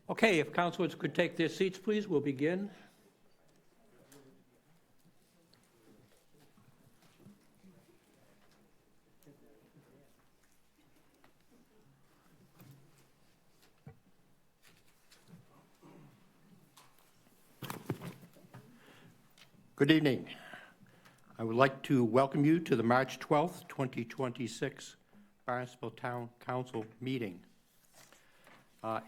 Okay, if councilors could take their seats, please, we'll begin. Good evening. I would like to welcome you to the March 12th, 2026 Barnstable Town Council meeting.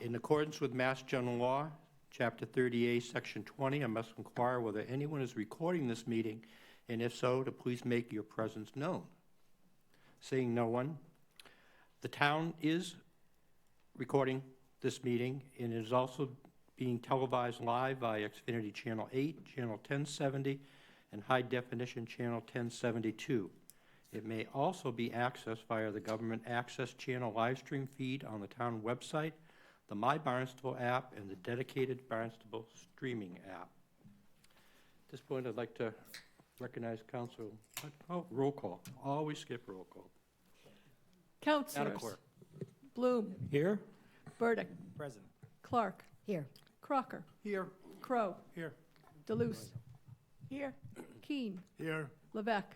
In accordance with Mass General Law, Chapter 30A, Section 20, I must inquire whether anyone is recording this meeting, and if so, to please make your presence known. Seeing no one, the town is recording this meeting, and it is also being televised live via Xfinity Channel 8, Channel 1070, and High Definition Channel 1072. It may also be accessed via the Government Access Channel live stream feed on the town website, the My Barnstable app, and the dedicated Barnstable streaming app. At this point, I'd like to recognize Council. Oh, roll call. Always skip roll call. Councilors. Bloom. Here. Burdick. Present. Clark. Here. Crocker. Here. Crow. Here. Deleuze. Here. Keene. Here. Levesque.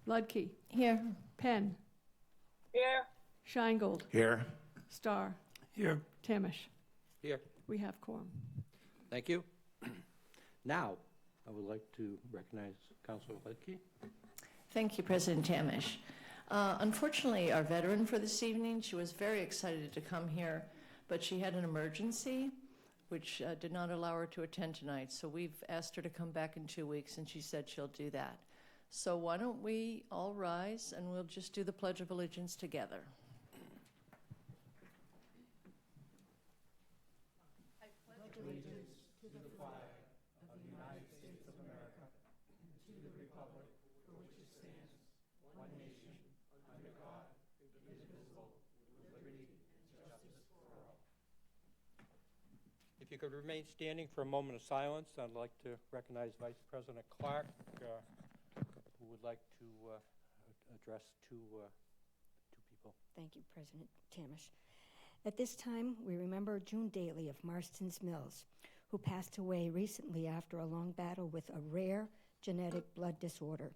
Ludke. Here. Penn. Here. Scheingold. Here. Starr. Here. Tamish. Here. We have quorum. Thank you. Now, I would like to recognize Councilor Ledke. Thank you, President Tamish. Unfortunately, our veteran for this evening, she was very excited to come here, but she had an emergency, which did not allow her to attend tonight. So we've asked her to come back in 2 weeks, and she said she'll do that. So why don't we all rise, and we'll just do the Pledge of Allegiance together. If you could remain standing for a moment of silence, I'd like to recognize Vice President Clark, who would like to address two people. Thank you, President Tamish. At this time, we remember June Daly of Marston's Mills, who passed away recently after a long battle with a rare genetic blood disorder.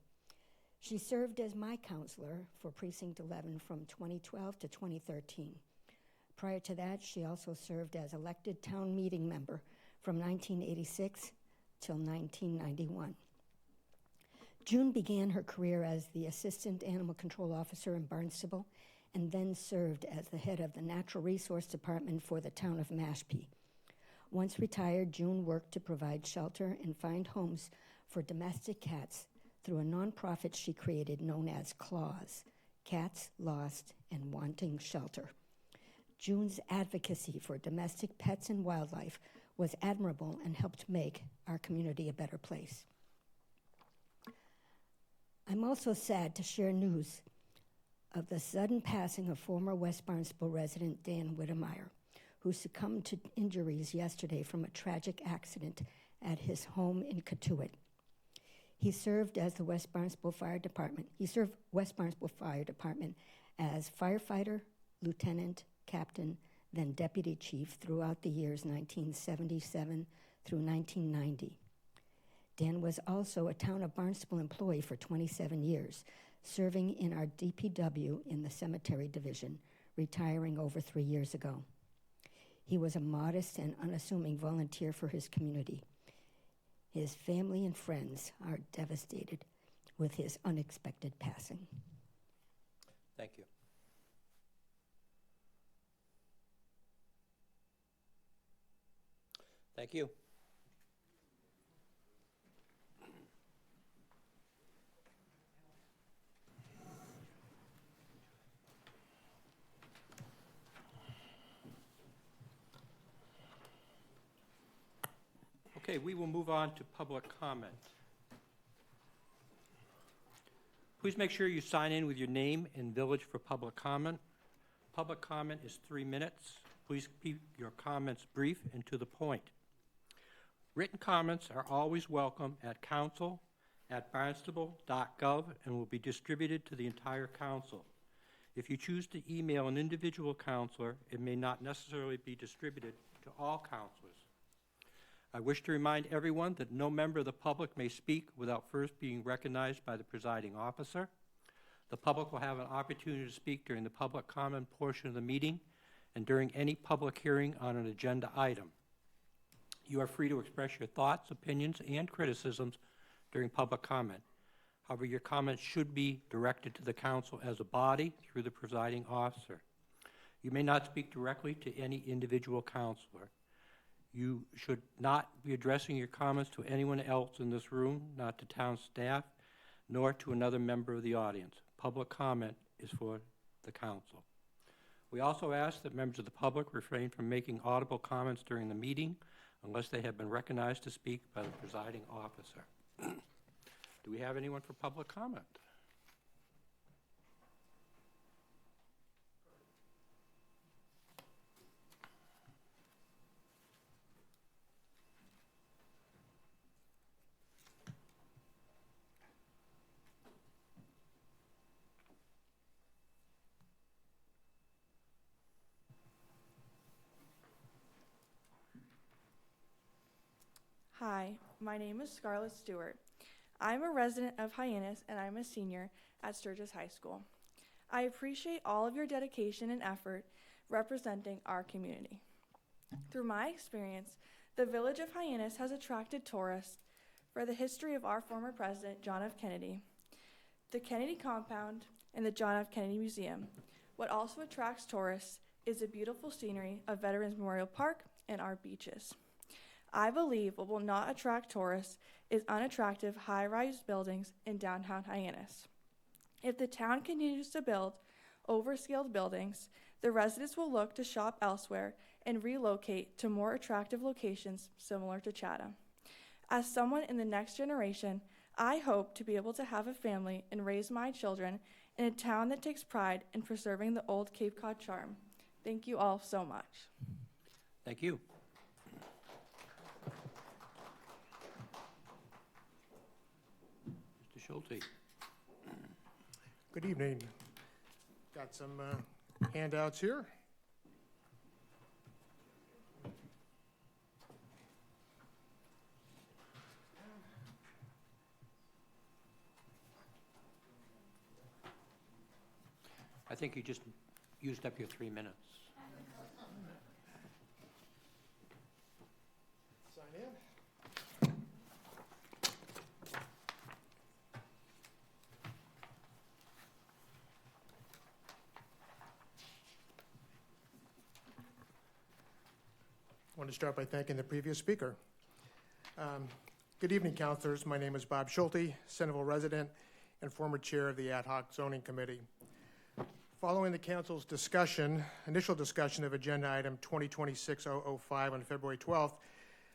She served as my counselor for Precinct 11 from 2012 to 2013. Prior to that, she also served as elected town meeting member from 1986 till 1991. June began her career as the Assistant Animal Control Officer in Barnstable and then served as the head of the Natural Resource Department for the town of Mashpee. Once retired, June worked to provide shelter and find homes for domestic cats through a nonprofit she created known as CLAWS, Cats Lost and Wanting Shelter. June's advocacy for domestic pets and wildlife was admirable and helped make our community a better place. I'm also sad to share news of the sudden passing of former West Barnstable resident Dan Whittemeyer, who succumbed to injuries yesterday from a tragic accident at his home in Cotuit. He served as the West Barnstable Fire Department. He served West Barnstable Fire Department as firefighter, lieutenant, captain, then deputy chief throughout the years 1977 through 1990. Dan was also a town of Barnstable employee for 27 years, serving in our DPW in the cemetery division, retiring over 3 years ago. He was a modest and unassuming volunteer for his community. His family and friends are devastated with his unexpected passing. Thank you. Thank you. Okay, we will move on to public comment. Please make sure you sign in with your name and village for public comment. Public comment is 3 minutes. Please keep your comments brief and to the point. Written comments are always welcome at council@barnstable.gov and will be distributed to the entire council. If you choose to email an individual counselor, it may not necessarily be distributed to all counselors. I wish to remind everyone that no member of the public may speak without first being recognized by the presiding officer. The public will have an opportunity to speak during the public comment portion of the meeting and during any public hearing on an agenda item. You are free to express your thoughts, opinions, and criticisms during public comment. However, your comments should be directed to the council as a body through the presiding officer. You may not speak directly to any individual counselor. You should not be addressing your comments to anyone else in this room, not to town staff, nor to another member of the audience. Public comment is for the council. We also ask that members of the public refrain from making audible comments during the meeting unless they have been recognized to speak by the presiding officer. Do we have anyone for public comment? Hi, my name is Scarlett Stewart. I'm a resident of Hyannis and I'm a senior at Sturgis High School. I appreciate all of your dedication and effort representing our community. Through my experience, the village of Hyannis has attracted tourists for the history of our former president, John F. Kennedy, the Kennedy Compound, and the John F. Kennedy Museum. What also attracts tourists is the beautiful scenery of Veterans Memorial Park and our beaches. I believe what will not attract tourists is unattractive high-rise buildings in downtown Hyannis. If the town continues to build overscaled buildings, the residents will look to shop elsewhere and relocate to more attractive locations similar to Chatham. As someone in the next generation, I hope to be able to have a family and raise my children in a town that takes pride in preserving the old Cape Cod charm. Thank you all so much. Thank you. Mr. Schulte. Good evening. Got some handouts here. I think you just used up your 3 minutes. Sign in. I want to start by thanking the previous speaker. Good evening, councilors. My name is Bob Schulte, Centerville resident and former chair of the Ad Hoc Zoning Committee. Following the council's initial discussion of agenda item 2026-005 on February 12th,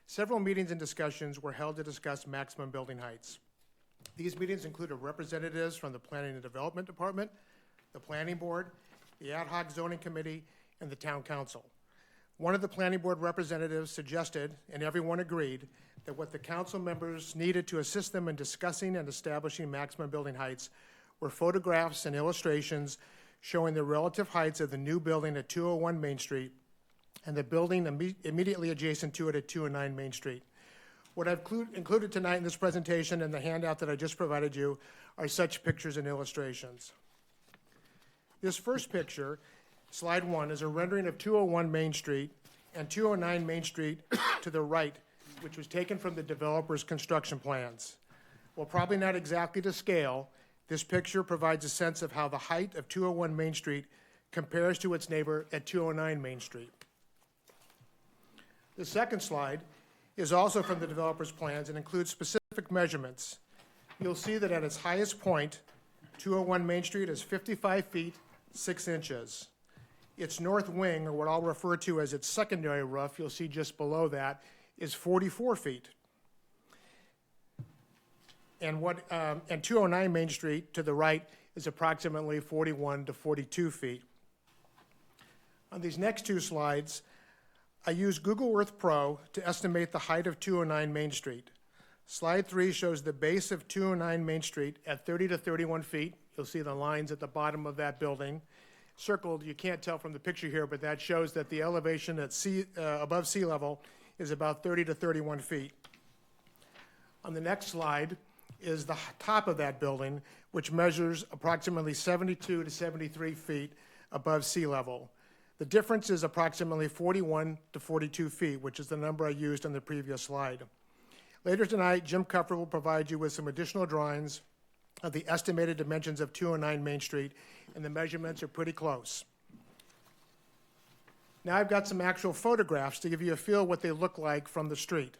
several meetings and discussions were held to discuss maximum building heights. These meetings included representatives from the Planning and Development Department, the Planning Board, the Ad Hoc Zoning Committee, and the Town Council. One of the Planning Board representatives suggested, and everyone agreed, that what the council members needed to assist them in discussing and establishing maximum building heights were photographs and illustrations showing the relative heights of the new building at 201 Main Street and the building immediately adjacent to it at 209 Main Street. What I've included tonight in this presentation and the handout that I just provided you are such pictures and illustrations. This first picture, slide 1, is a rendering of 201 Main Street and 209 Main Street to the right, which was taken from the developer's construction plans. Well, probably not exactly to scale, this picture provides a sense of how the height of 201 Main Street compares to its neighbor at 209 Main Street. The second slide is also from the developer's plans and includes specific measurements. You'll see that at its highest point, 201 Main Street is 55 feet, 6 inches. Its north wing, or what I'll refer to as its secondary roof, you'll see just below that, is 44 feet. And 209 Main Street to the right is approximately 41 to 42 feet. On these next two slides, I use Google Earth Pro to estimate the height of 209 Main Street. Slide 3 shows the base of 209 Main Street at 30 to 31 feet. You'll see the lines at the bottom of that building. circled, you can't tell from the picture here, but that shows that the elevation at above sea level is about 30 to 31 feet. On the next slide is the top of that building, which measures approximately 72 to 73 feet above sea level. The difference is approximately 41 to 42 feet, which is the number I used on the previous slide. Later tonight, Jim Cuffer will provide you with some additional drawings of the estimated dimensions of 209 Main Street, and the measurements are pretty close. Now I've got some actual photographs to give you a feel what they look like from the street.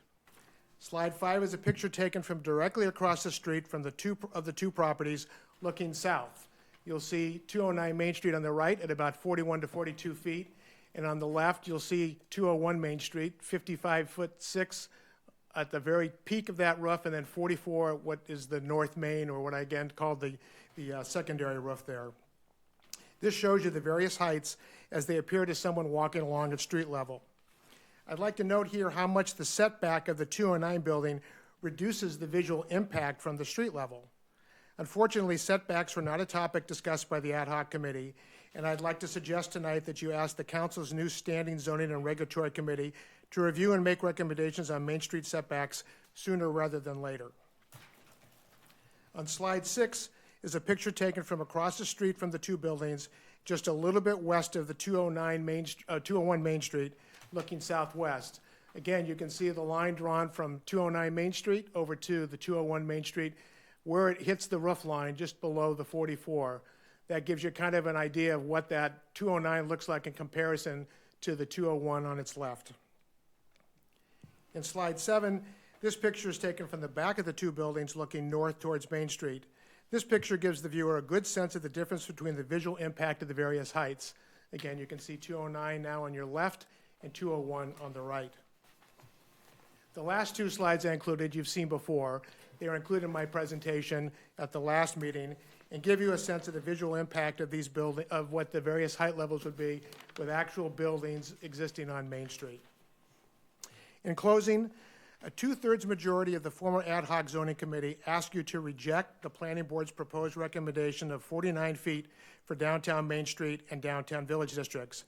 Slide 5 is a picture taken from directly across the street from the two properties looking south. You'll see 209 Main Street on the right at about 41 to 42 feet, and on the left you'll see 201 Main Street, 55'6" at the very peak of that roof, and then 44 at what is the North Main, or what I again called the secondary roof there. This shows you the various heights as they appear to someone walking along at street level. I'd like to note here how much the setback of the 209 building reduces the visual impact from the street level. Unfortunately, setbacks were not a topic discussed by the ad hoc committee, and I'd like to suggest tonight that you ask the council's new standing zoning and regulatory committee to review and make recommendations on Main Street setbacks sooner rather than later. On slide 6 is a picture taken from across the street from the two buildings, just a little bit west of the 201 Main Street, looking southwest. Again, you can see the line drawn from 209 Main Street over to the 201 Main Street, where it hits the roof line just below the 44. That gives you kind of an idea of what that 209 looks like in comparison to the 201 on its left. In slide 7, this picture is taken from the back of the two buildings looking north towards Main Street. This picture gives the viewer a good sense of the difference between the visual impact of the various heights. Again, you can see 209 now on your left and 201 on the right. The last two slides I included you've seen before. They are included in my presentation at the last meeting and give you a sense of the visual impact of these of what the various height levels would be with actual buildings existing on Main Street. In closing, a 2/3 majority of the former ad hoc zoning committee asked you to reject the planning board's proposed recommendation of 49 feet for downtown Main Street and downtown Village districts.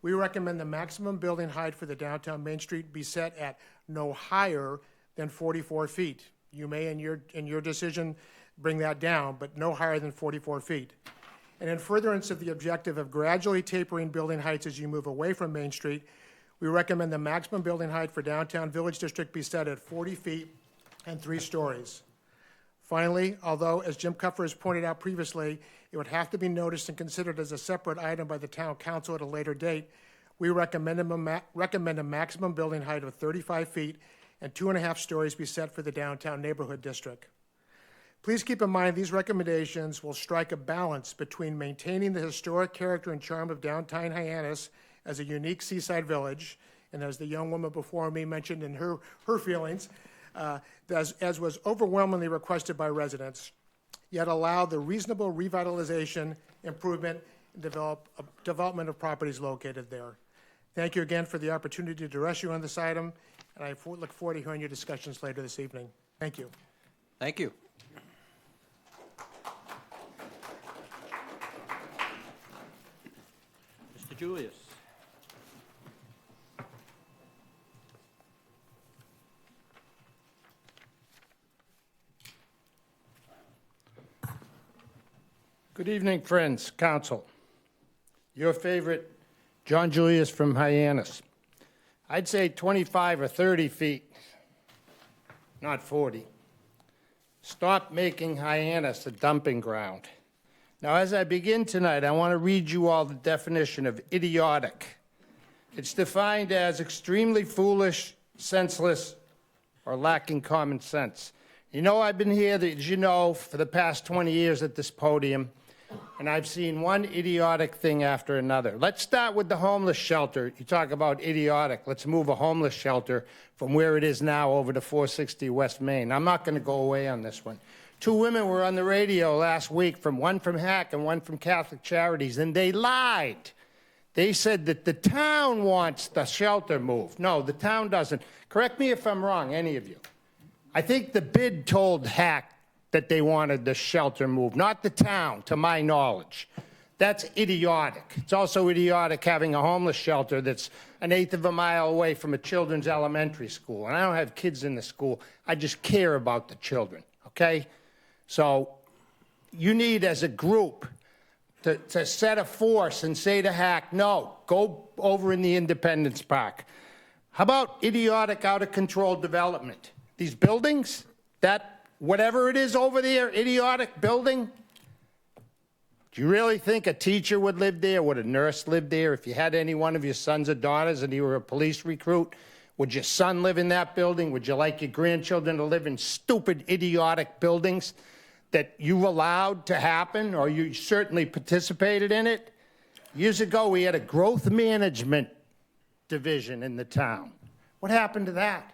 We recommend the maximum building height for the downtown Main Street be set at no higher than 44 feet. You may, in your decision, bring that down, but no higher than 44 feet. And in furtherance of the objective of gradually tapering building heights as you move away from Main Street, we recommend the maximum building height for downtown Village District be set at 40 feet and 3 stories. Finally, although, as Jim Cuffer has pointed out previously, it would have to be noticed and considered as a separate item by the town council at a later date, we recommend a maximum building height of 35 feet and 2.5 stories be set for the downtown neighborhood district. Please keep in mind these recommendations will strike a balance between maintaining the historic character and charm of downtown Hyannis as a unique seaside village, and as the young woman before me mentioned in her feelings, as was overwhelmingly requested by residents, yet allow the reasonable revitalization, improvement, and development of properties located there. Thank you again for the opportunity to address you on this item, and I look forward to hearing your discussions later this evening. Thank you. Thank you. Mr. Julius. Good evening, friends, council. Your favorite, John Julius from Hyannis. I'd say 25 or 30 feet, not 40. Stop making Hyannis a dumping ground. Now, as I begin tonight, I want to read you all the definition of idiotic. It's defined as extremely foolish, senseless, or lacking common sense. You know, I've been here, as you know, for the past 20 years at this podium, and I've seen one idiotic thing after another. Let's start with the homeless shelter. You talk about idiotic. Let's move a homeless shelter from where it is now over to 460 West Main. I'm not going to go away on this one. 2 women were on the radio last week, one from HAC and one from Catholic Charities, and they lied. They said that the town wants the shelter moved. No, the town doesn't. Correct me if I'm wrong, any of you. I think the bid told HAC that they wanted the shelter moved, not the town, to my knowledge. That's idiotic. It's also idiotic having a homeless shelter that's an eighth of a mile away from a children's elementary school. And I don't have kids in the school. I just care about the children, okay? So you need, as a group, to set a force and say to Hack, no, go over in the Independence Park. How about idiotic, out-of-control development? These buildings, that, whatever it is over there, idiotic building, do you really think a teacher would live there? Would a nurse live there? If you had any one of your sons or daughters and you were a police recruit, would your son live in that building? Would you like your grandchildren to live in stupid, idiotic buildings that you allowed to happen, or you certainly participated in it? Years ago, we had a growth management division in the town. What happened to that?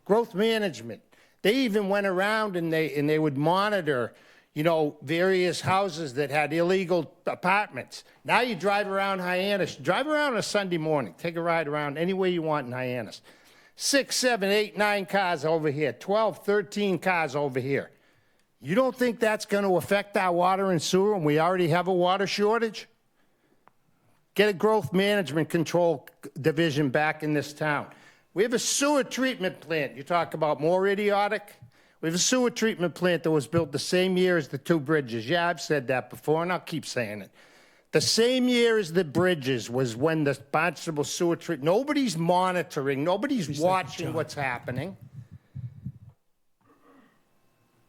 Growth management. They even went around and they would monitor, you know, various houses that had illegal apartments. Now you drive around Hyannis, drive around on a Sunday morning, take a ride around anywhere you want in Hyannis. 6, 7, 8, 9 cars over here, 12, 13 cars over here. You don't think that's going to affect our water and sewer, and we already have a water shortage? Get a growth management control division back in this town. We have a sewer treatment plant. You talk about more idiotic? We have a sewer treatment plant that was built the same year as the 2 bridges. Yeah, I've said that before, and I'll keep saying it. The same year as the bridges was when the Barnstable sewer treatment. Nobody's monitoring. Nobody's watching what's happening.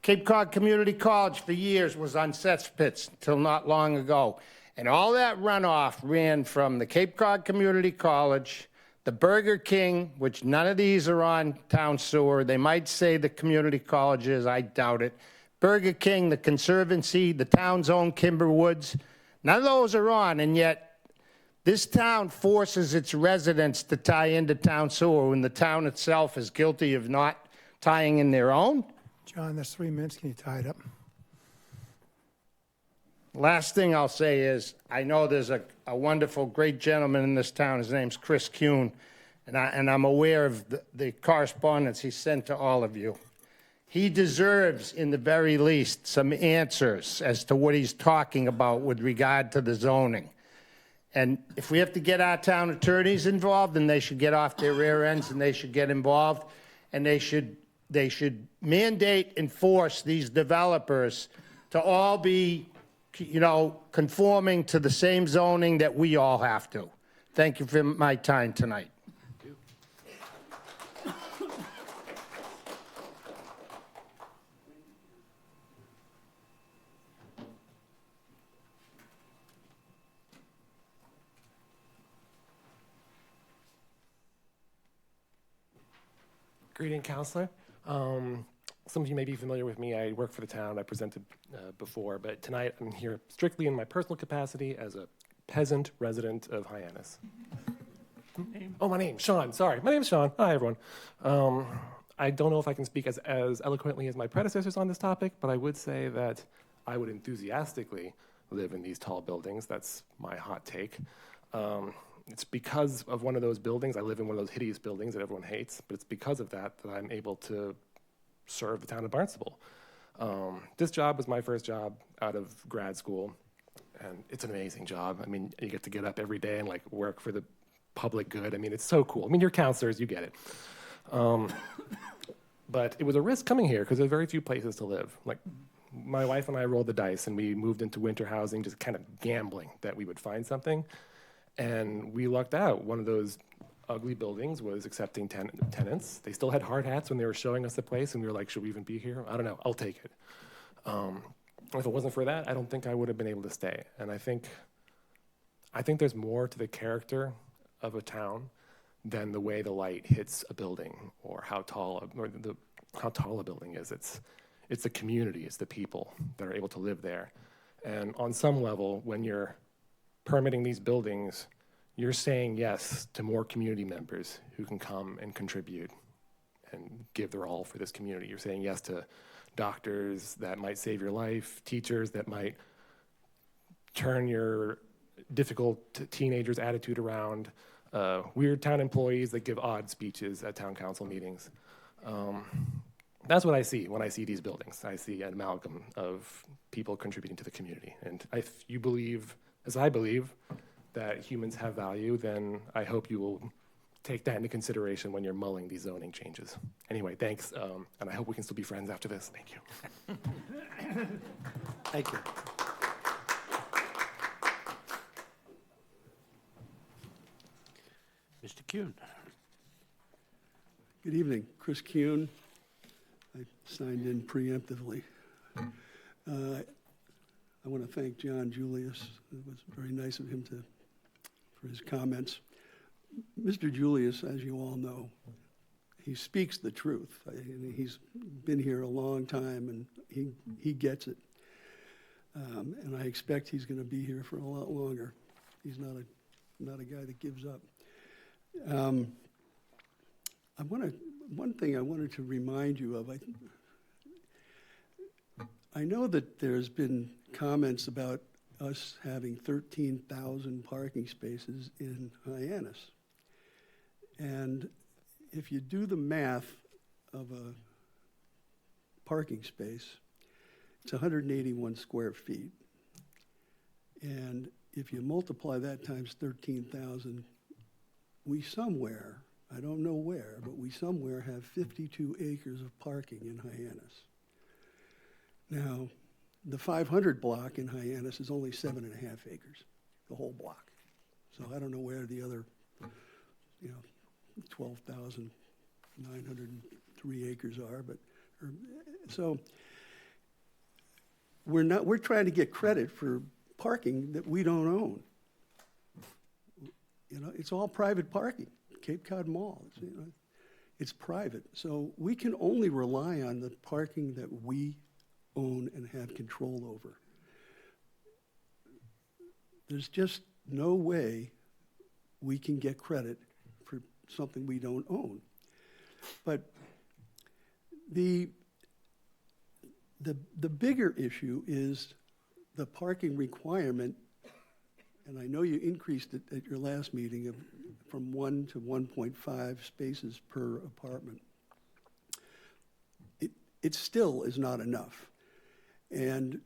Cape Cod Community College for years was on cesspits until not long ago. And all that runoff ran from the Cape Cod Community College, the Burger King, which none of these are on town sewer. They might say the community college is, I doubt it. Burger King, the Conservancy, the town's own Kimber Woods. None of those are on, and yet this town forces its residents to tie into town sewer when the town itself is guilty of not tying in their own. John, that's 3 minutes. Can you tie it up? Last thing I'll say is, I know there's a wonderful, great gentleman in this town. His name's Chris Kuhn, and I'm aware of the correspondence he sent to all of you. He deserves, in the very least, some answers as to what he's talking about with regard to the zoning. And if we have to get our town attorneys involved, then they should get off their rear ends and they should get involved, and they should mandate and force these developers to all be, you know, conforming to the same zoning that we all have to. Thank you for my time tonight. Greeting, Counselor. Some of you may be familiar with me. I work for the town. I presented before, but tonight I'm here strictly in my personal capacity as a peasant resident of Hyannis. Oh, my name, Sean. Sorry, my name's Sean. Hi, everyone. I don't know if I can speak as eloquently as my predecessors on this topic, but I would say that I would enthusiastically live in these tall buildings. That's my hot take. It's because of one of those buildings. I live in one of those hideous buildings that everyone hates, but it's because of that that I'm able to serve the town of Barnstable. This job was my first job out of grad school, and it's an amazing job. I mean, you get to get up every day and like work for the public good. I mean, it's so cool. I mean, you're counselors, you get it. But it was a risk coming here because there's very few places to live. Like, my wife and I rolled the dice, and we moved into winter housing, just kind of gambling that we would find something. And we lucked out. One of those ugly buildings was accepting tenants. They still had hard hats when they were showing us the place, and we were like, should we even be here? I don't know, I'll take it. If it wasn't for that, I don't think I would have been able to stay. And I think there's more to the character of a town than the way the light hits a building or how tall a building is. It's the community, it's the people that are able to live there. And on some level, when you're permitting these buildings, you're saying yes to more community members who can come and contribute and give their all for this community. You're saying yes to doctors that might save your life, teachers that might turn your difficult teenager's attitude around, weird town employees that give odd speeches at town council meetings. That's what I see when I see these buildings. I see an amalgam of people contributing to the community. And if you believe as I believe, that humans have value, then I hope you will take that into consideration when you're mulling these zoning changes. Anyway, thanks, and I hope we can still be friends after this. Thank you. Thank you. Mr. Kuhn. Good evening, Chris Kuhn. I signed in preemptively. I want to thank John Julius. It was very nice of him for his comments. Mr. Julius, as you all know, he speaks the truth. He's been here a long time, and he gets it. And I expect he's going to be here for a lot longer. He's not a guy that gives up. One thing I wanted to remind you of. I know that there's been comments about us having 13,000 parking spaces in Hyannis. And if you do the math of a parking space, it's 181 square feet. And if you multiply that times 13,000, we somewhere, I don't know where, but we somewhere have 52 acres of parking in Hyannis. Now, the 500 block in Hyannis is only 7.5 acres, the whole block. So I don't know where the other, 12,903 acres are, so we're trying to get credit for parking that we don't own. It's all private parking. Cape Cod Mall, it's private. So we can only rely on the parking that we own and have control over. There's just no way we can get credit for something we don't own. But the bigger issue is the parking requirement, and I know you increased it at your last meeting from 1 to 1.5 spaces per apartment. It still is not enough. And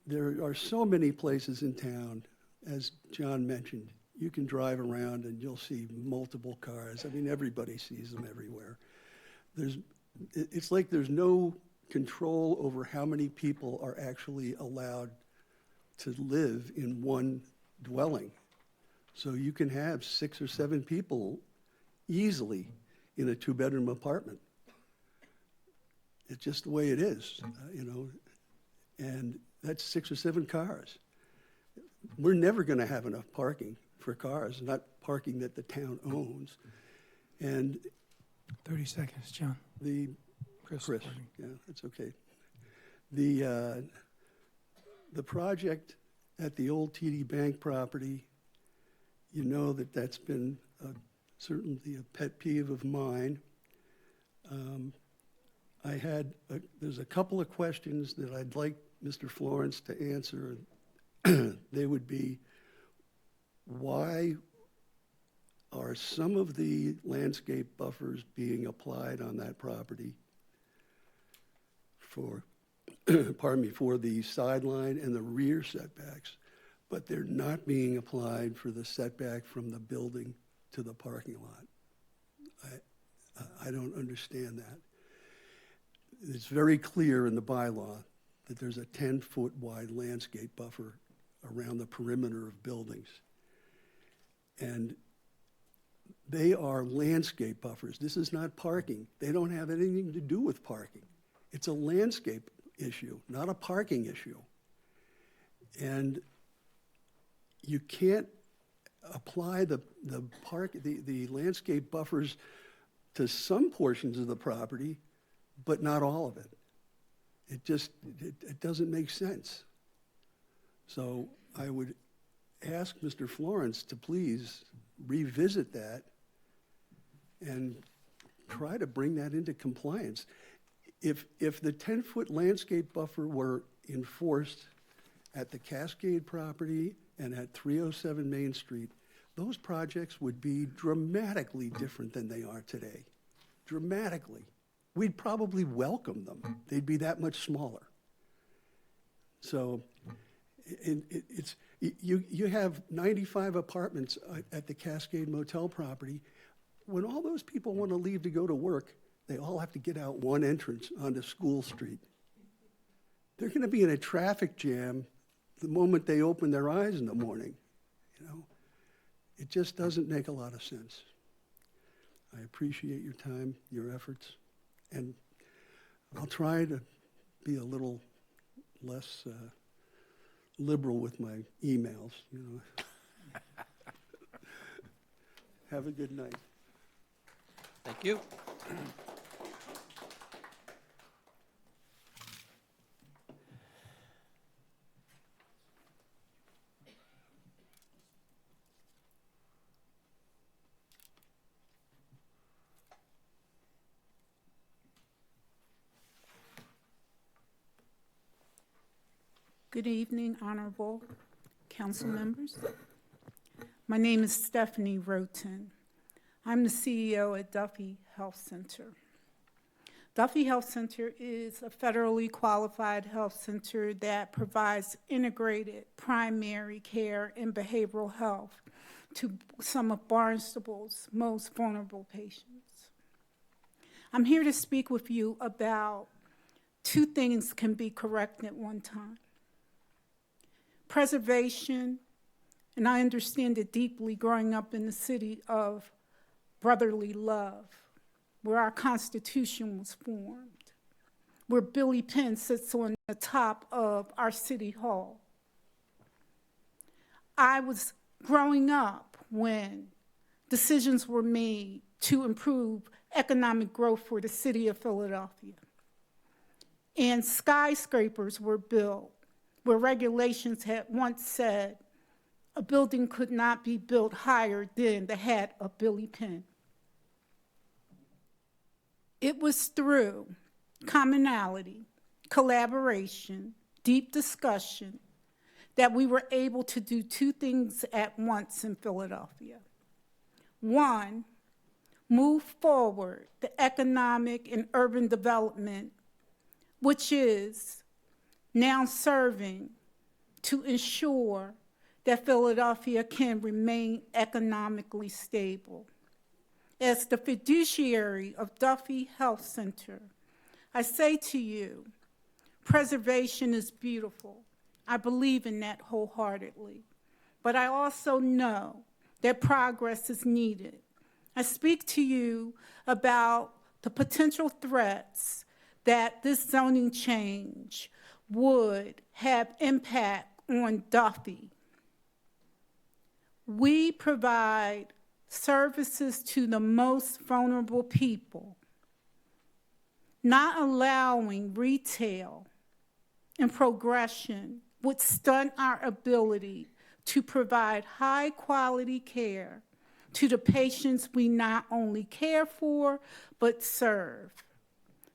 there are so many places in town, as John mentioned, you can drive around and you'll see multiple cars. I mean, everybody sees them everywhere. It's like there's no control over how many people are actually allowed to live in one dwelling. So you can have 6 or 7 people easily in a 2-bedroom apartment. It's just the way it is, and that's 6 or 7 cars. We're never going to have enough parking for cars, not parking that the town owns. And 30 seconds, John. Chris, yeah, that's okay. The project at the old TD Bank property, that's been certainly a pet peeve of mine. There's a couple of questions that I'd like Mr. Florence to answer. They would be, why are some of the landscape buffers being applied on that property for the sideline and the rear setbacks, but they're not being applied for the setback from the building to the parking lot? I don't understand that. It's very clear in the bylaw that there's a 10-foot wide landscape buffer around the perimeter of buildings. And they are landscape buffers. This is not parking. They don't have anything to do with parking. It's a landscape issue, not a parking issue. And you can't apply the landscape buffers to some portions of the property, but not all of it. It doesn't make sense. So I would ask Mr. Florence to please revisit that and try to bring that into compliance. If the 10-foot landscape buffer were enforced at the Cascade property and at 307 Main Street, those projects would be dramatically different than they are today. Dramatically. We'd probably welcome them. They'd be that much smaller. So, You have 95 apartments at the Cascade Motel property. When all those people want to leave to go to work, they all have to get out one entrance onto School Street. They're going to be in a traffic jam the moment they open their eyes in the morning. You know, it just doesn't make a lot of sense. I appreciate your time, your efforts, and I'll try to be a little less liberal with my emails, you know. Have a good night. Thank you. Good evening, honorable council members. My name is Stephanie Roten. I'm the CEO at Duffy Health Center. Duffy Health Center is a federally qualified health center that provides integrated primary care and behavioral health to some of Barnstable's most vulnerable patients. I'm here to speak with you about two things can be corrected at one time. Preservation, and I understand it deeply growing up in the city of brotherly love, where our Constitution was formed, where Billy Penn sits on the top of our city hall. I was growing up when decisions were made to improve economic growth for the city of Philadelphia. And skyscrapers were built where regulations had once said a building could not be built higher than the head of Billy Penn. It was through commonality, collaboration, deep discussion that we were able to do two things at once in Philadelphia. One, move forward the economic and urban development, which is now serving to ensure that Philadelphia can remain economically stable. As the fiduciary of Duffy Health Center, I say to you, preservation is beautiful. I believe in that wholeheartedly. But I also know that progress is needed. I speak to you about the potential threats that this zoning change would have impact on Duffy. We provide services to the most vulnerable people, not allowing retail and progression would stunt our ability to provide high quality care to the patients we not only care for, but serve.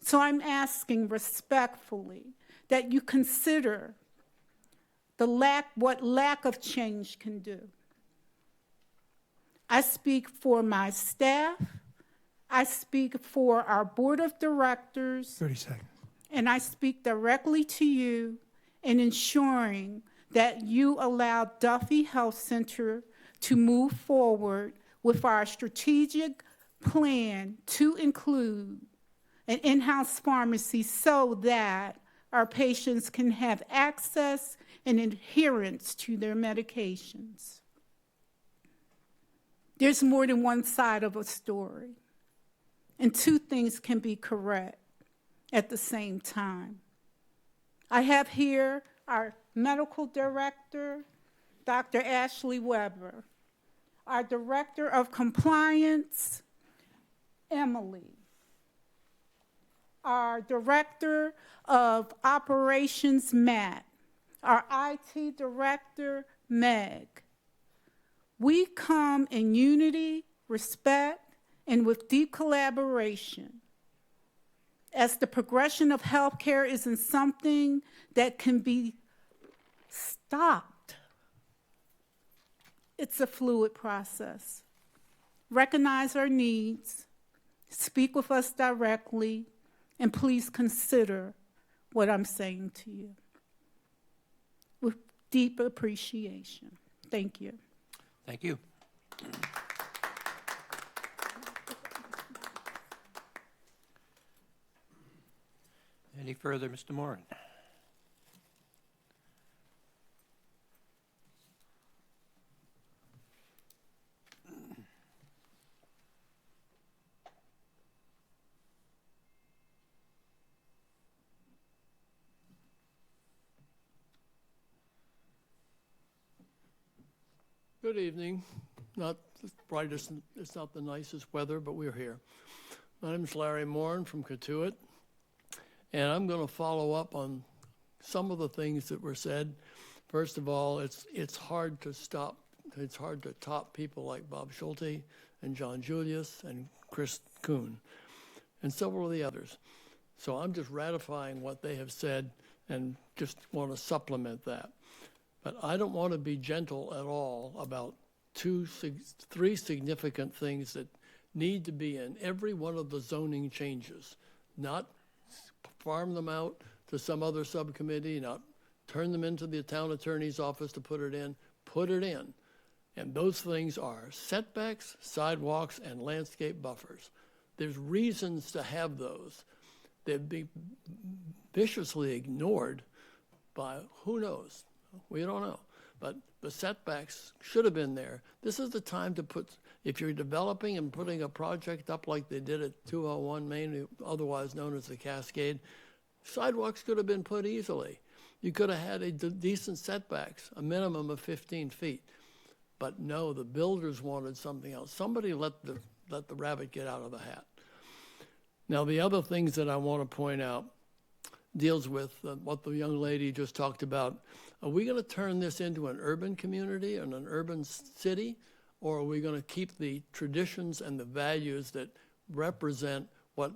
So I'm asking respectfully that you consider what lack of change can do. I speak for my staff, I speak for our board of directors, 30 seconds. and I speak directly to you in ensuring that you allow Duffy Health Center to move forward with our strategic plan to include an in-house pharmacy so that our patients can have access and adherence to their medications. There's more than one side of a story, and two things can be correct at the same time. I have here our medical director, Dr. Ashley Weber, our director of compliance, Emily, our director of operations, Matt, our IT director, Meg. We come in unity, respect, and with deep collaboration, as the progression of healthcare isn't something that can be stopped. It's a fluid process. Recognize our needs, speak with us directly, and please consider what I'm saying to you. With deep appreciation. Thank you. Thank you. Any further, Mr. Moran? Good evening. Not the brightest, it's not the nicest weather, but we're here. My name is Larry Moran from Catuit, and I'm going to follow up on some of the things that were said. First of all, it's hard to stop. It's hard to top people like Bob Schulte and John Julius and Chris Kuhn and several of the others. So I'm just ratifying what they have said and just want to supplement that. But I don't want to be gentle at all about three significant things that need to be in every one of the zoning changes. Not farm them out to some other subcommittee, not turn them into the town attorney's office to put it in. Put it in. And those things are setbacks, sidewalks, and landscape buffers. There's reasons to have those. They've been viciously ignored by who knows. We don't know. But the setbacks should have been there. This is the time to put, if you're developing and putting a project up like they did at 201 Main, otherwise known as the Cascade, sidewalks could have been put easily. You could have had a decent setbacks, a minimum of 15 feet. But no, the builders wanted something else. Somebody let the rabbit get out of the hat. Now, the other things that I want to point out deals with what the young lady just talked about. Are we going to turn this into an urban community and an urban city, or are we going to keep the traditions and the values that represent what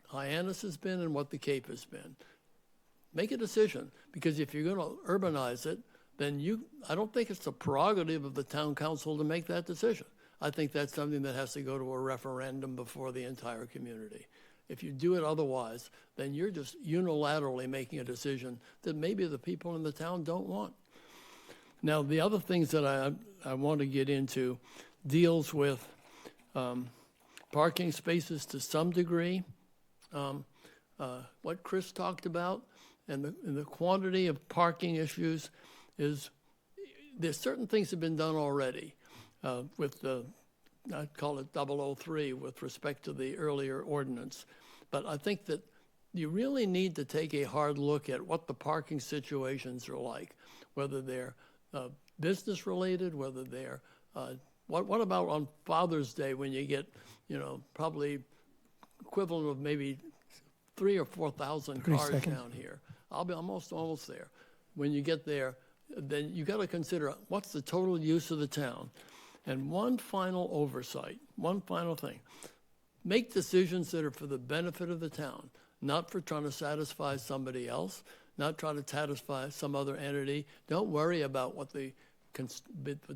Hyannis has been and what the Cape has been? Make a decision, because if you're going to urbanize it, then I don't think it's the prerogative of the town council to make that decision. I think that's something that has to go to a referendum before the entire community. If you do it otherwise, then you're just unilaterally making a decision that maybe the people in the town don't want. Now, the other things that I want to get into deals with parking spaces to some degree, what Chris talked about, and the quantity of parking issues is, there's certain things that have been done already with the, I'd call it 003 with respect to the earlier ordinance. But I think that you really need to take a hard look at what the parking situations are like, whether they're business related, whether they're, what about on Father's Day when you get, probably equivalent of maybe 3,000 or 4,000 cars down here. I'll be almost there. When you get there, then you got to consider what's the total use of the town. And one final oversight, one final thing. Make decisions that are for the benefit of the town, not for trying to satisfy somebody else, not trying to satisfy some other entity. Don't worry about what the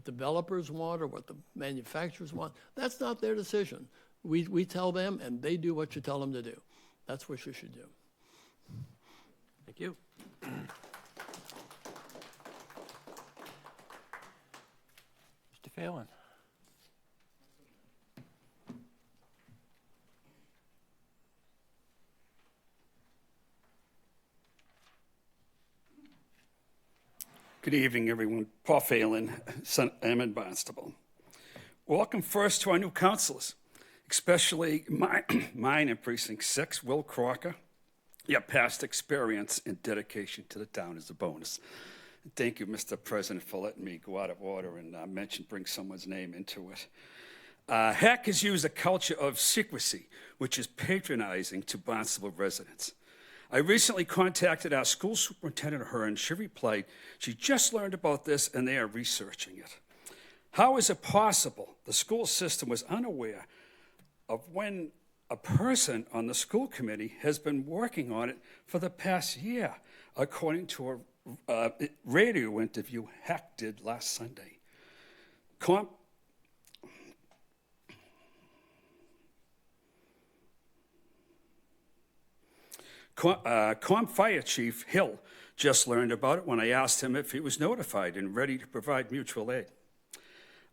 developers want or what the manufacturers want. That's not their decision. We tell them, and they do what you tell them to do. That's what you should do. Thank you. Mr. Phelan. Good evening, everyone. Paul Phelan, I'm in Barnstable. Welcome first to our new councilors, especially mine in Precinct 6, Will Crocker. Your past experience and dedication to the town is a bonus. Thank you, Mr. President, for letting me go out of order and bring someone's name into it. Heck has used a culture of secrecy, which is patronizing to Barnstable residents. I recently contacted our school superintendent, and she replied, she just learned about this and they are researching it. How is it possible the school system was unaware of when a person on the school committee has been working on it for the past year, according to a radio interview Heck did last Sunday? Fire Chief Hill Just learned about it when I asked him if he was notified and ready to provide mutual aid.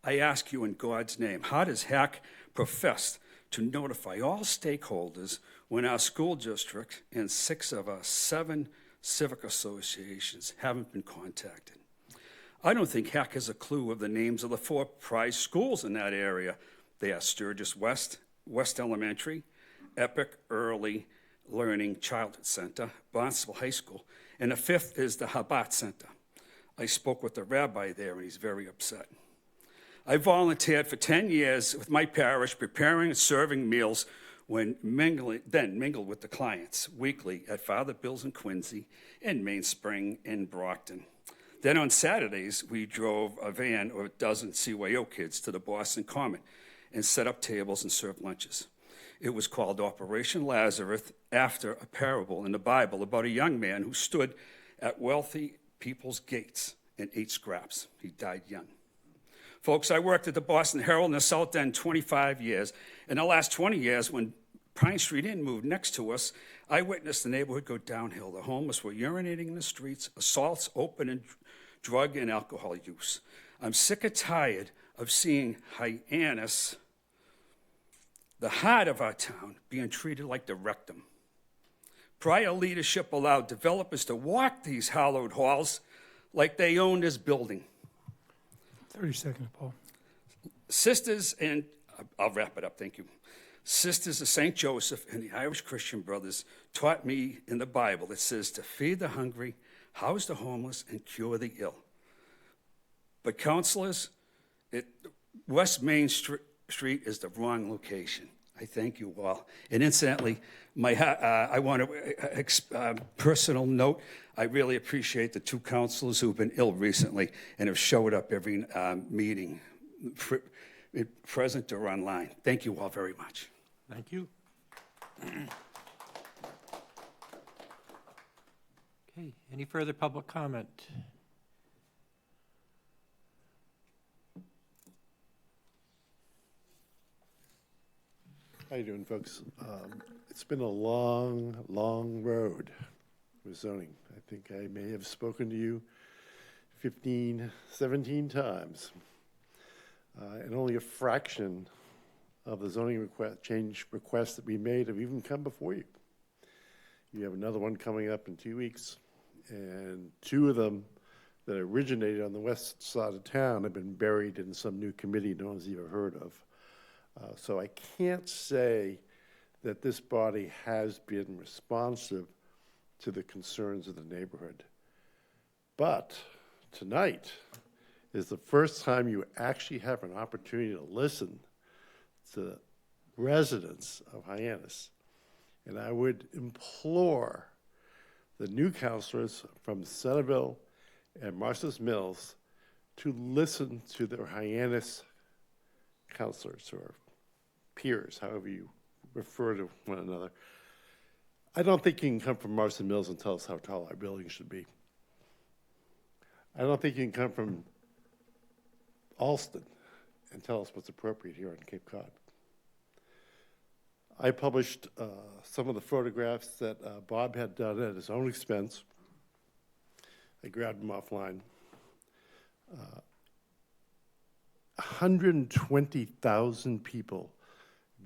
I ask you in God's name, how does HAC profess to notify all stakeholders when our school district and 6 of our 7 civic associations haven't been contacted? I don't think HAC has a clue of the names of the 4 prize schools in that area. They are Sturgis West, West Elementary, Epic Early Learning Childhood Center, Barnstable High School, and the 5th is the Habat Center. I spoke with the rabbi there, and he's very upset. I volunteered for 10 years with my parish, preparing and serving meals then mingled with the clients weekly at Father Bill's in Quincy and Mainspring in Brockton. Then on Saturdays, we drove a van or a dozen CYO kids to the Boston Common and set up tables and served lunches. It was called Operation Lazarus after a parable in the Bible about a young man who stood at wealthy people's gates and ate scraps. He died young. Folks, I worked at the Boston Herald in the South End 25 years. In the last 20 years, when Pine Street Inn moved next to us, I witnessed the neighborhood go downhill. The homeless were urinating in the streets, assaults open, and drug and alcohol use. I'm sick and tired of seeing Hyannis, the heart of our town, being treated like the rectum. Prior leadership allowed developers to walk these hallowed halls like they owned this building. 30 seconds, Paul. Sisters, and I'll wrap it up, thank you. Sisters of St. Joseph and the Irish Christian Brothers taught me in the Bible, it says to feed the hungry, house the homeless, and cure the ill. But counselors, West Main Street is the wrong location. I thank you all. And incidentally, I want to, personal note, I really appreciate the 2 counselors who've been ill recently and have showed up every meeting, present or online. Thank you all very much. Thank you. Okay, any further public comment? How you doing, folks? It's been a long, long road with zoning. I think I may have spoken to you 15, 17 times. And only a fraction of the zoning change requests that we made have even come before you. You have another one coming up in 2 weeks, and 2 of them that originated on the west side of town have been buried in some new committee no one's even heard of. So I can't say that this body has been responsive to the concerns of the neighborhood. But tonight is the first time you actually have an opportunity to listen to residents of Hyannis. And I would implore the new counselors from Centerville and Martha's Mills to listen to their Hyannis counselors or peers, however you refer to one another. I don't think you can come from Martha's Mills and tell us how tall our building should be. I don't think you can come from Alston and tell us what's appropriate here on Cape Cod. I published some of the photographs that Bob had done at his own expense. I grabbed them offline. 120,000 people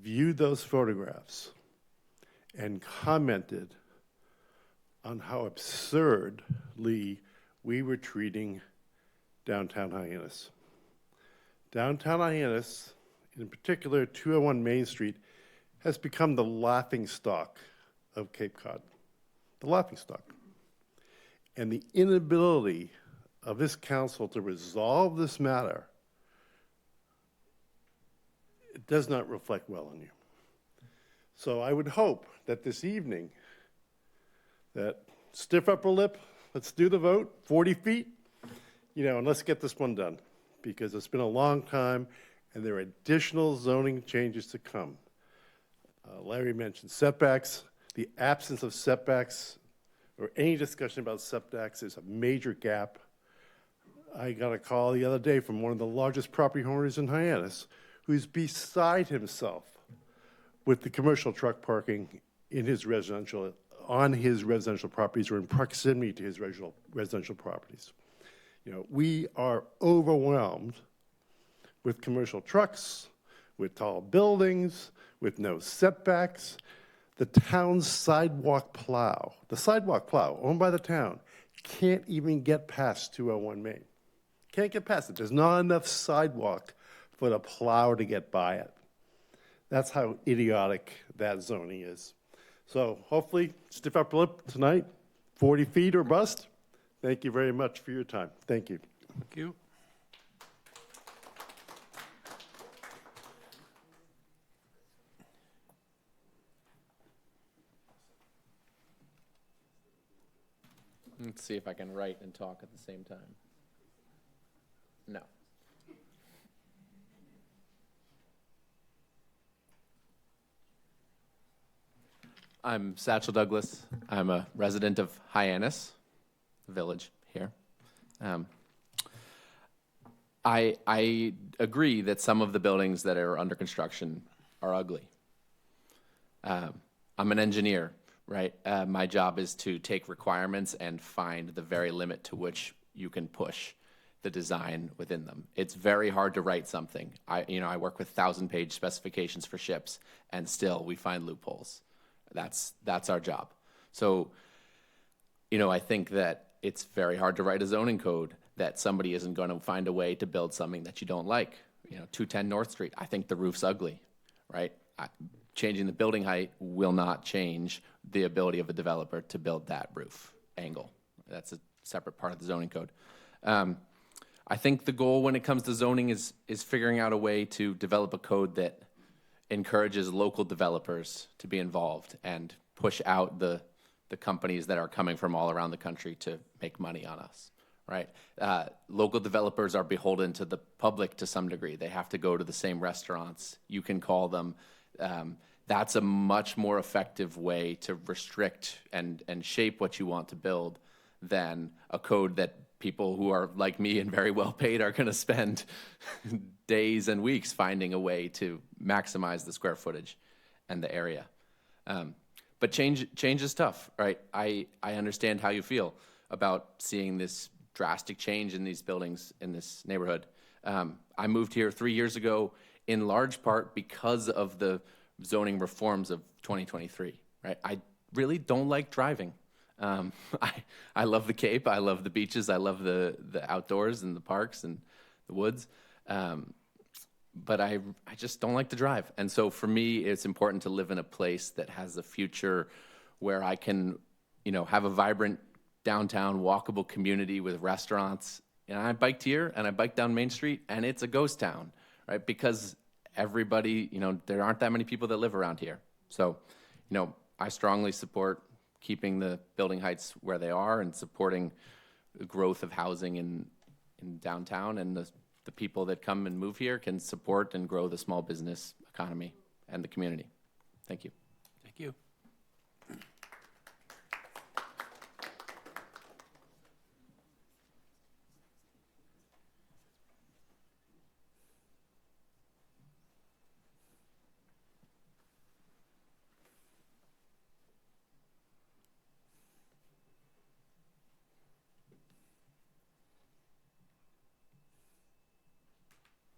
viewed those photographs and commented on how absurdly we were treating downtown Hyannis. Downtown Hyannis, in particular 201 Main Street, has become the laughingstock of Cape Cod. The laughingstock. And the inability of this council to resolve this matter, it does not reflect well on you. So I would hope that this evening, that stiff upper lip, let's do the vote, 40 feet, and let's get this one done, because it's been a long time and there are additional zoning changes to come. Larry mentioned setbacks. The absence of setbacks or any discussion about setbacks is a major gap. I got a call the other day from one of the largest property owners in Hyannis who's beside himself with the commercial truck parking in his residential on his residential properties or in proximity to his residential properties. You know, we are overwhelmed with commercial trucks, with tall buildings, with no setbacks. The town's sidewalk plow, the sidewalk plow owned by the town, can't even get past 201 Main. Can't get past it. There's not enough sidewalk for the plow to get by it. That's how idiotic that zoning is. So hopefully, stiff upper lip tonight, 40 feet or bust. Thank you very much for your time. Thank you. Thank you. Let's see if I can write and talk at the same time. No. I'm Satchel Douglas. I'm a resident of Hyannis, village here. I agree that some of the buildings that are under construction are ugly. I'm an engineer, right? My job is to take requirements and find the very limit to which you can push the design within them. It's very hard to write something. I work with 1,000-page specifications for ships, and still we find loopholes. That's our job. So, I think that it's very hard to write a zoning code that somebody isn't going to find a way to build something that you don't like. 210 North Street, I think the roof's ugly, right? Changing the building height will not change the ability of a developer to build that roof angle. That's a separate part of the zoning code. I think the goal when it comes to zoning is figuring out a way to develop a code that encourages local developers to be involved and push out the companies that are coming from all around the country to make money on us, right? Local developers are beholden to the public to some degree. They have to go to the same restaurants. You can call them. That's a much more effective way to restrict and shape what you want to build than a code that people who are like me and very well paid are going to spend days and weeks finding a way to maximize the square footage and the area. But change is tough, right? I understand how you feel about seeing this drastic change in these buildings in this neighborhood. I moved here 3 years ago in large part because of the zoning reforms of 2023, right? I really don't like driving. I love the Cape, I love the beaches, I love the outdoors and the parks and the woods, but I just don't like to drive. And so for me, it's important to live in a place that has a future where I can, have a vibrant downtown walkable community with restaurants. And I biked here and I biked down Main Street and it's a ghost town, right? Because everybody, there aren't that many people that live around here. So, I strongly support keeping the building heights where they are and supporting the growth of housing in downtown, and the people that come and move here can support and grow the small business economy and the community. Thank you. Thank you.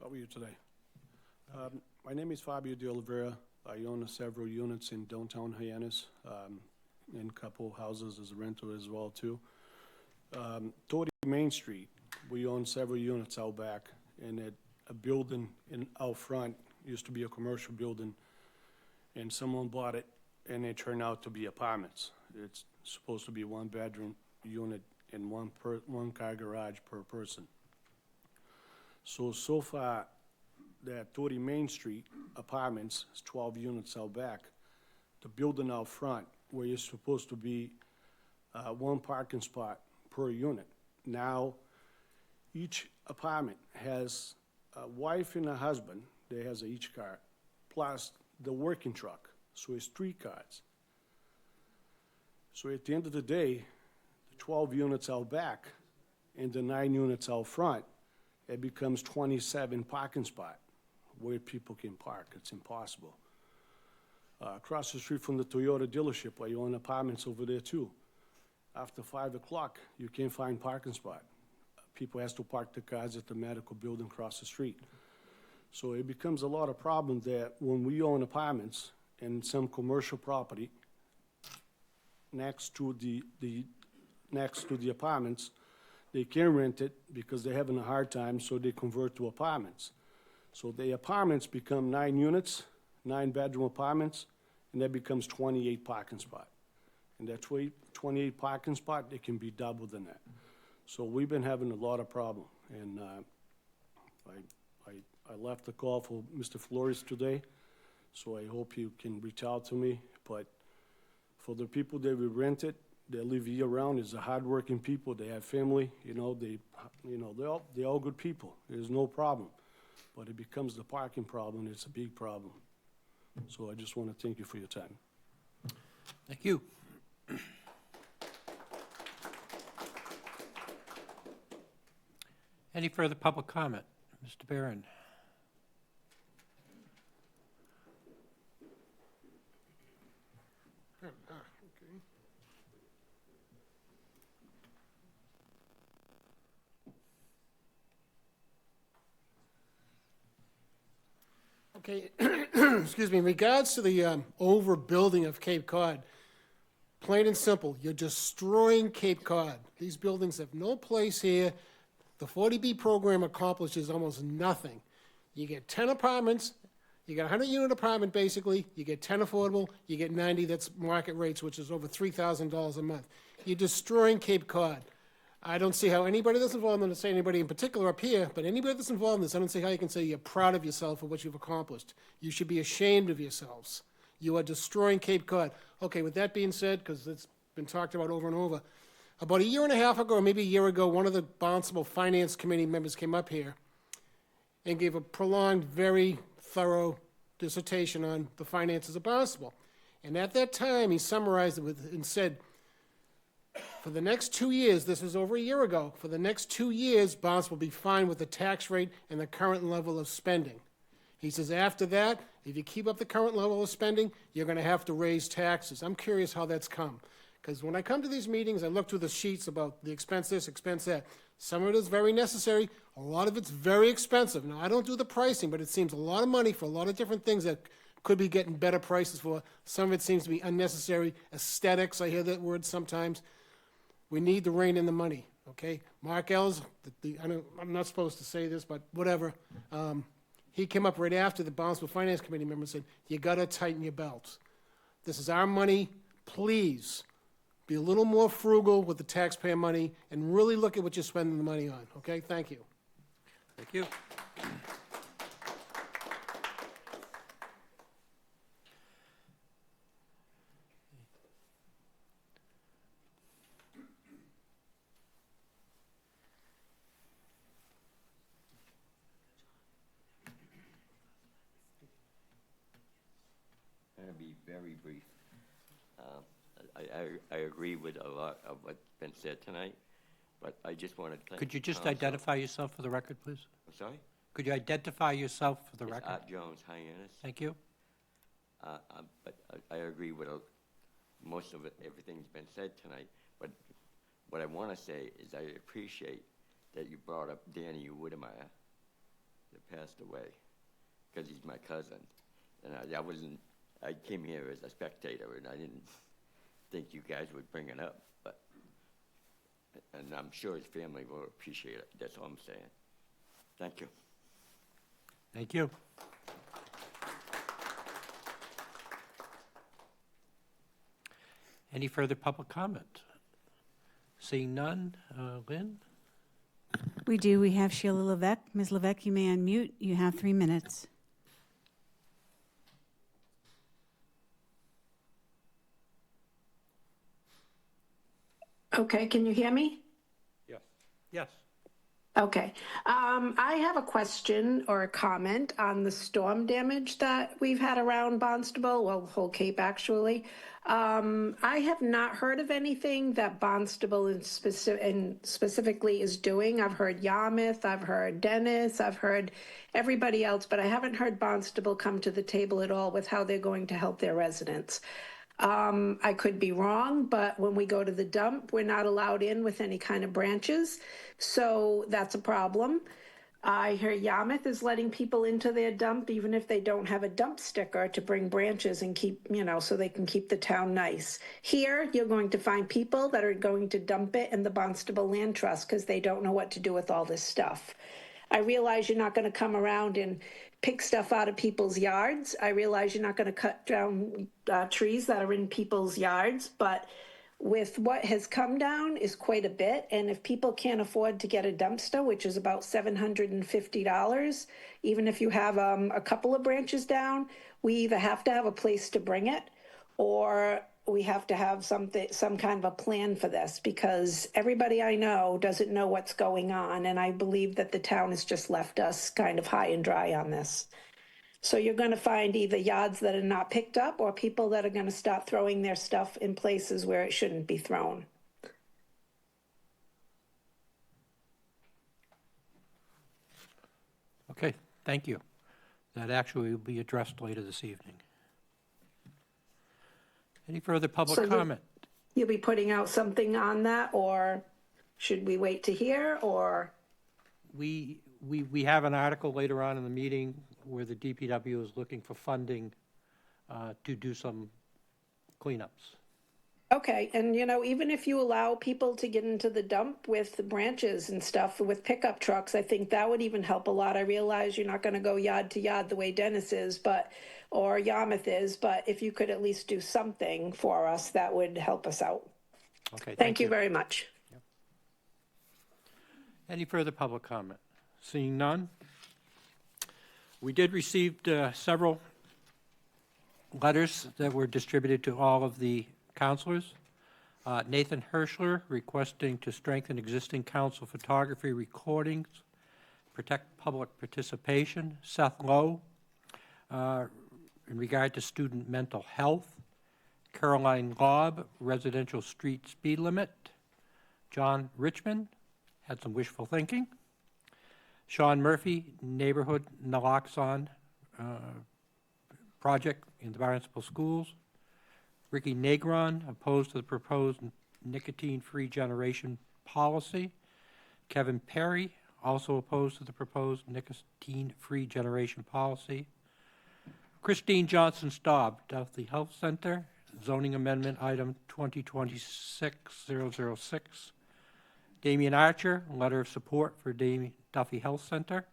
How are you today? My name is Fabio de Oliveira. I own several units in downtown Hyannis, and a couple houses as a renter as well too. 30 Main Street, we own several units out back, and a building out front used to be a commercial building, and someone bought it, and it turned out to be apartments. It's supposed to be one bedroom unit and one car garage per person. So far, that 30 Main Street apartments is 12 units out back. The building out front, where you're supposed to be one parking spot per unit. Now, each apartment has a wife and a husband. They has each car, plus the working truck. So it's 3 cars. So at the end of the day, the 12 units out back and the 9 units out front, it becomes 27 parking spot where people can park. It's impossible. Across the street from the Toyota dealership, I own apartments over there too. After 5 o'clock, you can't find parking spot. People has to park the cars at the medical building across the street. So it becomes a lot of problem that when we own apartments and some commercial property next to the apartments, they can rent it because they're having a hard time, so they convert to apartments. So the apartments become 9 units, 9-bedroom apartments, and that becomes 28 parking spot. And that 28 parking spot, it can be double than that. So we've been having a lot of problem, and I left a call for Mr. Flores today, so I hope you can reach out to me. But for the people that we rent it, they live year-round, is a hardworking people, they have family, they're all good people. There's no problem. But it becomes the parking problem, it's a big problem. So I just want to thank you for your time. Thank you. Any further public comment? Mr. Barron. Okay, excuse me, in regards to the overbuilding of Cape Cod, plain and simple, you're destroying Cape Cod. These buildings have no place here. The 40B program accomplishes almost nothing. You get 10 apartments, you get a 100-unit apartment basically, you get 10 affordable, you get 90 that's market rates, which is over $3,000 a month. You're destroying Cape Cod. I don't see how anybody that's involved, I'm not going to say anybody in particular up here, but anybody that's involved in this, I don't see how you can say you're proud of yourself for what you've accomplished. You should be ashamed of yourselves. You are destroying Cape Cod. Okay, with that being said, because it's been talked about over and over, about a year and a half ago, or maybe a year ago, one of the Barnstable Finance Committee members came up here and gave a prolonged, very thorough dissertation on the finances of Barnstable. And at that time, he summarized it and said, for the next 2 years, this was over a year ago, for the next 2 years, Barnstable will be fine with the tax rate and the current level of spending. He says after that, if you keep up the current level of spending, you're going to have to raise taxes. I'm curious how that's come. Because when I come to these meetings, I look through the sheets about the expense this, expense that. Some of it is very necessary. A lot of it's very expensive. Now, I don't do the pricing, but it seems a lot of money for a lot of different things that could be getting better prices for. Some of it seems to be unnecessary. Aesthetics, I hear that word sometimes. We need to rein in the money, okay? Mark Ells, I'm not supposed to say this, but whatever. He came up right after the Barnstable Finance Committee member and said, you got to tighten your belts. This is our money. Please be a little more frugal with the taxpayer money and really look at what you're spending the money on, okay? Thank you. Thank you. I'm going to be very brief. I agree with a lot of what's been said tonight, but I just want to thank Could you just council. identify yourself for the record, please? I'm sorry? Could you identify yourself for the It's record? Art Jones, Hyannis. Thank you. But I agree with most of it, everything's been said tonight, but what I want to say is I appreciate that you brought up Danny Whittemire that passed away, because he's my cousin. And I came here as a spectator, and I didn't think you guys would bring it up, and I'm sure his family will appreciate it. That's all I'm saying. Thank you. Thank you. Any further public comment? Seeing none, Lynn? We do. We have Sheila Levesque. Ms. Levesque, you may unmute. You have 3 minutes. Okay, can you hear me? Yes. Yes. Okay. I have a question or a comment on the storm damage that we've had around Barnstable, well, the whole Cape actually. I have not heard of anything that Barnstable specifically is doing. I've heard Yarmouth, I've heard Dennis, I've heard everybody else, but I haven't heard Barnstable come to the table at all with how they're going to help their residents. I could be wrong, but when we go to the dump, we're not allowed in with any kind of branches. So that's a problem. I hear Yarmouth is letting people into their dump even if they don't have a dump sticker to bring branches and keep, so they can keep the town nice. Here, you're going to find people that are going to dump it in the Barnstable Land Trust because they don't know what to do with all this stuff. I realize you're not going to come around and pick stuff out of people's yards. I realize you're not going to cut down trees that are in people's yards, but with what has come down is quite a bit. And if people can't afford to get a dumpster, which is about $750, even if you have a couple of branches down, we either have to have a place to bring it or we have to have some kind of a plan for this because everybody I know doesn't know what's going on. And I believe that the town has just left us kind of high and dry on this. So you're going to find either yards that are not picked up or people that are going to start throwing their stuff in places where it shouldn't be thrown. Okay, thank you. That actually will be addressed later this evening. Any further public comment? You'll be putting out something on that, or should we wait to hear, or? We have an article later on in the meeting where the DPW is looking for funding to do some cleanups. Okay, and even if you allow people to get into the dump with the branches and stuff with pickup trucks, I think that would even help a lot. I realize you're not going to go yard to yard the way Dennis is, or Yarmouth is, but if you could at least do something for us, that would help us out. Okay, Thank you very much. Yep. Any further public comment? Seeing none. We did receive several letters that were distributed to all of the councilors. Nathan Hirschler requesting to strengthen existing council photography recordings, protect public participation. Seth Lowe, in regard to student mental health. Caroline Lobb, residential street speed limit. John Richmond had some wishful thinking. Sean Murphy, neighborhood naloxone project in the Barnstable schools. Ricky Negron, opposed to the proposed nicotine-free generation policy. Kevin Perry, also opposed to the proposed nicotine-free generation policy. Christine Johnson Staub, Duffy Health Center, zoning amendment item 2026-006. Damian Archer, letter of support for Duffy Health Center.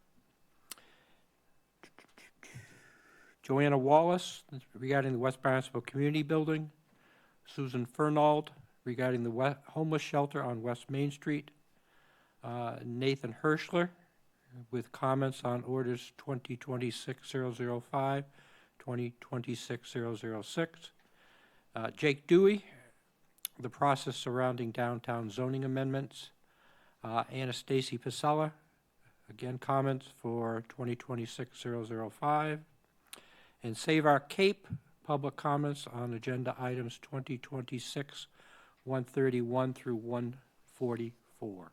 Joanna Wallace, regarding the West Barnstable Community Building. Susan Fernald, regarding the homeless shelter on West Main Street. Nathan Hirschler, with comments on orders 2026-005, 2026-006. Jake Dewey, the process surrounding downtown zoning amendments. Anastasia Pasella, again, comments for 2026-005. And Save Our Cape, public comments on agenda items 2026-131 through 144.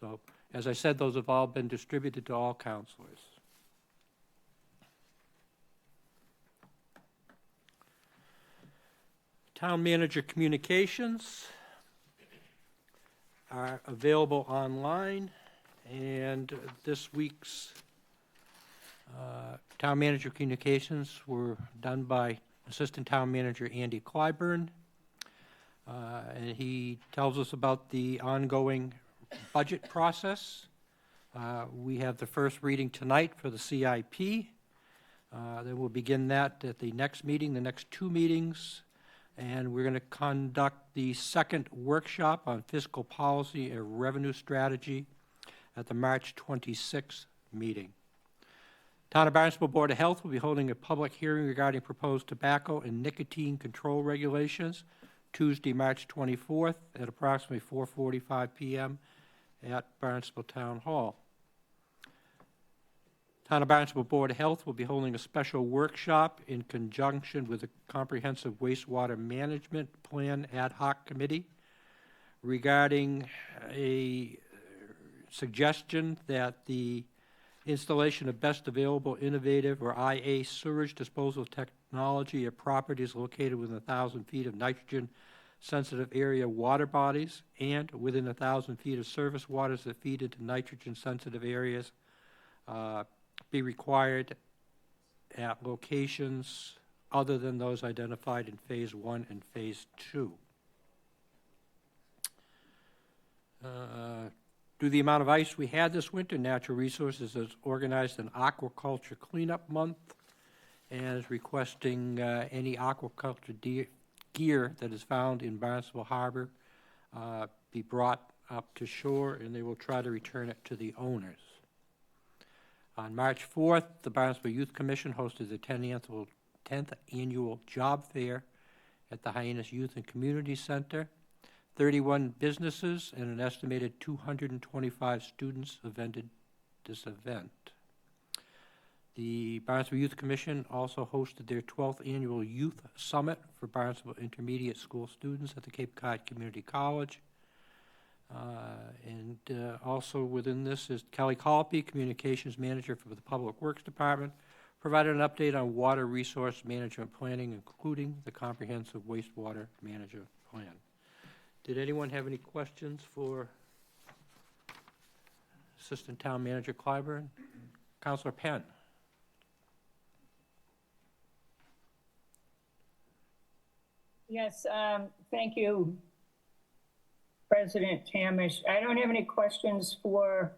So, as I said, those have all been distributed to all councilors. Town manager communications are available online, and this week's town manager communications were done by Assistant Town Manager Andy Clyburn, and he tells us about the ongoing budget process. We have the first reading tonight for the CIP. Then we'll begin that at the next meeting, the next two meetings, and we're going to conduct the second workshop on fiscal policy and revenue strategy at the March 26th meeting. Town of Barnstable Board of Health will be holding a public hearing regarding proposed tobacco and nicotine control regulations Tuesday, March 24th at approximately 4:45 p.m. at Barnstable Town Hall. Town of Barnstable Board of Health will be holding a special workshop in conjunction with the Comprehensive Wastewater Management Plan Ad Hoc Committee regarding a suggestion that the installation of best available innovative or IA sewage disposal technology at properties located within 1,000 feet of nitrogen-sensitive area water bodies and within 1,000 feet of surface waters that feed into nitrogen-sensitive areas be required at locations other than those identified in Phase 1 and Phase 2. Due to the amount of ice we had this winter, Natural Resources has organized an aquaculture cleanup month and is requesting any aquaculture gear that is found in Barnstable Harbor be brought up to shore, and they will try to return it to the owners. On March 4th, the Barnstable Youth Commission hosted the 10th annual job fair at the Hyannis Youth and Community Center. 31 businesses and an estimated 225 students attended this event. The Barnstable Youth Commission also hosted their 12th annual Youth Summit for Barnstable Intermediate School students at the Cape Cod Community College. Also within this is Kelly Colby, Communications Manager for the Public Works Department, provided an update on water resource management planning, including the Comprehensive Wastewater Management Plan. Did anyone have any questions for Assistant Town Manager Clyburn? Councilor Penn. Yes, thank you, President Tamish. I don't have any questions for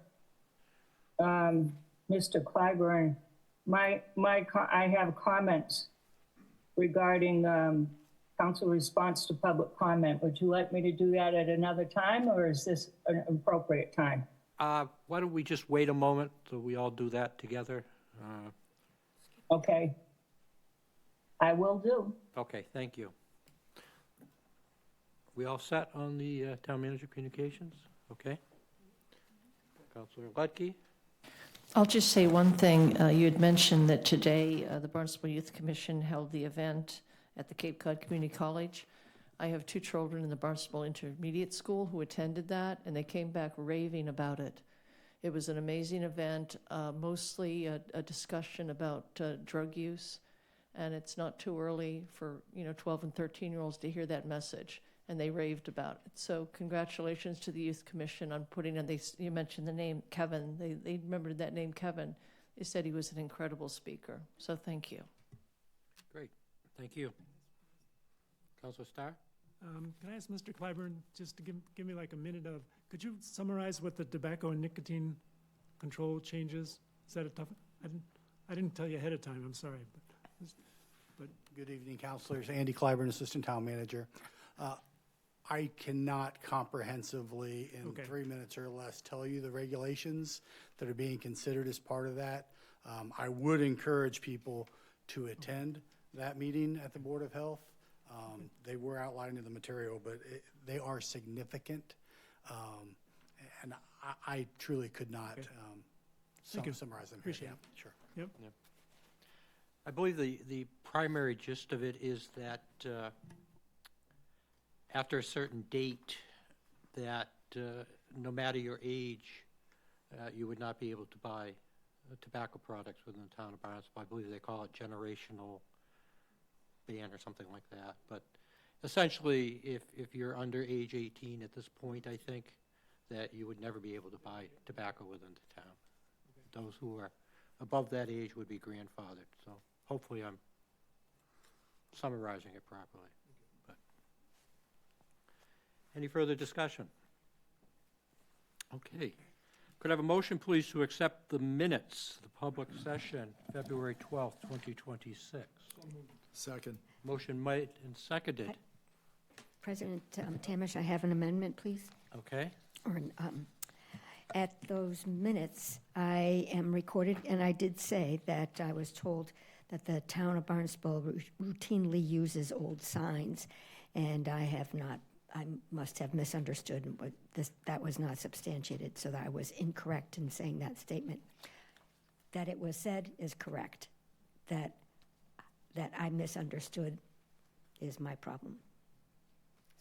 Mr. Clyburn. I have comments regarding council response to public comment. Would you like me to do that at another time, or is this an appropriate time? Why don't we just wait a moment so we all do that together? Okay. I will do. Okay, thank you. We all set on the Town Manager Communications? Okay. Councilor Lutke? I'll just say one thing. You had mentioned that today the Barnstable Youth Commission held the event at the Cape Cod Community College. I have 2 children in the Barnstable Intermediate School who attended that, and they came back raving about it. It was an amazing event, mostly a discussion about drug use, and it's not too early for 12 and 13-year-olds to hear that message, and they raved about it. So congratulations to the Youth Commission on putting on. You mentioned the name Kevin. They remembered that name Kevin. They said he was an incredible speaker. So thank you. Great, thank you. Councilor Starr? Can I ask Mr. Clyburn just to give me like a minute of, could you summarize what the tobacco and nicotine control changes? Is that a tough, I didn't tell you ahead of time, I'm sorry. But Good evening, councilors. Andy Clyburn, Assistant Town Manager. I cannot comprehensively in 3 minutes or less tell you the regulations that are being considered as part of that. I would encourage people to attend that meeting at the Board of Health. They were outlined in the material, but they are significant, and I truly could not summarize them. Appreciate it. Sure. Yep. I believe the primary gist of it is that after a certain date, that no matter your age, you would not be able to buy tobacco products within the town of Barnstable. I believe they call it generational ban or something like that. But essentially, if you're under age 18 at this point, I think that you would never be able to buy tobacco within the town. Those who are above that age would be grandfathered. So hopefully I'm summarizing it properly. But any further discussion? Okay. Could I have a motion, please, to accept the minutes of the public session, February 12th, 2026? Second. Motion made and seconded. President Tamish, I have an amendment, please. Okay. At those minutes, I am recorded, and I did say that I was told that the town of Barnstable routinely uses old signs, and I have not I must have misunderstood, but that was not substantiated, so that I was incorrect in saying that statement. That it was said is correct. That I misunderstood is my problem.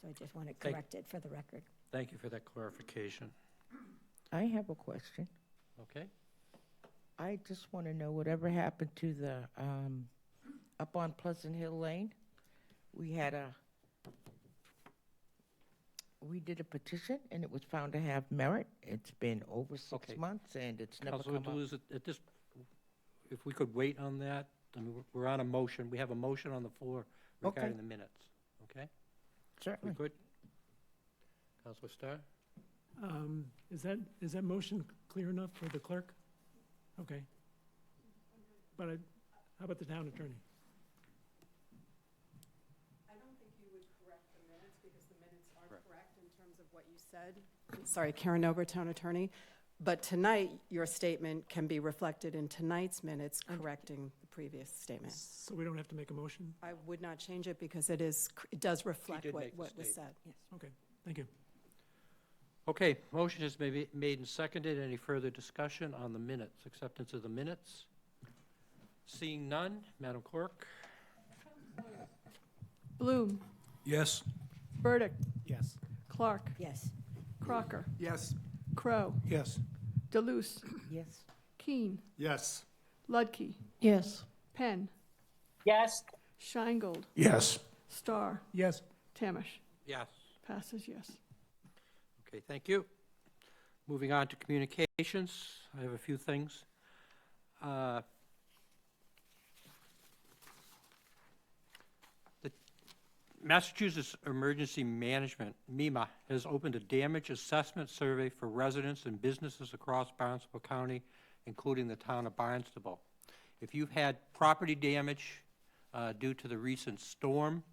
So I just want to correct it for the record. Thank you for that clarification. I have a question. Okay. I just want to know whatever happened to the, up on Pleasant Hill Lane. We did a petition and it was found to have merit. It's been over 6 Okay. months and it's never Councilor come up. Deleuze, at this, if we could wait on that, I mean, we're on a motion. We have a motion on the floor regarding Okay. the minutes. Okay? Certainly. We good? Councilor Starr? Is that motion clear enough for the clerk? Okay. But how about the town attorney? I don't think you would correct the minutes because the minutes are correct in terms of what you said. Sorry, Karen Ober, town attorney. But tonight, your statement can be reflected in tonight's minutes, correcting the previous statement. So we don't have to make a motion? I would not change it because it does reflect did what make the was said. statement. Yes. Okay, thank you. Okay, motion has been made and seconded. Any further discussion on the minutes, acceptance of the minutes? Seeing none, Madam Clerk? Bloom. Yes. Burdick. Yes. Clark. Yes. Crocker. Yes. Crow. Yes. Deleuze. Yes. Keen. Yes. Ludke. Yes. Penn. Yes. Scheingold. Yes. Starr. Yes. Tamish. Yes. Passes yes. Okay, thank you. Moving on to communications, I have a few things. The Massachusetts Emergency Management, MEMA, has opened a damage assessment survey for residents and businesses across Barnstable County, including the town of Barnstable. If you've had property damage due to the recent storm,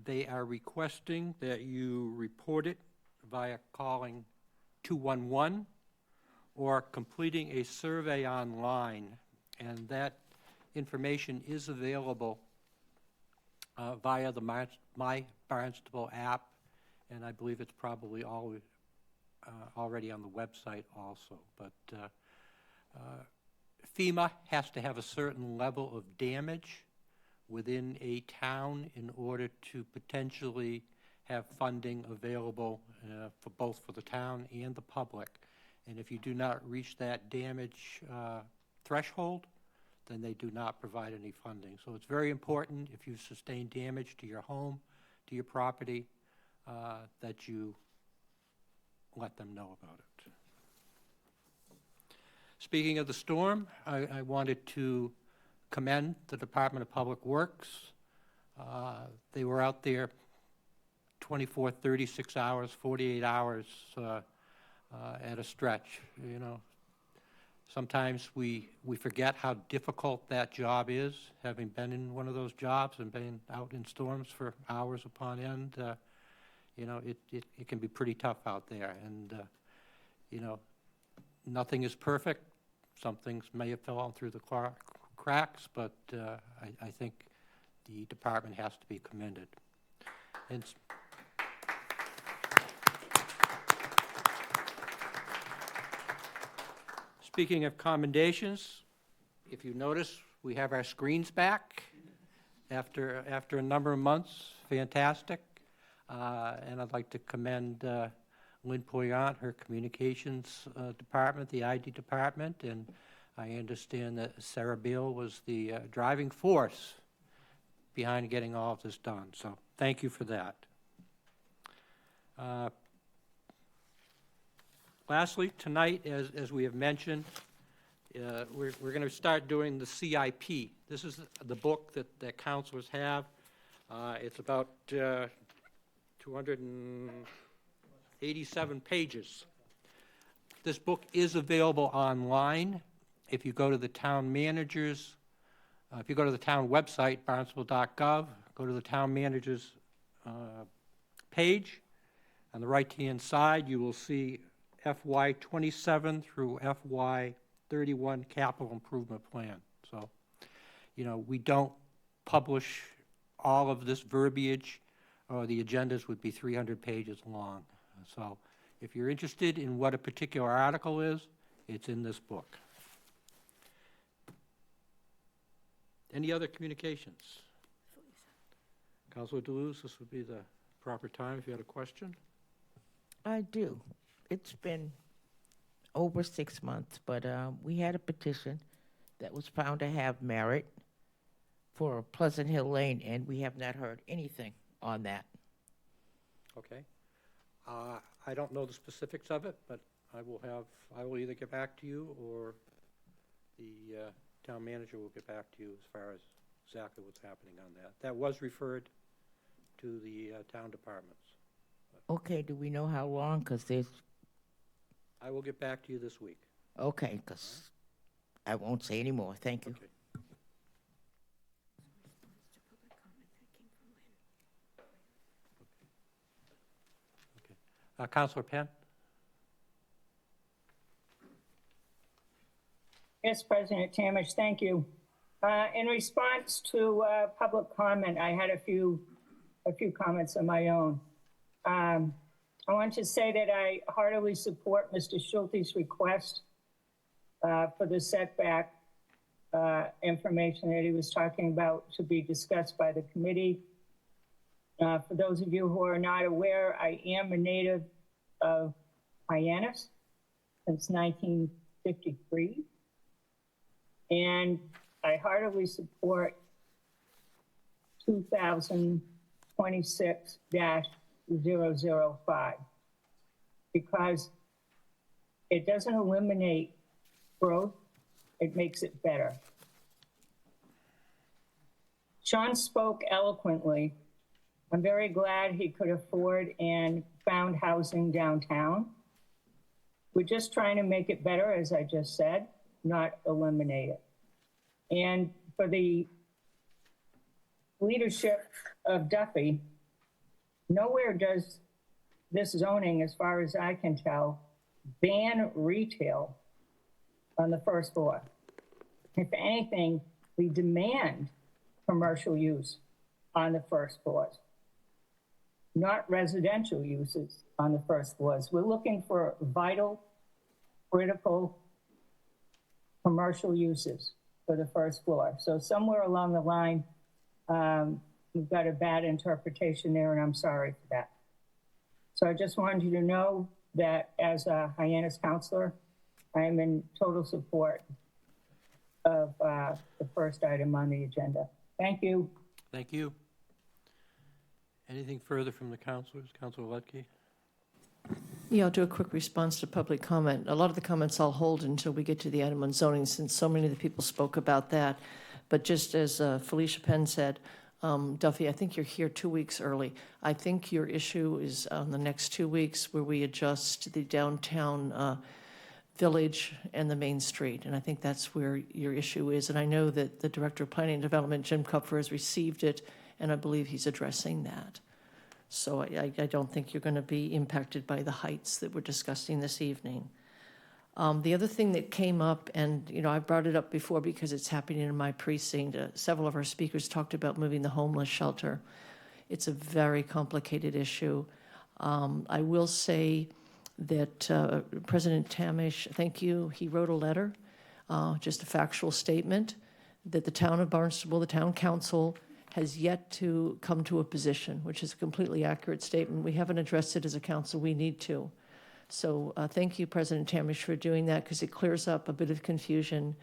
they are requesting that you report it via calling 211 or completing a survey online, and that information is available via the My Barnstable app, and I believe it's probably already on the website also. But FEMA has to have a certain level of damage within a town in order to potentially have funding available for the town and the public. And if you do not reach that damage threshold, then they do not provide any funding. So it's very important, if you sustain damage to your home, to your property, that you let them know about it. Speaking of the storm, I wanted to commend the Department of Public Works. They were out there 24, 36 hours, 48 hours at a stretch. You know, sometimes we forget how difficult that job is, having been in one of those jobs and been out in storms for hours upon end. You know, it can be pretty tough out there, and you know, nothing is perfect. Some things may have fallen through the cracks, but I think the department has to be commended. And speaking of commendations, if you notice, we have our screens back after a number of months. Fantastic. And I'd like to commend Lynn Poyant, her communications department, the ID department, and I understand that Sarah Beal was the driving force behind getting all of this done. So thank you for that. Lastly, tonight, as we have mentioned, we're going to start doing the CIP. This is the book that counselors have. It's about 287 pages. This book is available online. If you go to the town managers, if you go to the town website, barnstable.gov, go to the town managers page. On the right-hand side, you will see FY 27 through FY 31 capital improvement plan. So, you know, we don't publish all of this verbiage or the agendas would be 300 pages long. So if you're interested in what a particular article is, it's in this book. Any other communications? Councilor Deleuze, this would be the proper time if you had a question. I do. It's been over 6 months, but we had a petition that was found to have merit for Pleasant Hill Lane, and we have not heard anything on that. Okay. I don't know the specifics of it, but I will either get back to you or the town manager will get back to you as far as exactly what's happening on that. That was referred to the town departments. Okay, do we know how long? Because there's, I will get back to you this week. okay, because I won't say any more. Thank you. Okay. Councilor Penn? Yes, President Tamish, thank you. In response to public comment, I had a few comments of my own. I want to say that I heartily support Mr. Schulte's request for the setback information that he was talking about to be discussed by the committee. For those of you who are not aware, I am a native of Hyannis since 1953. And I heartily support 2026-005 because it doesn't eliminate growth, it makes it better. Sean spoke eloquently. I'm very glad he could afford and found housing downtown. We're just trying to make it better, as I just said, not eliminate it. And for the leadership of Duffy, nowhere does this zoning, as far as I can tell, ban retail on the first floor. If anything, we demand commercial use on the first floors, not residential uses on the first floors. We're looking for vital, critical commercial uses for the first floor. So somewhere along the line, we've got a bad interpretation there, and I'm sorry for that. So I just wanted you to know that as a Hyannis councilor, I am in total support of the first item on the agenda. Thank you. Thank you. Anything further from the councilors? Councilor Lutke? Yeah, I'll do a quick response to public comment. A lot of the comments I'll hold until we get to the item on zoning, since so many of the people spoke about that. But just as Felicia Penn said, Duffy, I think you're here 2 weeks early. I think your issue is on the next 2 weeks where we adjust the downtown village and the main street. And I think that's where your issue is. And I know that the Director of Planning and Development, Jim Kupfer, has received it, and I believe he's addressing that. So I don't think you're going to be impacted by the heights that we're discussing this evening. The other thing that came up, and I brought it up before because it's happening in my precinct, several of our speakers talked about moving the homeless shelter. It's a very complicated issue. I will say that President Tamish, thank you, he wrote a letter, just a factual statement, that the town of Barnstable, the town council, has yet to come to a position, which is a completely accurate statement. We haven't addressed it as a council. We need to. So thank you, President Tamish, for doing that, because it clears up a bit of confusion,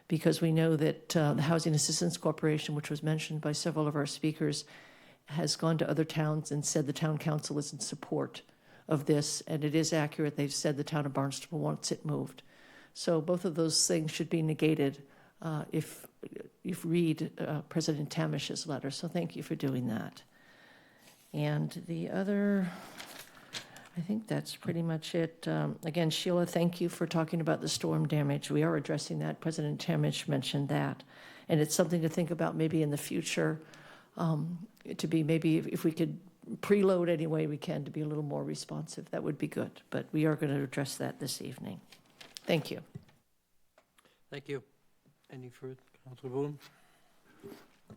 because we know that the Housing Assistance Corporation, which was mentioned by several of our speakers, has gone to other towns and said the town council is in support of this, and it is accurate. They've said the town of Barnstable wants it moved. So both of those things should be negated if you read President Tamish's letter. So thank you for doing that. And the other, I think that's pretty much it. Again, Sheila, thank you for talking about the storm damage. We are addressing that. President Tamish mentioned that. And it's something to think about maybe in the future, to be maybe if we could preload any way we can to be a little more responsive, that would be good. But we are going to address that this evening. Thank you. Thank you. Any further? Councilor Boone?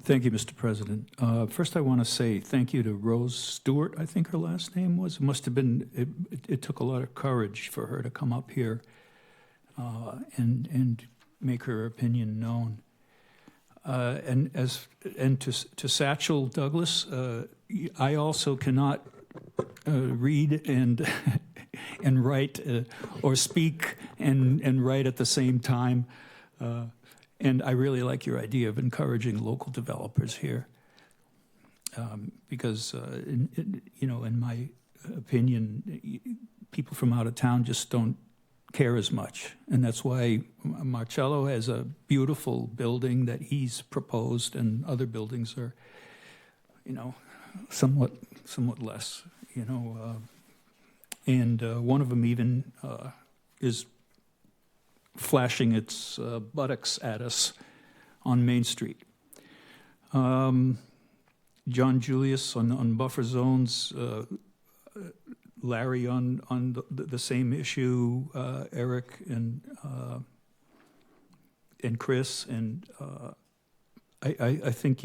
Thank you, Mr. President. First, I want to say thank you to Rose Stewart, I think her last name was. It must have been, it took a lot of courage for her to come up here and make her opinion known. And to Satchel Douglas, I also cannot read and and write or speak and write at the same time. And I really like your idea of encouraging local developers here, because in my opinion, people from out of town just don't care as much, and that's why Marcello has a beautiful building that he's proposed, and other buildings are, somewhat less, and one of them even is flashing its buttocks at us on Main Street. John Julius on buffer zones, Larry on the same issue, Eric and Chris, and I think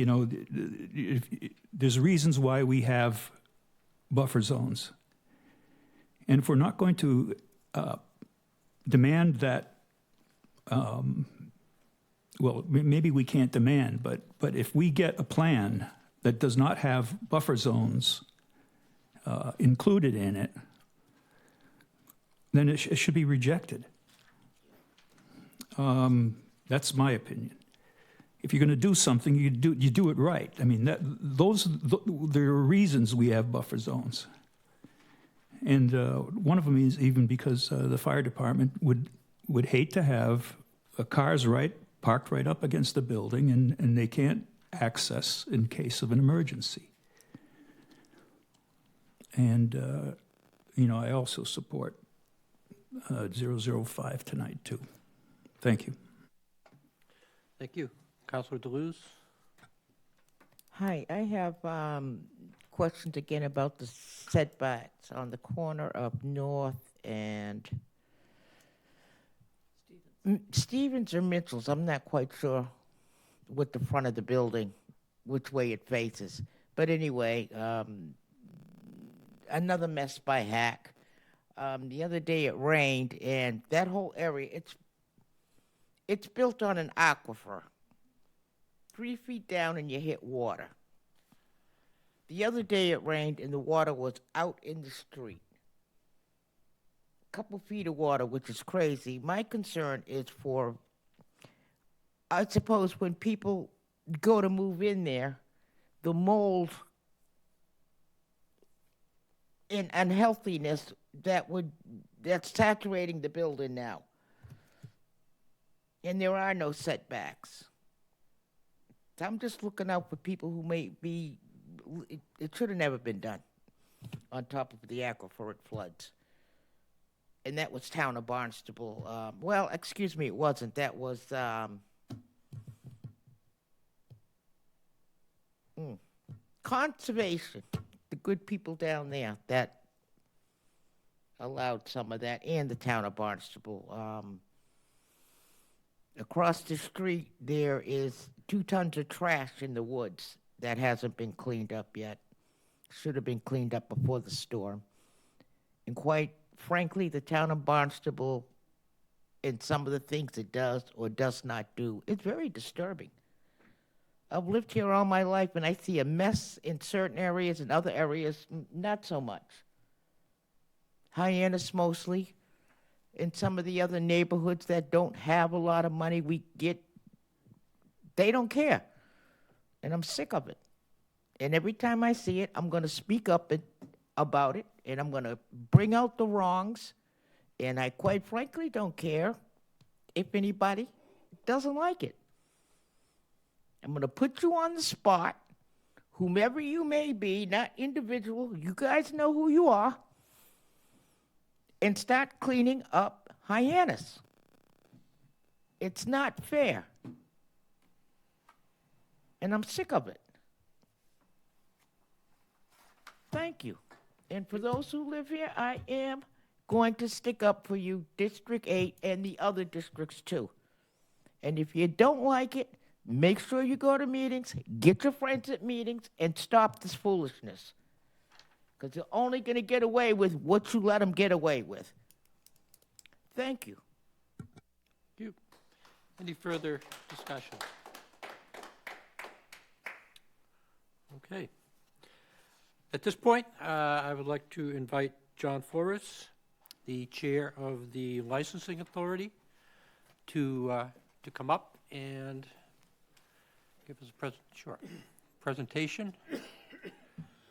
there's reasons why we have buffer zones, and if we're not going to demand that. Well, maybe we can't demand, but if we get a plan that does not have buffer zones included in it, then it should be rejected. That's my opinion. If you're going to do something, you do it right. I mean, there are reasons we have buffer zones, and one of them is even because the fire department would hate to have cars parked right up against the building, and they can't access in case of an emergency. And, I also support 005 tonight, too. Thank you. Thank you. Councilor Deleuze? Hi, I have questions again about the setbacks on the corner of North and Stevens or Mitchell's. I'm not quite sure with the front of the building, which way it faces. But anyway, another mess by Hack. The other day it rained, and that whole area, it's built on an aquifer. 3 feet down and you hit water. The other day it rained and the water was out in the street. Couple feet of water, which is crazy. My concern is for, I suppose when people go to move in there, the mold and unhealthiness that's saturating the building now. And there are no setbacks. I'm just looking out for people who may be, it should have never been done on top of the aquifer it floods. And that was town of Barnstable. Well, excuse me, it wasn't. That was conservation. The good people down there that allowed some of that, and the town of Barnstable. Across the street, there is 2 tons of trash in the woods that hasn't been cleaned up yet. Should have been cleaned up before the storm. And quite frankly, the town of Barnstable and some of the things it does or does not do, it's very disturbing. I've lived here all my life, and I see a mess in certain areas, and other areas, not so much. Hyannis mostly. In some of the other neighborhoods that don't have a lot of money, they don't care. And I'm sick of it. And every time I see it, I'm going to speak up about it, and I'm going to bring out the wrongs. And I quite frankly don't care if anybody doesn't like it. I'm going to put you on the spot, whomever you may be, not individual. You guys know who you are. And start cleaning up Hyannis. It's not fair. And I'm sick of it. Thank you. And for those who live here, I am going to stick up for you, District 8 and the other districts too. And if you don't like it, make sure you go to meetings, get your friends at meetings, and stop this foolishness. Because you're only going to get away with what you let them get away with. Thank you. Thank you. Any further discussion? Okay. At this point, I would like to invite John Flores, the chair of the Licensing Authority, to come up and give us a presentation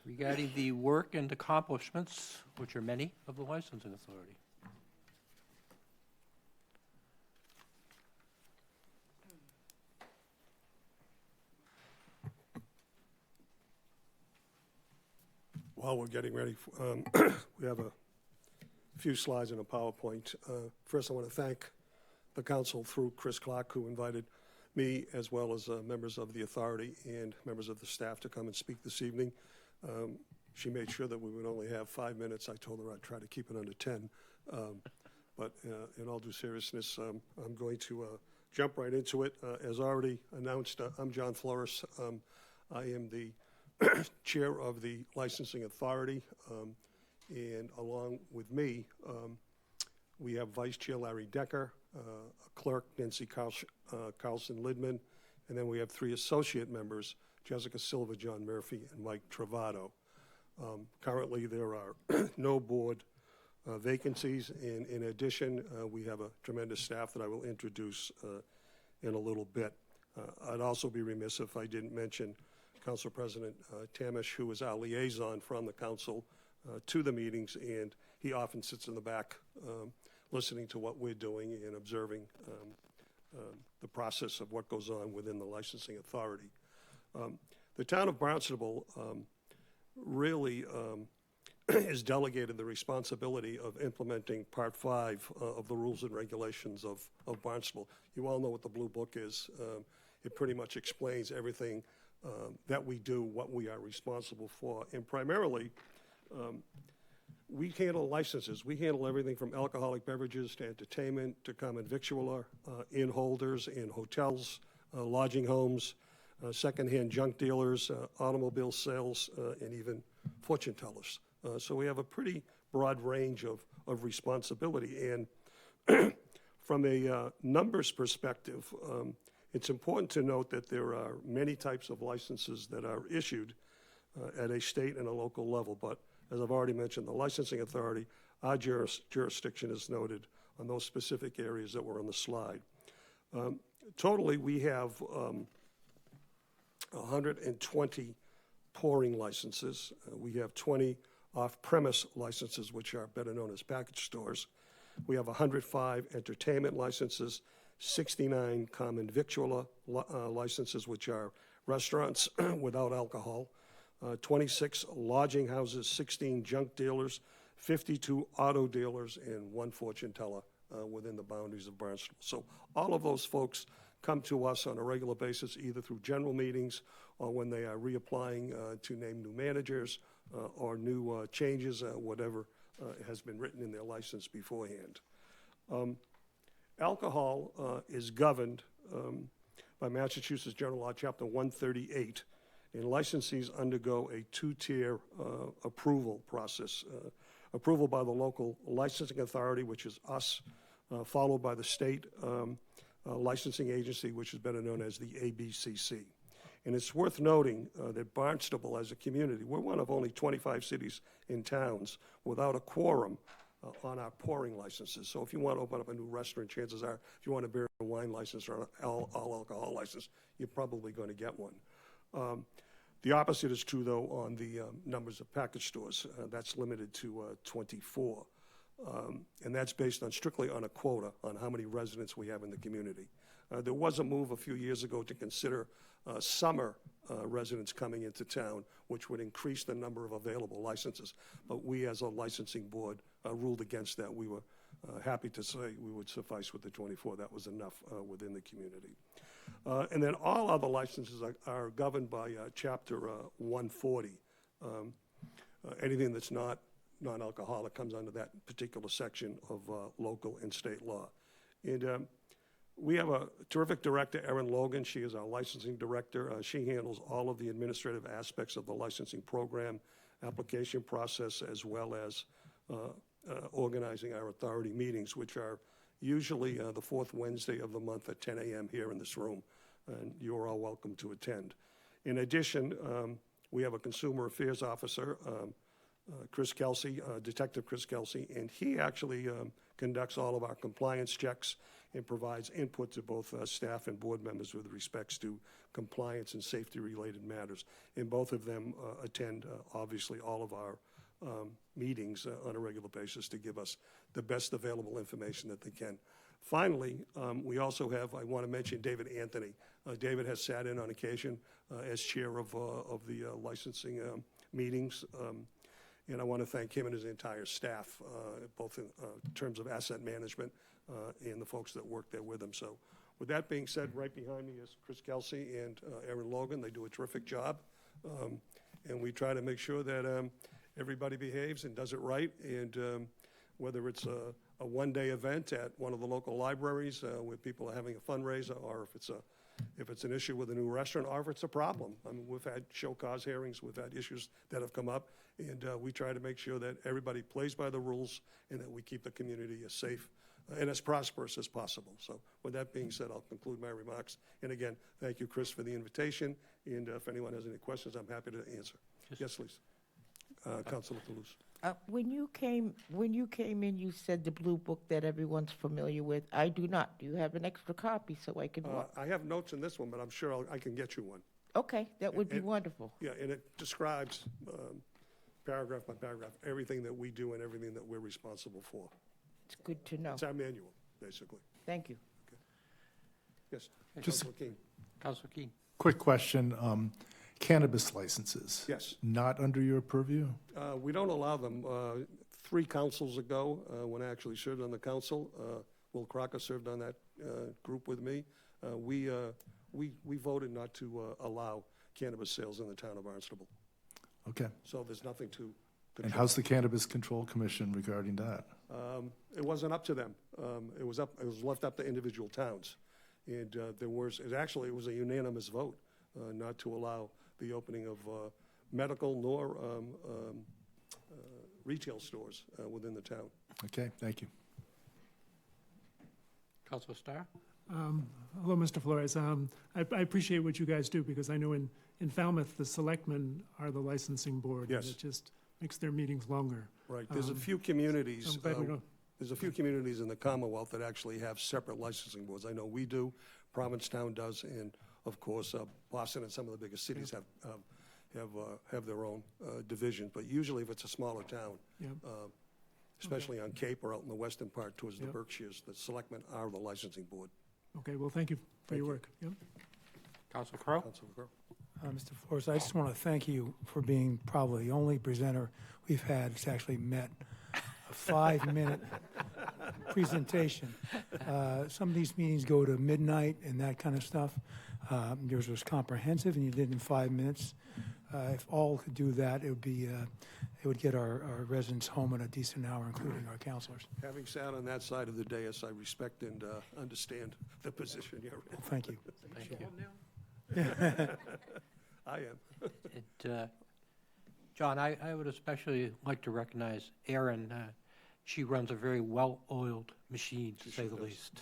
regarding the work and accomplishments, which are many, of the Licensing Authority. While we're getting ready, we have a few slides and a PowerPoint. First, I want to thank the council through Chris Clark, who invited me, as well as members of the authority and members of the staff, to come and speak this evening. She made sure that we would only have 5 minutes. I told her I'd try to keep it under 10. But in all due seriousness, I'm going to jump right into it. As already announced, I'm John Flores. I am the chair of the Licensing Authority, and along with me, we have Vice Chair Larry Decker, Clerk Nancy Carlson-Lidman, and then we have 3 associate members, Jessica Silva, John Murphy, and Mike Travato. Currently, there are no board vacancies, and in addition, we have a tremendous staff that I will introduce in a little bit. I'd also be remiss if I didn't mention Council President Tamish, who is our liaison from the council to the meetings, and he often sits in the back listening to what we're doing and observing the process of what goes on within the licensing authority. The town of Barnstable really is delegated the responsibility of implementing Part 5 of the rules and regulations of Barnstable. You all know what the Blue Book is. It pretty much explains everything that we do, what we are responsible for. And primarily, we handle licenses. We handle everything from alcoholic beverages to entertainment to common victualler, inn holders in hotels, lodging homes, secondhand junk dealers, automobile sales, and even fortune tellers. So we have a pretty broad range of responsibility. And from a numbers perspective, it's important to note that there are many types of licenses that are issued at a state and a local level. But as I've already mentioned, the licensing authority, our jurisdiction is noted on those specific areas that were on the slide. Totally, we have 120 pouring licenses. We have 20 off-premise licenses, which are better known as package stores. We have 105 entertainment licenses, 69 common victualler licenses, which are restaurants without alcohol, 26 lodging houses, 16 junk dealers, 52 auto dealers, and 1 fortune teller within the boundaries of Barnstable. So all of those folks come to us on a regular basis, either through general meetings or when they are reapplying to name new managers or new changes, whatever has been written in their license beforehand. Alcohol is governed by Massachusetts General Law, Chapter 138, and licensees undergo a 2-tier approval process. Approval by the local licensing authority, which is us, followed by the state licensing agency, which is better known as the ABCC. And it's worth noting that Barnstable, as a community, we're one of only 25 cities and towns without a quorum on our pouring licenses. So if you want to open up a new restaurant, chances are, if you want a beer and wine license or an all alcohol license, you're probably going to get one. The opposite is true, though, on the numbers of package stores. That's limited to 24. And that's based on strictly on a quota on how many residents we have in the community. There was a move a few years ago to consider summer residents coming into town, which would increase the number of available licenses. But we, as a licensing board, ruled against that. We were happy to say we would suffice with the 24. That was enough within the community. And then all other licenses are governed by Chapter 140. Anything that's not non-alcoholic comes under that particular section of local and state law. And We have a terrific director, Erin Logan. She is our licensing director. She handles all of the administrative aspects of the licensing program, application process, as well as organizing our authority meetings, which are usually the fourth Wednesday of the month at 10 a.m. here in this room, and you are all welcome to attend. In addition, we have a consumer affairs officer, Chris Kelsey, Detective Chris Kelsey, and he actually conducts all of our compliance checks and provides input to both staff and board members with respects to compliance and safety-related matters. And both of them attend, obviously, all of our meetings on a regular basis to give us the best available information that they can. Finally, we also have, I want to mention David Anthony. David has sat in on occasion as chair of the licensing meetings. And I want to thank him and his entire staff, both in terms of asset management and the folks that work there with him. So with that being said, right behind me is Chris Kelsey and Erin Logan. They do a terrific job. And we try to make sure that everybody behaves and does it right. And whether it's a one-day event at one of the local libraries where people are having a fundraiser, or if it's an issue with a new restaurant, or if it's a problem. I mean, we've had show cause hearings, we've had issues that have come up, and we try to make sure that everybody plays by the rules and that we keep the community as safe and as prosperous as possible. So with that being said, I'll conclude my remarks. And again, thank you, Chris, for the invitation. And if anyone has any questions, I'm happy to answer. Yes, please. Councilor Toulouse. When you came in, you said the blue book that everyone's familiar with. I do not. Do you have an extra copy so I can? I have notes in this one, but I'm sure I can get you one. Okay, that would be wonderful. Yeah, and it describes paragraph by paragraph everything that we do and everything that we're responsible for. It's good to know. It's our manual, basically. Thank you. Yes. Just- Councilor Keene. Councilor Keene. Quick question, cannabis licenses? Yes. Not under your purview? We don't allow them. 3 councils ago, when I actually served on the council, Will Crocker served on that group with me. We voted not to allow cannabis sales in the town of Barnstable. Okay. So there's nothing to And control. how's the Cannabis Control Commission regarding that? It wasn't up to them. It was left up to individual towns. And it was a unanimous vote not to allow the opening of medical nor retail stores within the town. Okay, thank you. Councilor Starr. Hello, Mr. Flores. I appreciate what you guys do, because I know in Falmouth, the selectmen are the licensing board. Yes. And it just makes their meetings longer. Right. There's a few communities. I'm glad we don't. There's a few communities in the Commonwealth that actually have separate licensing boards. I know we do, Provincetown does, and of course, Boston and some of the biggest cities have their own division. But usually, if it's a smaller town, Yep. especially on Cape or out in the western part towards the Yep. Berkshires, the selectmen are the licensing board. Okay, well, thank you for your work. Yep. Councilor Crowe. Councilor Crowe. Mr. Flores, I just want to thank you for being probably the only presenter we've had that's actually met a 5-minute presentation. Some of these meetings go to midnight and that kind of stuff. Yours was comprehensive, and you did it in 5 minutes. If all could do that, it would get our residents home at a decent hour, including our counselors. Having sat on that side of the dais, I respect and understand the position you're in. Well, thank you. Thank you. I am. John, I would especially like to recognize Erin. She runs a very well-oiled machine, to say the least.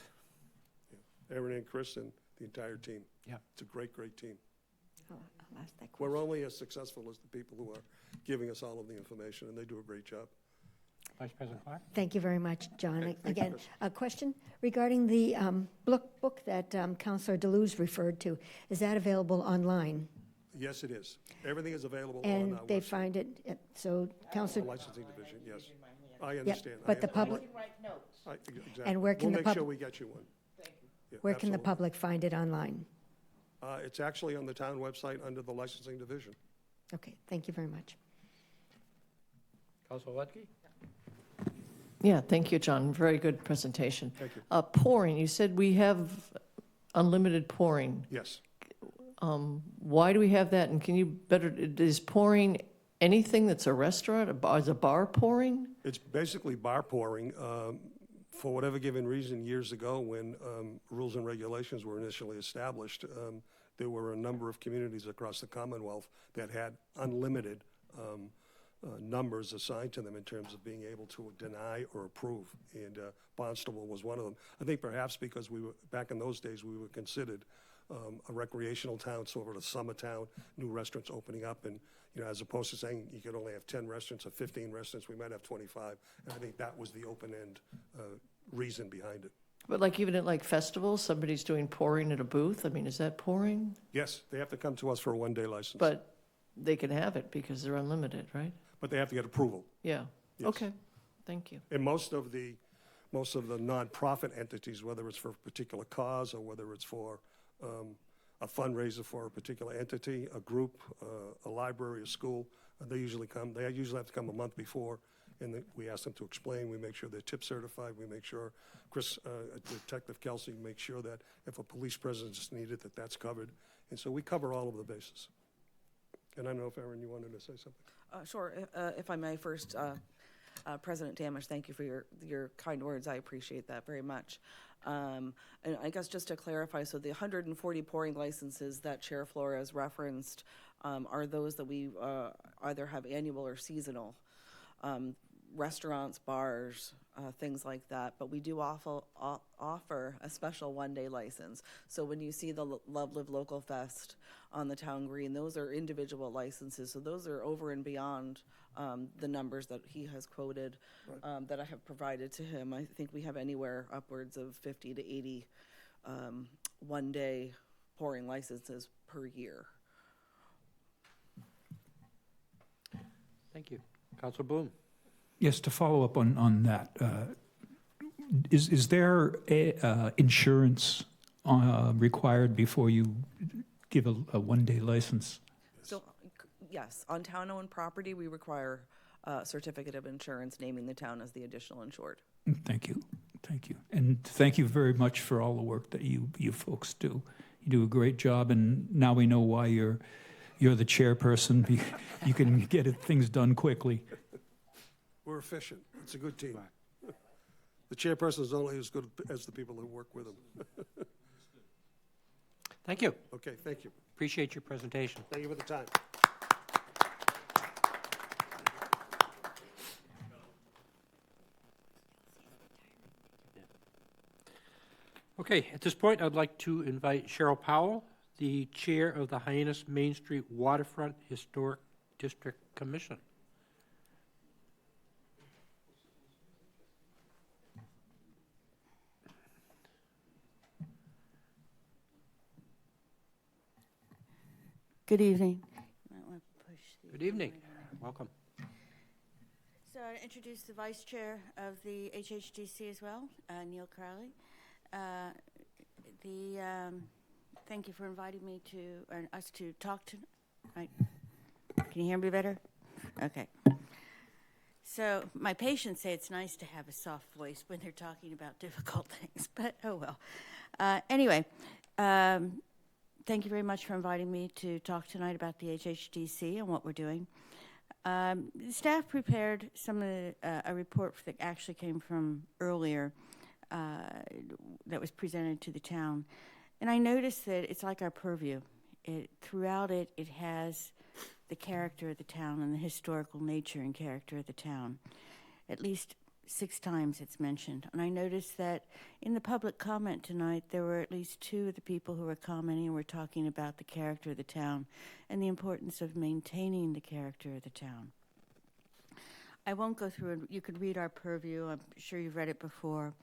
Erin and Chris and the entire team. Yeah. It's a great, great team. I'll ask that question. We're only as successful as the people who are giving us all of the information, and they do a great job. Vice President Clark. Thank you very much, John. you, Again, Chris. a question regarding the book that Councilor Deleuze referred to. Is that available online? Yes, it is. Everything is available on And our they website. find it, so The Councilor, licensing division, yes. I understand. but the public- Exactly. And where can the We'll make sure pub- we get you one. Yeah, where can the absolutely. public find it online? It's actually on the town website under the licensing division. Okay, thank you very much. Councilor Ledke. Yeah, thank you, John. Very good presentation. Thank you. Pouring, you said we have unlimited pouring. Yes. Why do we have that? And can you is pouring anything that's a restaurant? Is a bar pouring? It's basically bar pouring. For whatever given reason, years ago, when rules and regulations were initially established, there were a number of communities across the Commonwealth that had unlimited numbers assigned to them in terms of being able to deny or approve, and Barnstable was one of them. I think perhaps because we were, back in those days, we were considered a recreational town, sort of a summer town, new restaurants opening up, and as opposed to saying you could only have 10 restaurants or 15 restaurants, we might have 25, and I think that was the open-end reason behind it. But like even at like festivals, somebody's doing pouring at a booth, I mean, is that pouring? Yes, they have to come to us for a one-day license. But they can have it because they're unlimited, right? But they have to get approval. Yeah, Yes. okay, thank you. And most of the nonprofit entities, whether it's for a particular cause or whether it's for a fundraiser for a particular entity, a group, a library, a school, they usually have to come a month before, and we ask them to explain. We make sure they're tip certified. We make sure, Detective Kelsey makes sure that if a police presence is needed, that's covered. And so we cover all of the bases. And I don't know if, Erin, you wanted to say something? Sure, if I may. First, President Tamish, thank you for your kind words. I appreciate that very much. And I guess just to clarify, so the 140 pouring licenses that Chair Flores referenced are those that we either have annual or seasonal. Restaurants, bars, things like that. But we do offer a special one-day license. So when you see the Love Live Local Fest on the town green, those are individual licenses. So those are over and beyond the numbers that he has quoted, that I have provided to him. I think we have anywhere upwards of 50 to 80 one-day pouring licenses per year. Thank you. Councilor Bloom. Yes, to follow up on that, is there insurance required before you give a one-day license? So, yes, on town-owned property, we require a certificate of insurance naming the town as the additional insured. Thank you. Thank you. And thank you very much for all the work that you folks do. You do a great job, and now we know why you're the chairperson. You can get things done quickly. We're efficient. It's a good team. The chairperson is only as good as the people who work with him. Thank you. Okay, thank you. Appreciate your presentation. Thank you for the time. Okay, at this point, I'd like to invite Cheryl Powell, the chair of the Hyannis Main Street Waterfront Historic District Commission. Good evening. Good evening. Welcome. So I introduce the Vice Chair of the HHDC as well, Neil Crowley. Thank you for inviting me us to talk tonight. Can you hear me better? Okay. So my patients say it's nice to have a soft voice when they're talking about difficult things, but oh well. Anyway, thank you very much for inviting me to talk tonight about the HHDC and what we're doing. The staff prepared a report that actually came from earlier that was presented to the town. And I noticed that it's like our purview. Throughout it has the character of the town and the historical nature and character of the town. At least 6 times it's mentioned. And I noticed that in the public comment tonight, there were at least 2 of the people who were commenting and were talking about the character of the town and the importance of maintaining the character of the town. I won't go through it. You could read our purview. I'm sure you've read it before.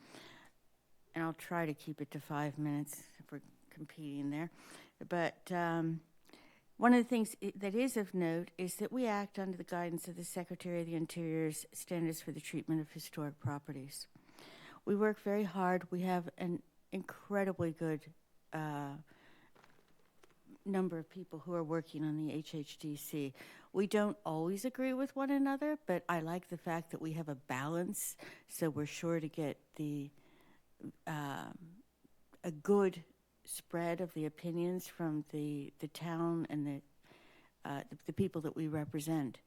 And I'll try to keep it to 5 minutes if we're competing there. But one of the things that is of note is that we act under the guidance of the Secretary of the Interior's Standards for the Treatment of Historic Properties. We work very hard. We have an incredibly good number of people who are working on the HHDC. We don't always agree with one another, but I like the fact that we have a balance, so we're sure to get a good spread of the opinions from the town and the people that we represent.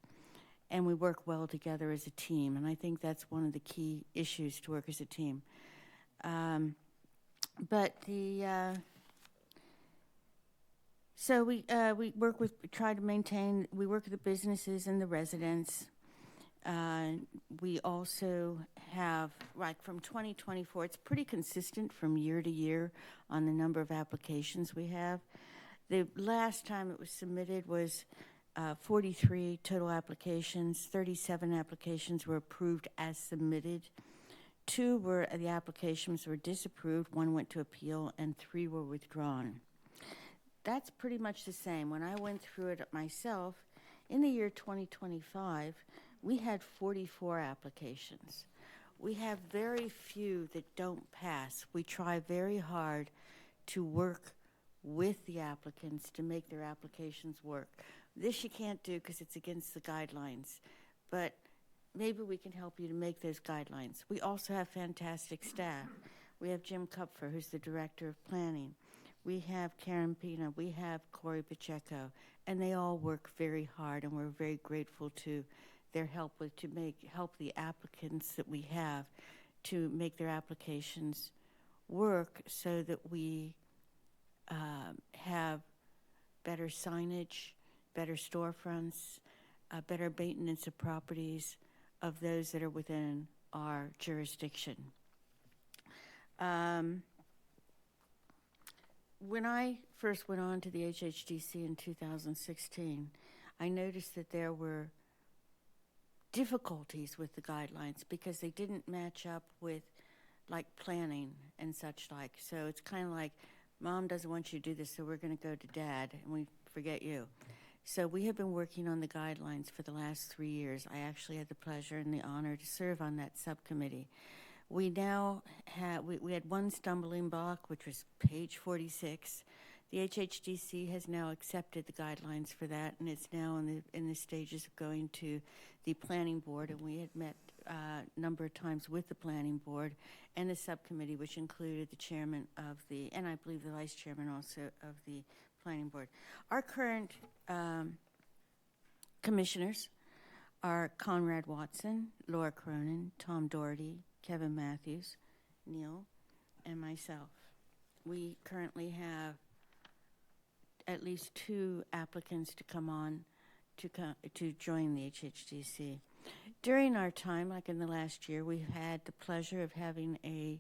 and we work well together as a team. And I think that's one of the key issues to work as a team. So we work with, we work with the businesses and the residents. We also have, like from 2024, it's pretty consistent from year to year on the number of applications we have. The last time it was submitted was 43 total applications. 37 applications were approved as submitted. 2 were, the applications were disapproved, 1 went to appeal, and 3 were withdrawn. That's pretty much the same. When I went through it myself, in the year 2025, we had 44 applications. We have very few that don't pass. We try very hard to work with the applicants to make their applications work. This you can't do because it's against the guidelines, but maybe we can help you to make those guidelines. We also have fantastic staff. We have Jim Kupfer, who's the Director of Planning. We have Karen Pina, we have Corey Pacheco, and they all work very hard, and we're very grateful to their help help the applicants that we have to make their applications work so that we have better signage, better storefronts, better maintenance of properties of those that are within our jurisdiction. When I first went on to the HHDC in 2016, I noticed that there were difficulties with the guidelines because they didn't match up with like planning and such like. So it's kind of like, Mom doesn't want you to do this, so we're going to go to Dad, and we forget you. So we have been working on the guidelines for the last 3 years. I actually had the pleasure and the honor to serve on that subcommittee. We now have, we had one stumbling block, which was page 46. The HHDC has now accepted the guidelines for that, and it's now in the stages of going to the planning board, and we had met a number of times with the planning board and the subcommittee, which included the chairman of the, and I believe the vice chairman also of the planning board. Our current commissioners are Conrad Watson, Laura Cronin, Tom Doherty, Kevin Matthews, Neil, and myself. We currently have at least 2 applicants to come on to join the HHDC. During our time, like in the last year, we've had the pleasure of having a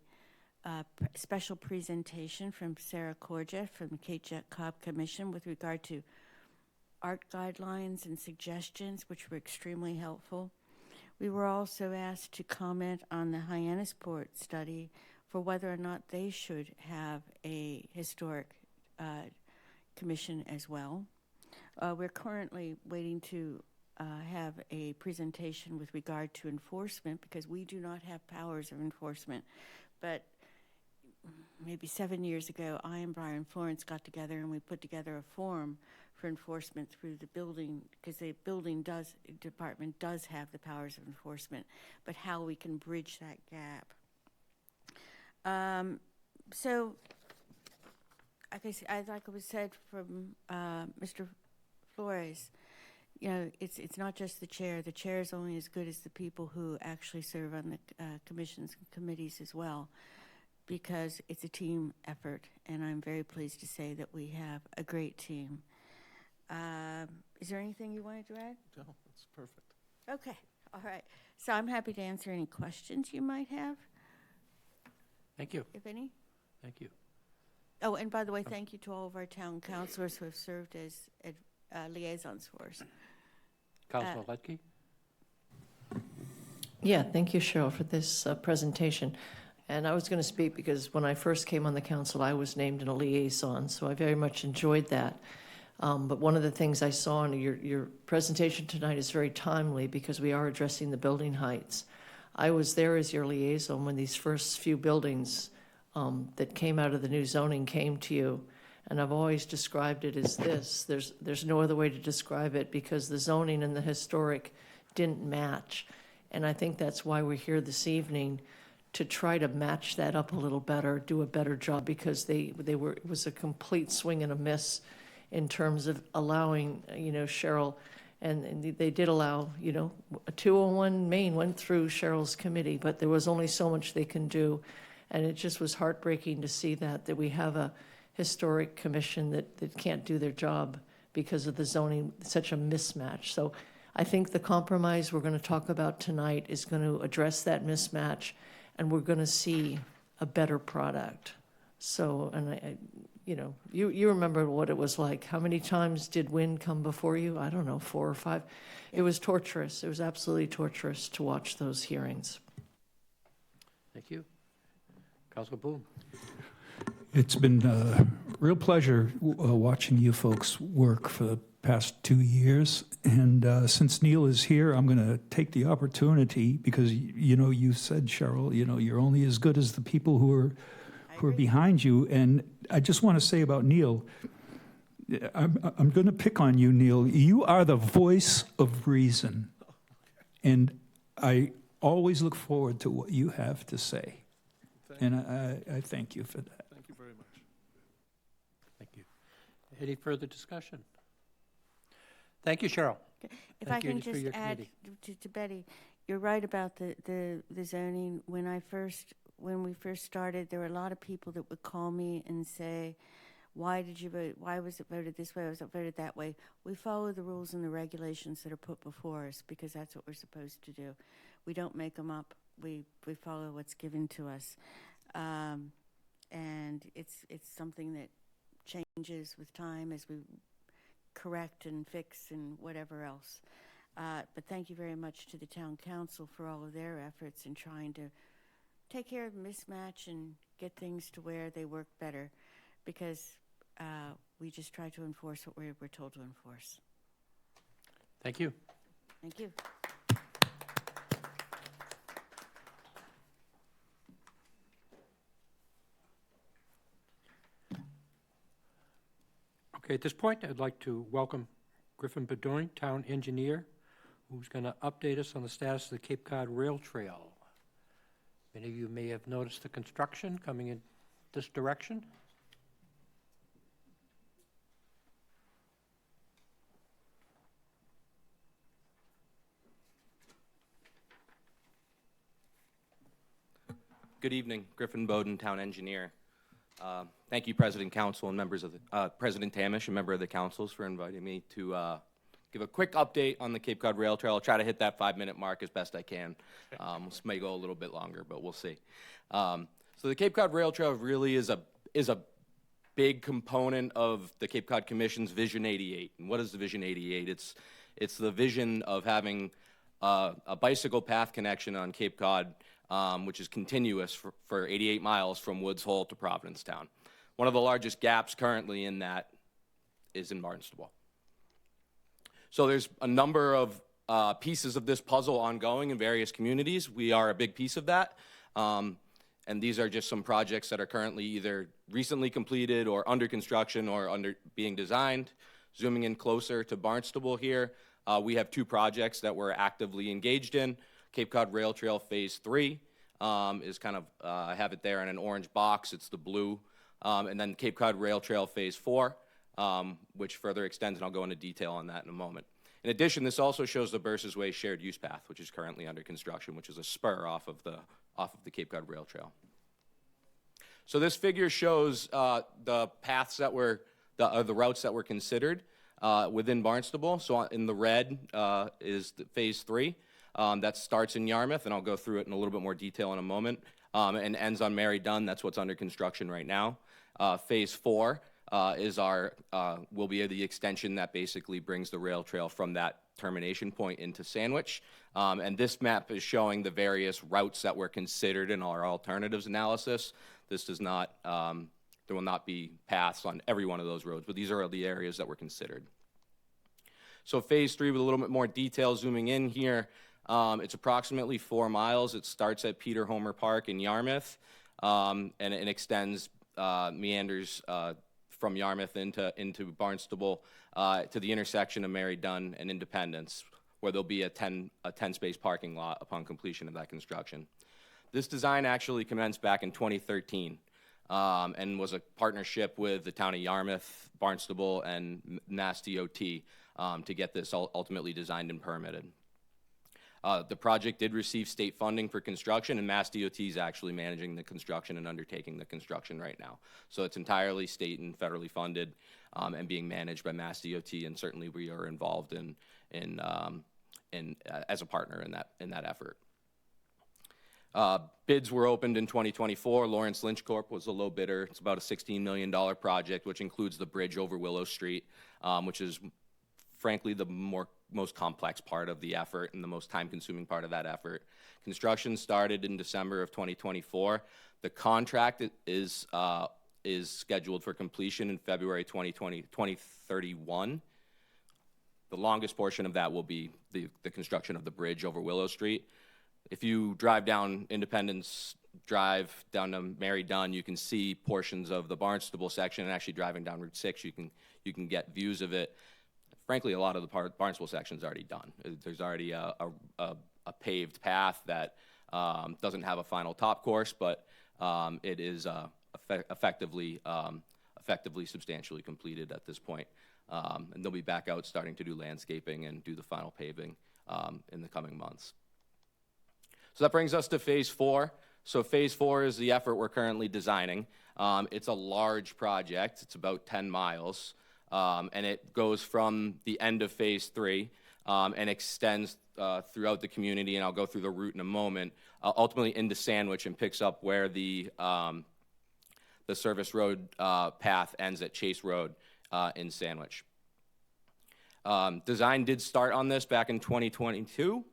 special presentation from Sarah Korja from the Kate Cobb Commission with regard to art guidelines and suggestions, which were extremely helpful. We were also asked to comment on the Hyannisport study for whether or not they should have a historic commission as well. We're currently waiting to have a presentation with regard to enforcement because we do not have powers of enforcement. But maybe 7 years ago, I and Brian Florence got together and we put together a forum for enforcement through the building, because the building department does have the powers of enforcement, but how we can bridge that gap. So, like it was said from Mr. Flores, you know, it's not just the chair. The chair is only as good as the people who actually serve on the commissions and committees as well, because it's a team effort, and I'm very pleased to say that we have a great team. Is there anything you wanted to add? No, that's perfect. Okay, all right. So I'm happy to answer any questions you might have. Thank you. If any. Thank you. Oh, and by the way, thank you to all of our town councilors who have served as liaisons for us. Councilor Ledke? Yeah, thank you, Cheryl, for this presentation. And I was going to speak because when I first came on the council, I was named in a liaison, so I very much enjoyed that. But one of the things I saw in your presentation tonight is very timely because we are addressing the building heights. I was there as your liaison when these first few buildings that came out of the new zoning came to you, and I've always described it as this. There's no other way to describe it because the zoning and the historic didn't match, and I think that's why we're here this evening, to try to match that up a little better, do a better job, because it was a complete swing and a miss in terms of allowing, you know, Cheryl, And they did allow, you know, a 201 Main went through Cheryl's committee, but there was only so much they can do. And it just was heartbreaking to see that we have a historic commission that can't do their job because of the zoning, such a mismatch. So I think the compromise we're going to talk about tonight is going to address that mismatch, and we're going to see a better product. So, and I you know, you remember what it was like. How many times did wind come before you? I don't know, 4 or 5. It was torturous. It was absolutely torturous to watch those hearings. Thank you. Councilor Boone. It's been a real pleasure watching you folks work for the past 2 years. And since Neil is here, I'm going to take the opportunity because, you know, you said, Cheryl, you know, you're only as good as the people who are behind you. And I just want to say about Neil, I'm going to pick on you, Neil. You are the voice of reason. And I always look forward to what you have to say. And I thank you for that. Thank you very much. Thank you. Any further discussion? Thank you, Cheryl. If Thank I you can for just your add committee. to Betty, you're right about the zoning. When we first started, there were a lot of people that would call me and say, why did you vote? Why was it voted this way? Why was it voted that way? We follow the rules and the regulations that are put before us because that's what we're supposed to do. We don't make them up. We follow what's given to us. And it's something that changes with time as we correct and fix and whatever else. But thank you very much to the town council for all of their efforts in trying to take care of the mismatch and get things to where they work better, because we just try to enforce what we're told to enforce. Thank you. Thank you. Okay, at this point, I'd like to welcome Griffin Bedoin, Town Engineer, who's going to update us on the status of the Cape Cod Rail Trail. Many of you may have noticed the construction coming in this direction. Good evening, Griffin Bowden, Town Engineer. Thank you, President Council and members of the President Tamish, a member of the councils, for inviting me to give a quick update on the Cape Cod Rail Trail. I'll try to hit that 5-minute mark as best I can. This may go a little bit longer, but we'll see. So the Cape Cod Rail Trail really is a big component of the Cape Cod Commission's Vision 88. And what is the Vision 88? It's the vision of having a bicycle path connection on Cape Cod, which is continuous for 88 miles from Woods Hole to Providencetown. One of the largest gaps currently in that is in Barnstable. So there's a number of pieces of this puzzle ongoing in various communities. We are a big piece of that. And these are just some projects that are currently either recently completed or under construction or being designed. Zooming in closer to Barnstable here, we have 2 projects that we're actively engaged in. Cape Cod Rail Trail Phase 3 is kind of, I have it there in an orange box. It's the blue. And then Cape Cod Rail Trail Phase 4, which further extends, and I'll go into detail on that in a moment. In addition, this also shows the Bursars Way shared use path, which is currently under construction, which is a spur off of the Cape Cod Rail Trail. So this figure shows the paths that were, the routes that were considered within Barnstable. So in the red is the Phase 3. That starts in Yarmouth, and I'll go through it in a little bit more detail in a moment, and ends on Mary Dunn. That's what's under construction right now. Phase 4 will be the extension that basically brings the rail trail from that termination point into Sandwich. And this map is showing the various routes that were considered in our alternatives analysis. This does not, there will not be paths on every one of those roads, but these are the areas that were considered. So Phase 3 with a little bit more detail, zooming in here. It's approximately 4 miles. It starts at Peter Homer Park in Yarmouth, and it extends, meanders from Yarmouth into Barnstable to the intersection of Mary Dunn and Independence, where there'll be a 10-space parking lot upon completion of that construction. This design actually commenced back in 2013 and was a partnership with the town of Yarmouth, Barnstable, and Mass DOT. to get this ultimately designed and permitted. The project did receive state funding for construction, and Mass DOT is actually managing the construction and undertaking the construction right now. So it's entirely state and federally funded and being managed by Mass DOT, and certainly we are involved as a partner in that effort. Bids were opened in 2024. Lawrence Lynch Corp was the low bidder. It's about a $16 million project, which includes the bridge over Willow Street, which is frankly the most complex part of the effort and the most time-consuming part of that effort. Construction started in December of 2024. The contract is scheduled for completion in February 2031. The longest portion of that will be the construction of the bridge over Willow Street. If you drive down Independence Drive down to Mary Dunn, you can see portions of the Barnstable section, and actually driving down Route 6, you can get views of it. Frankly, a lot of the Barnstable section is already done. There's already a paved path that doesn't have a final top course, but it is effectively substantially completed at this point. And they'll be back out starting to do landscaping and do the final paving in the coming months. So that brings us to Phase 4. So Phase 4 is the effort we're currently designing. It's a large project. It's about 10 miles. And it goes from the end of Phase 3 and extends throughout the community, and I'll go through the route in a moment, ultimately into Sandwich, and picks up where the service road path ends at Chase Road in Sandwich. Design did start on this back in 2022.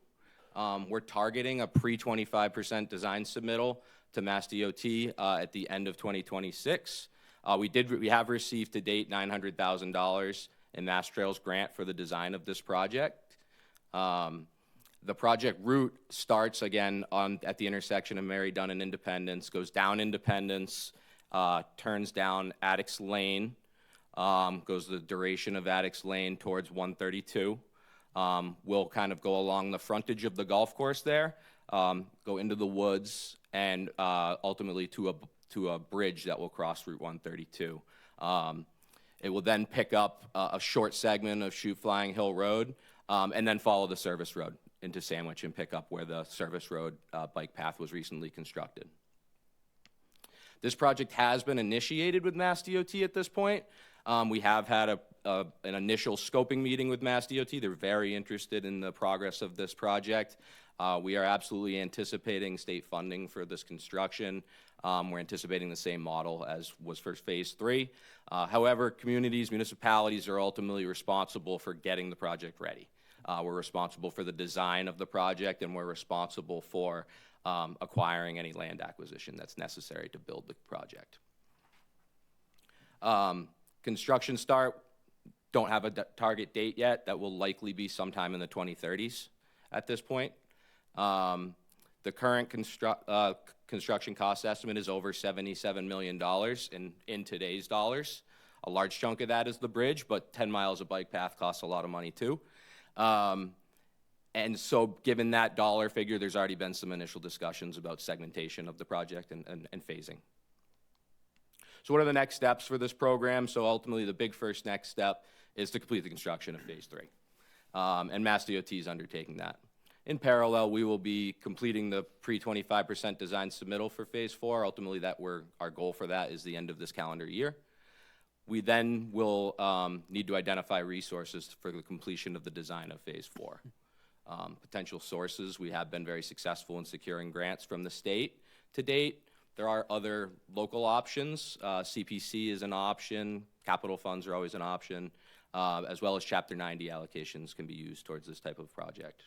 We're targeting a pre-25% design submittal to Mass DOT at the end of 2026. We have received to date $900,000 in Mass Trails grant for the design of this project. The project route starts again at the intersection of Mary Dunn and Independence, goes down Independence, turns down Addicts Lane, goes the duration of Addicts Lane towards 132. We'll kind of go along the frontage of the golf course there, go into the woods, and ultimately to a bridge that will cross Route 132. It will then pick up a short segment of Shoot Flying Hill Road, and then follow the service road into Sandwich and pick up where the service road bike path was recently constructed. This project has been initiated with Mass DOT at this point. We have had an initial scoping meeting with Mass DOT. They're very interested in the progress of this project. We are absolutely anticipating state funding for this construction. We're anticipating the same model as was for Phase 3. However, communities, municipalities are ultimately responsible for getting the project ready. We're responsible for the design of the project, and we're responsible for acquiring any land acquisition that's necessary to build the project. Construction start, don't have a target date yet. That will likely be sometime in the 2030s at this point. The current construction cost estimate is over $77 million in today's dollars. A large chunk of that is the bridge, but 10 miles of bike path costs a lot of money too. And so given that dollar figure, there's already been some initial discussions about segmentation of the project and phasing. So what are the next steps for this program? So ultimately, the big first next step is to complete the construction of Phase 3. And Mass DOT is undertaking that. In parallel, we will be completing the pre-25% design submittal for Phase 4. Ultimately, our goal for that is the end of this calendar year. We then will need to identify resources for the completion of the design of Phase 4. Potential sources, we have been very successful in securing grants from the state to date. There are other local options. CPC is an option. Capital funds are always an option, as well as Chapter 90 allocations can be used towards this type of project.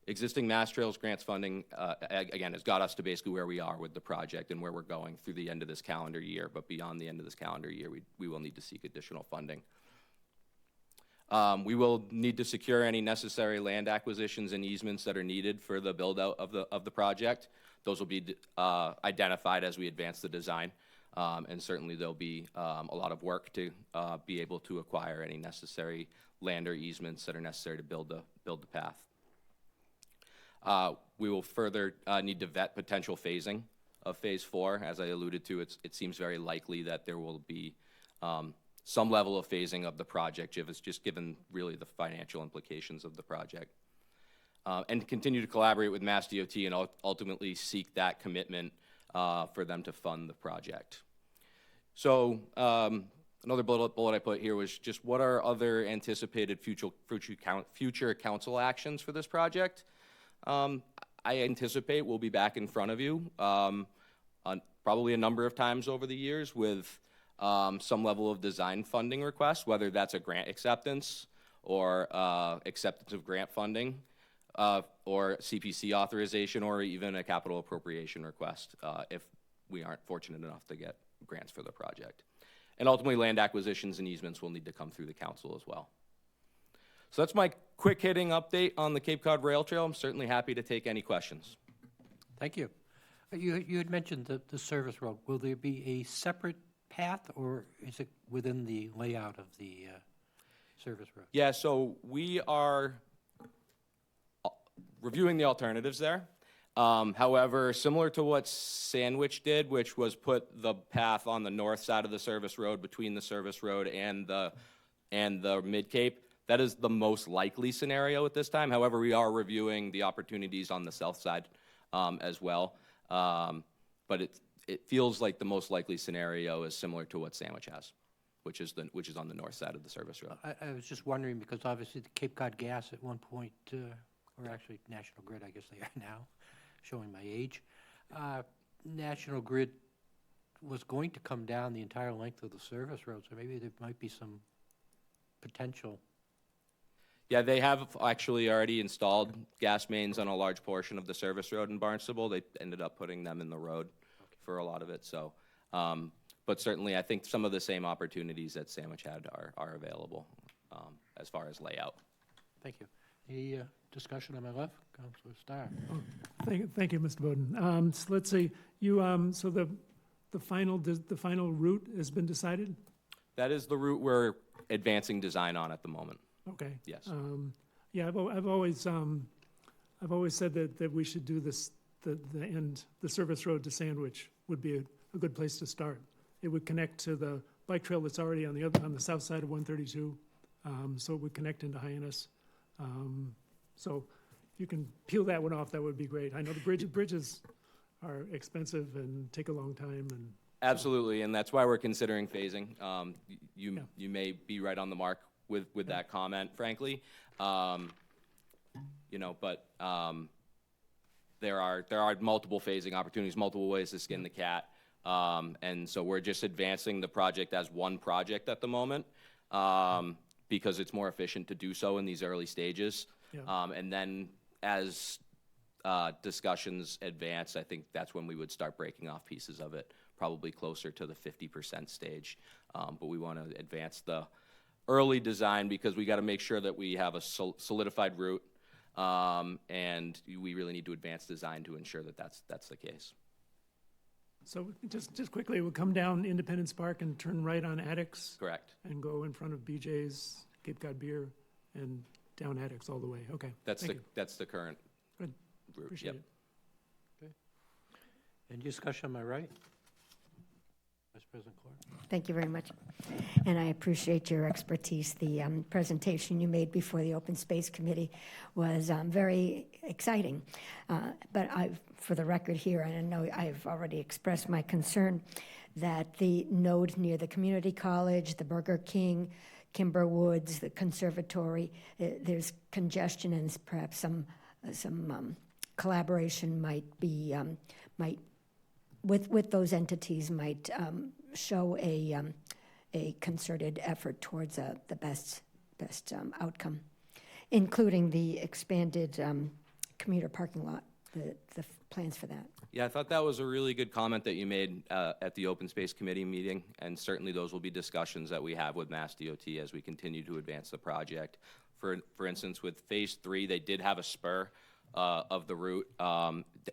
Existing Mass Trails grants funding, again, has got us to basically where we are with the project and where we're going through the end of this calendar year. But beyond the end of this calendar year, we will need to seek additional funding. We will need to secure any necessary land acquisitions and easements that are needed for the build-out of the project. Those will be identified as we advance the design, and certainly there'll be a lot of work to be able to acquire any necessary land or easements that are necessary to build the path. We will further need to vet potential phasing of Phase 4. As I alluded to, it seems very likely that there will be some level of phasing of the project, just given really the financial implications of the project. And continue to collaborate with Mass DOT and ultimately seek that commitment for them to fund the project. So another bullet I put here was just what are other anticipated future council actions for this project? I anticipate we'll be back in front of you on probably a number of times over the years with some level of design funding request, whether that's a grant acceptance or acceptance of grant funding. Or CPC authorization, or even a capital appropriation request if we aren't fortunate enough to get grants for the project. And ultimately, land acquisitions and easements will need to come through the council as well. So that's my quick hitting update on the Cape Cod Rail Trail. I'm certainly happy to take any questions. Thank you. You had mentioned the service road. Will there be a separate path, or is it within the layout of the service road? Yeah, so we are reviewing the alternatives there. However, similar to what Sandwich did, which was put the path on the north side of the service road between the service road and the Mid-Cape, that is the most likely scenario at this time. However, we are reviewing the opportunities on the south side as well. But it feels like the most likely scenario is similar to what Sandwich has, which is on the north side of the service road. I was just wondering, because obviously the Cape Cod Gas at one point, or actually National Grid, I guess they are now, showing my age. National Grid was going to come down the entire length of the service road, so maybe there might be some potential. Yeah, they have actually already installed gas mains on a large portion of the service road in Barnstable. They ended up putting them in the road for a lot of it. So, but certainly I think some of the same opportunities that Sandwich had are available as far as layout. Thank you. Any discussion on my left? Councilor Starr. Oh, thank you, Mr. Bowden. So let's see, you, so the final route has been decided? That is the route we're advancing design on at the moment. Okay. Yes. Yeah, I've always said that we should do this, the service road to Sandwich would be a good place to start. It would connect to the bike trail that's already on the south side of 132, so it would connect into Hyannis. So if you can peel that one off, that would be great. I know the bridges are expensive and take a long time. And absolutely, and that's why we're considering phasing. You may be right on the mark with that comment, frankly. You know, but there are multiple phasing opportunities, multiple ways to skin the cat, and so we're just advancing the project as one project at the moment. Because it's more efficient to do so in these early stages. Yeah. And then as discussions advance, I think that's when we would start breaking off pieces of it, probably closer to the 50% stage. But we want to advance the early design because we got to make sure that we have a solidified route, and we really need to advance design to ensure that that's the case. So just quickly, we'll come down Independence Park and turn right on Attucks. Correct. And go in front of BJ's, Cape Cod Beer, and down Attucks all the way. Okay. That's the current Good. route. Appreciate Yep. it. Okay. Any discussion on my right? Vice President Clark. Thank you very much. And I appreciate your expertise. The presentation you made before the Open Space Committee was very exciting. But for the record here, and I know I've already expressed my concern that the node near the community college, the Burger King, Kimber Woods, the conservatory, there's congestion and perhaps some collaboration might be with those entities might show a concerted effort towards the best outcome, including the expanded commuter parking lot, the plans for that. Yeah, I thought that was a really good comment that you made at the Open Space Committee meeting, and certainly those will be discussions that we have with Mass DOT as we continue to advance the project. For instance, with Phase 3, they did have a spur of the route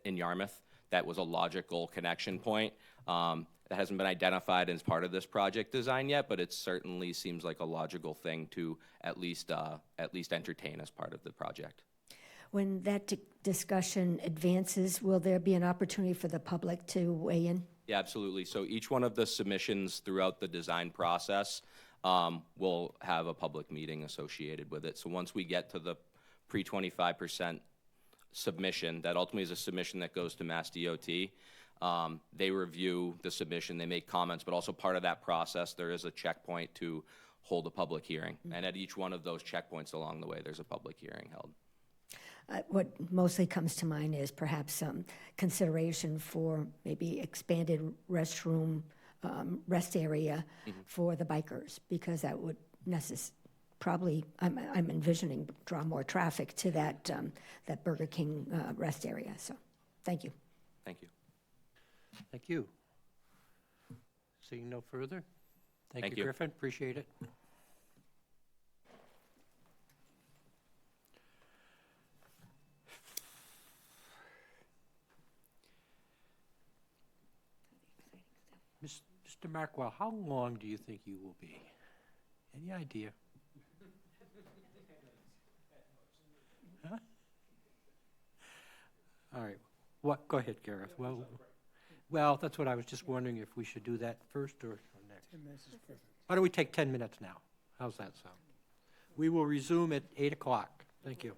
in Yarmouth that was a logical connection point. That hasn't been identified as part of this project design yet, but it certainly seems like a logical thing to at least entertain as part of the project. When that discussion advances, will there be an opportunity for the public to weigh in? Yeah, absolutely. So each one of the submissions throughout the design process we'll have a public meeting associated with it. So once we get to the pre-25% submission, that ultimately is a submission that goes to Mass DOT. They review the submission, they make comments, but also part of that process, there is a checkpoint to hold a public hearing. And at each one of those checkpoints along the way, there's a public hearing held. What mostly comes to mind is perhaps some consideration for maybe expanded restroom, rest area for the bikers, because that would probably, I'm envisioning, draw more traffic to that, that Burger King rest area. So, thank you. Thank you. Thank you. Seeing no further? Thank Thank you, you. Griffin. Appreciate it. Mr. Markwell, how long do you think you will be? Any idea? Huh? All right. What? Go ahead, Gareth. Well, that's what I was just wondering if we should do that first or next. 10 minutes is perfect. Why don't we take 10 minutes now? How's that sound? We will resume at 8 o'clock. Thank you.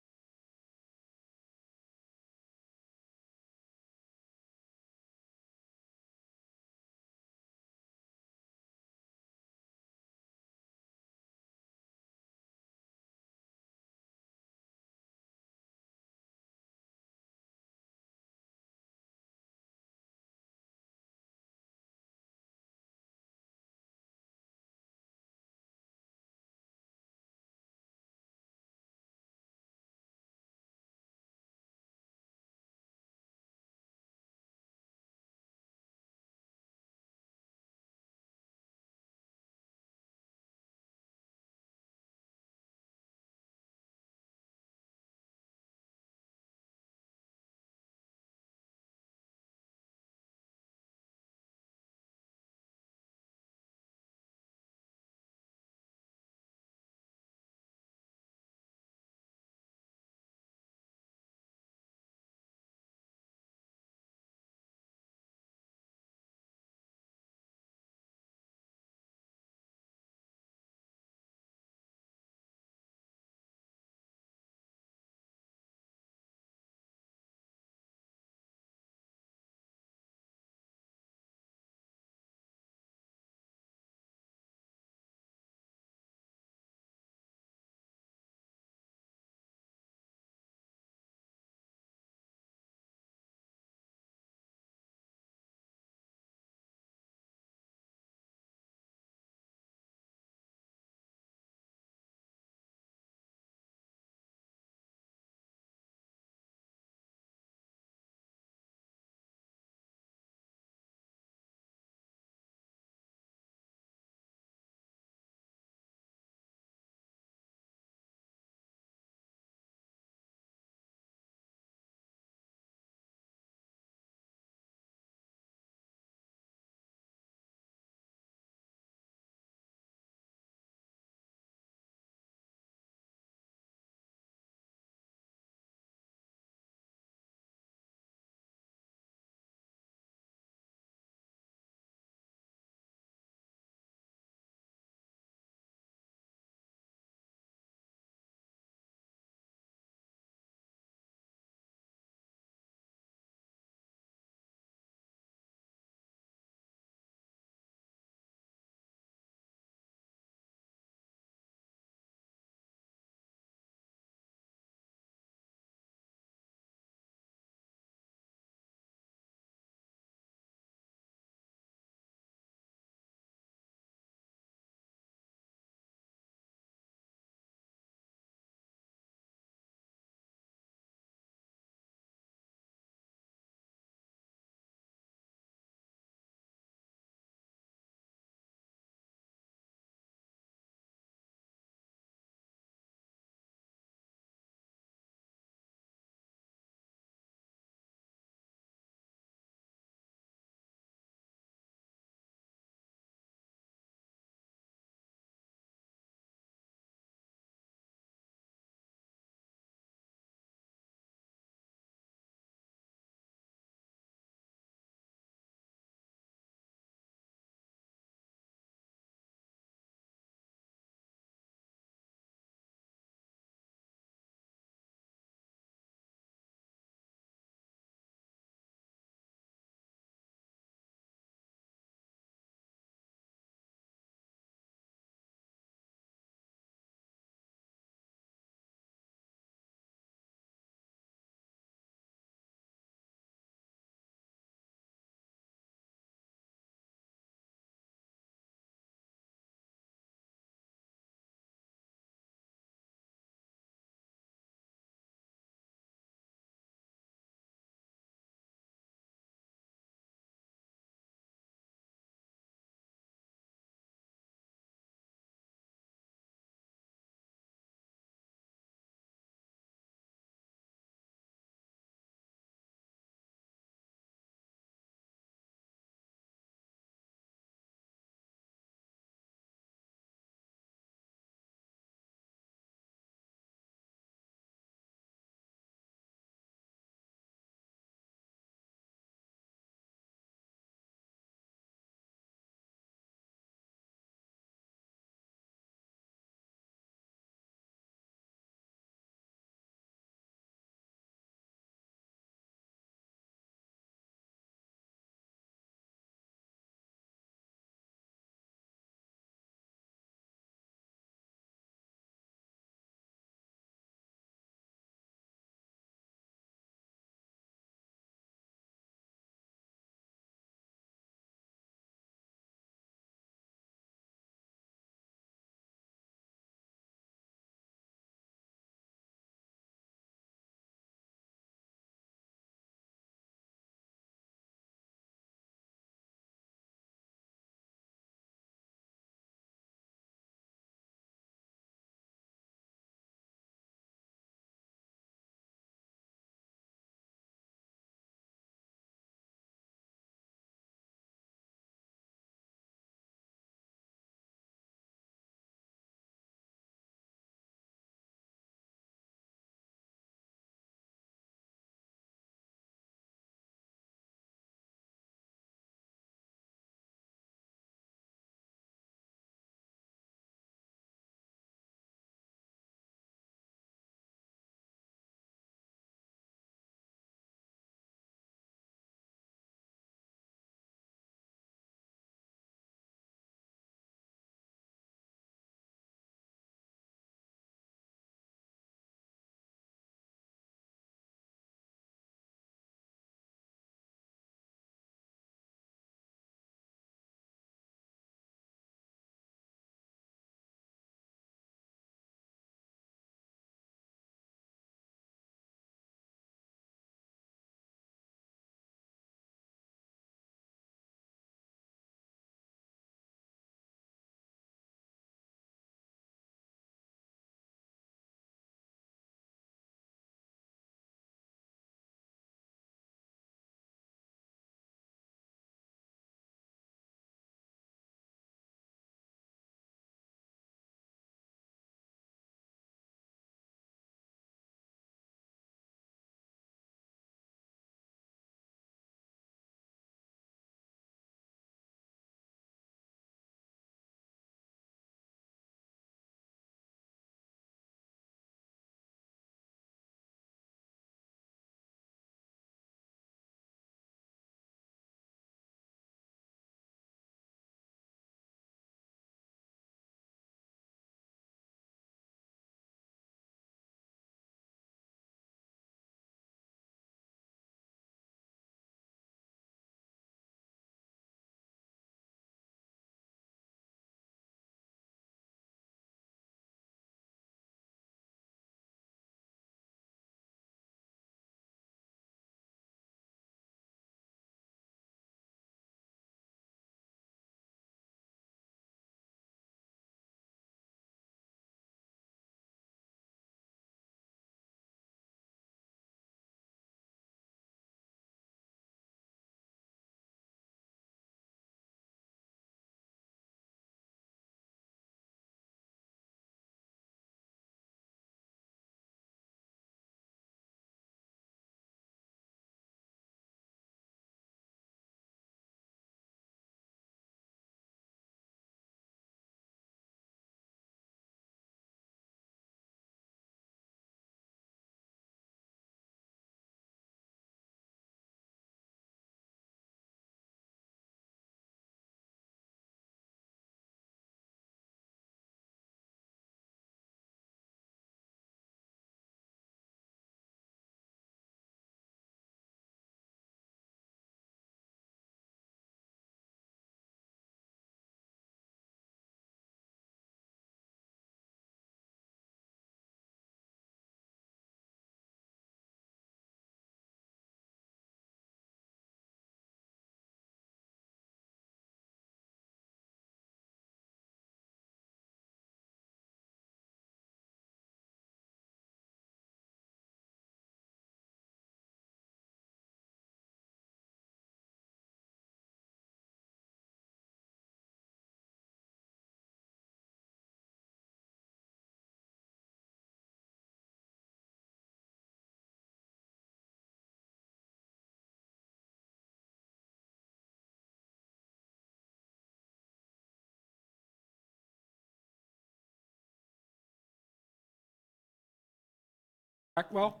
Blackwell,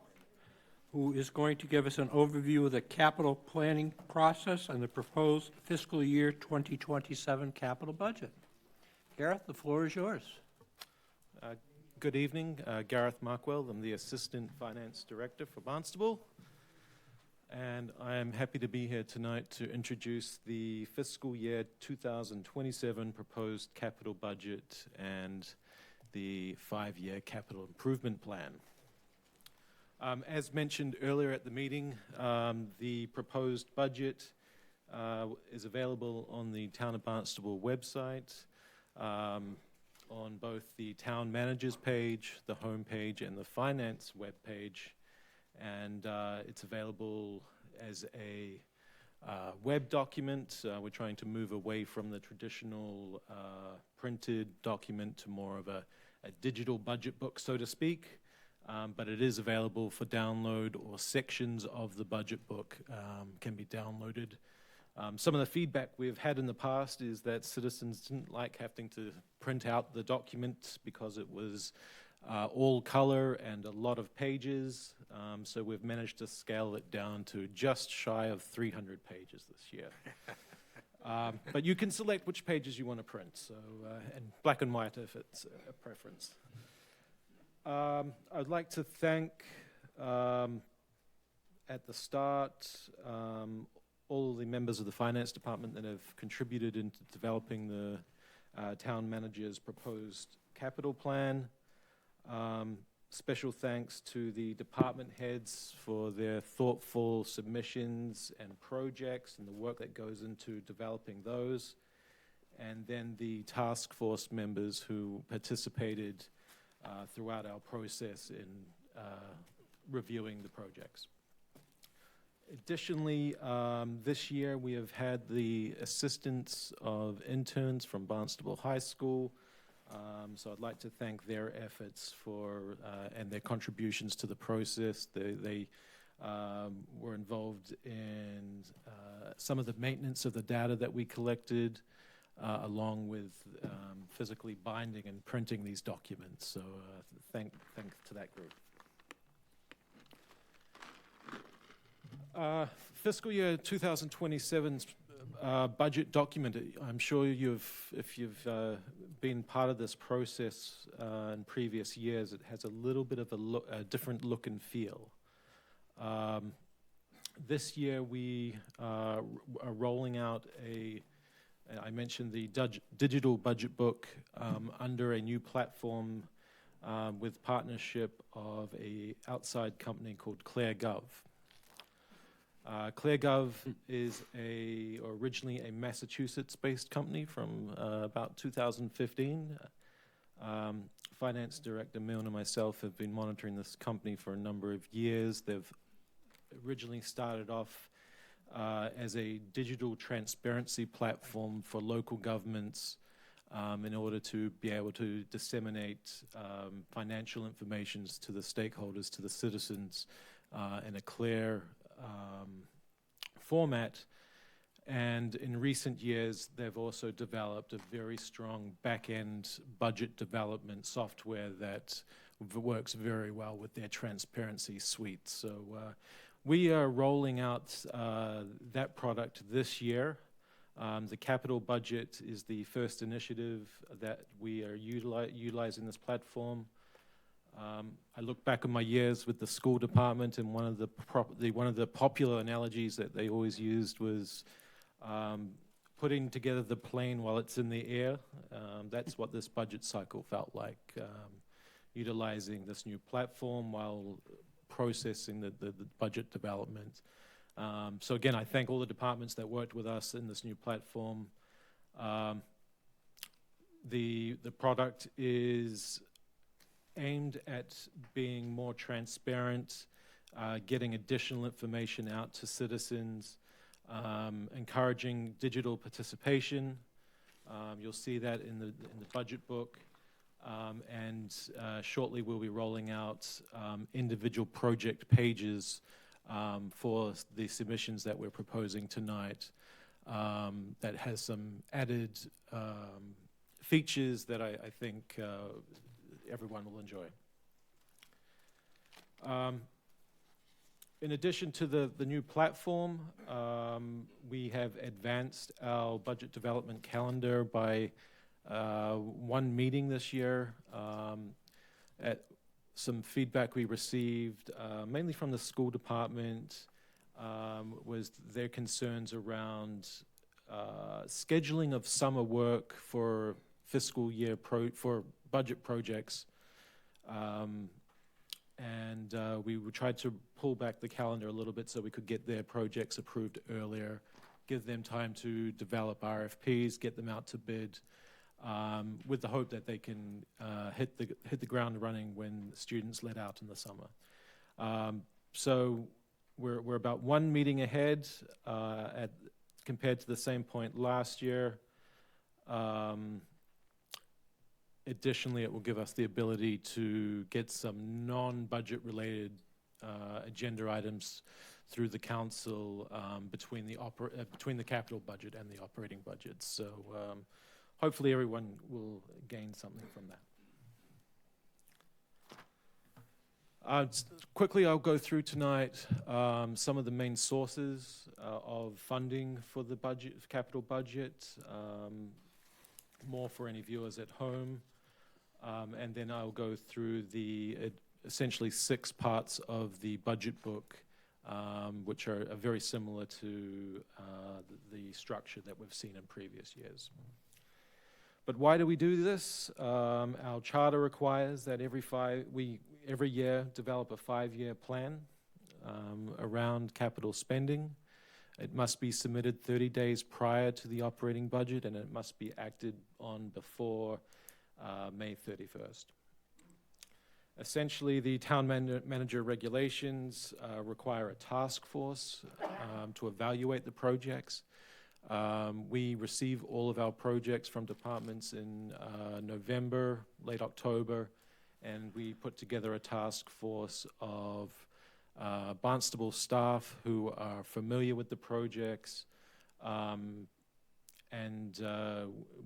who is going to give us an overview of the capital planning process and the proposed fiscal year 2027 capital budget. Gareth, the floor is yours. Good evening, Gareth Markwell. I'm the Assistant Finance Director for Barnstable, and I am happy to be here tonight to introduce the fiscal year 2027 proposed capital budget and the 5-year capital improvement plan. As mentioned earlier at the meeting, the proposed budget is available on the Town of Barnstable website, on both the Town Manager's page, the home page, and the Finance web page. And it's available as a web document. We're trying to move away from the traditional printed document to more of a digital budget book, so to speak. But it is available for download, or sections of the budget book can be downloaded. Some of the feedback we've had in the past is that citizens didn't like having to print out the document because it was all color and a lot of pages. So we've managed to scale it down to just shy of 300 pages this year. But you can select which pages you want to print, so and black and white if it's a preference. I'd like to thank, at the start, all the members of the Finance Department that have contributed into developing the Town Manager's proposed capital plan. Special thanks to the department heads for their thoughtful submissions and projects and the work that goes into developing those. And then the task force members who participated throughout our process in reviewing the projects. Additionally, this year we have had the assistance of interns from Barnstable High School. So I'd like to thank their efforts for and their contributions to the process. They were involved in some of the maintenance of the data that we collected, along with physically binding and printing these documents. So thank to that group. Fiscal year 2027's budget document, I'm sure if you've been part of this process in previous years, it has a little bit of a different look and feel. This year we are rolling out I mentioned the digital budget book under a new platform with partnership of a outside company called ClearGov. ClearGov is originally a Massachusetts-based company from about 2015. Finance Director Milne and myself have been monitoring this company for a number of years. They've originally started off as a digital transparency platform for local governments in order to be able to disseminate financial information to the stakeholders, to the citizens, in a clear format. And in recent years, they've also developed a very strong back-end budget development software that works very well with their transparency suite. So we are rolling out that product this year. The capital budget is the first initiative that we are utilizing this platform. I look back on my years with the school department, and one of the popular analogies that they always used was putting together the plane while it's in the air. That's what this budget cycle felt like, utilizing this new platform while processing the budget development. So again, I thank all the departments that worked with us in this new platform. The product is aimed at being more transparent, getting additional information out to citizens, encouraging digital participation. You'll see that in the budget book. And shortly we'll be rolling out individual project pages for the submissions that we're proposing tonight, that has some added features that I think everyone will enjoy. In addition to the new platform, we have advanced our budget development calendar by one meeting this year. At some feedback we received, mainly from the school department, was their concerns around scheduling of summer work for fiscal year for budget projects. We tried to pull back the calendar a little bit so we could get their projects approved earlier, give them time to develop RFPs, get them out to bid, with the hope that they can hit the ground running when students let out in the summer. So we're about one meeting ahead compared to the same point last year. Additionally, it will give us the ability to get some non-budget related agenda items through the council between the capital budget and the operating budget. So hopefully everyone will gain something from that. Quickly, I'll go through tonight some of the main sources of funding for the capital budget, more for any viewers at home. And then I'll go through the essentially 6 parts of the budget book, which are very similar to the structure that we've seen in previous years. But why do we do this? Our charter requires that every year develop a 5-year plan around capital spending. It must be submitted 30 days prior to the operating budget, and it must be acted on before May 31st. Essentially, the town manager regulations require a task force to evaluate the projects. We receive all of our projects from departments in November, late October, and we put together a task force of Barnstable staff who are familiar with the projects, and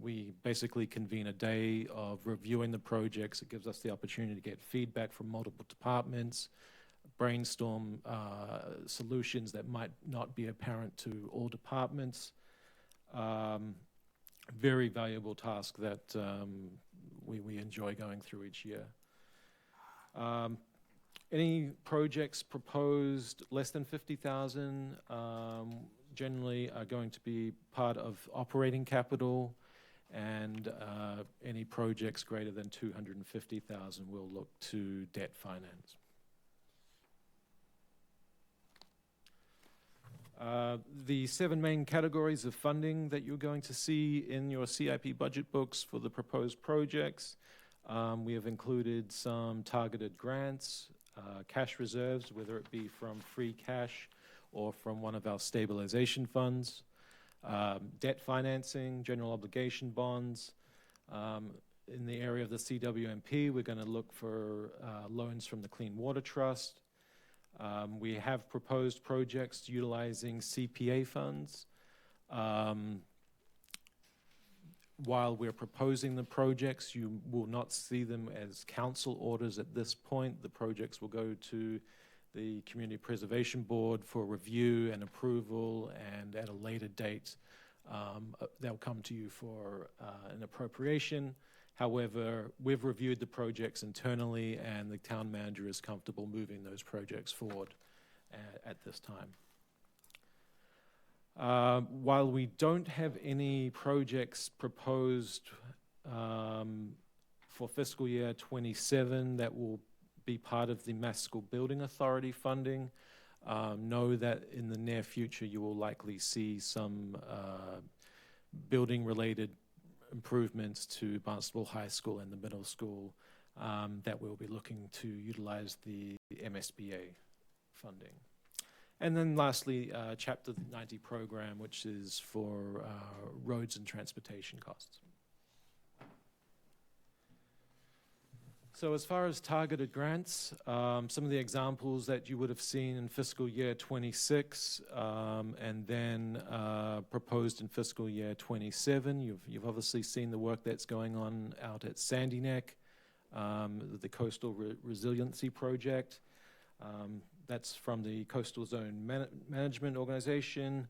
we basically convene a day of reviewing the projects. It gives us the opportunity to get feedback from multiple departments, brainstorm solutions that might not be apparent to all departments. Very valuable task that we enjoy going through each year. Any projects proposed less than 50,000 generally are going to be part of operating capital, and any projects greater than 250,000 will look to debt finance. The 7 main categories of funding that you're going to see in your CIP budget books for the proposed projects, we have included some targeted grants, cash reserves, whether it be from free cash or from one of our stabilization funds, debt financing, general obligation bonds. In the area of the CWMP, we're going to look for loans from the Clean Water Trust. We have proposed projects utilizing CPA funds. While we're proposing the projects, you will not see them as council orders at this point. The projects will go to the Community Preservation Board for review and approval, and at a later date, they'll come to you for an appropriation. However, we've reviewed the projects internally, and the town manager is comfortable moving those projects forward at this time. While we don't have any projects proposed for fiscal year 27 that will be part of the Mass School Building Authority funding, know that in the near future you will likely see some building-related improvements to Barnstable High School and the middle school that we'll be looking to utilize the MSBA funding. And then lastly, Chapter 90 program, which is for roads and transportation costs. So as far as targeted grants, some of the examples that you would have seen in fiscal year 26 and then proposed in fiscal year 27, you've obviously seen the work that's going on out at Sandy Neck, the Coastal Resiliency Project. That's from the Coastal Zone Management Organization.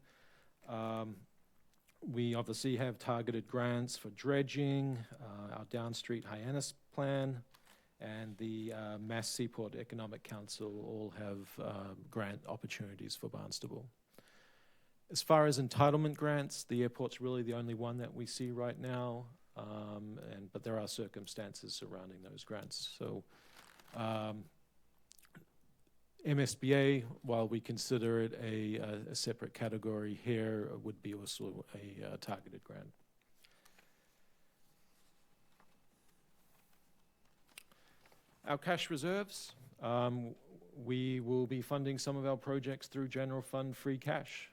We obviously have targeted grants for dredging, our Downstreet Hyannis plan, and the Mass Seaport Economic Council all have grant opportunities for Barnstable. As far as entitlement grants, the airport's really the only one that we see right now, but there are circumstances surrounding those grants. So MSBA, while we consider it a separate category here, would be also a targeted grant. Our cash reserves, we will be funding some of our projects through general fund free cash.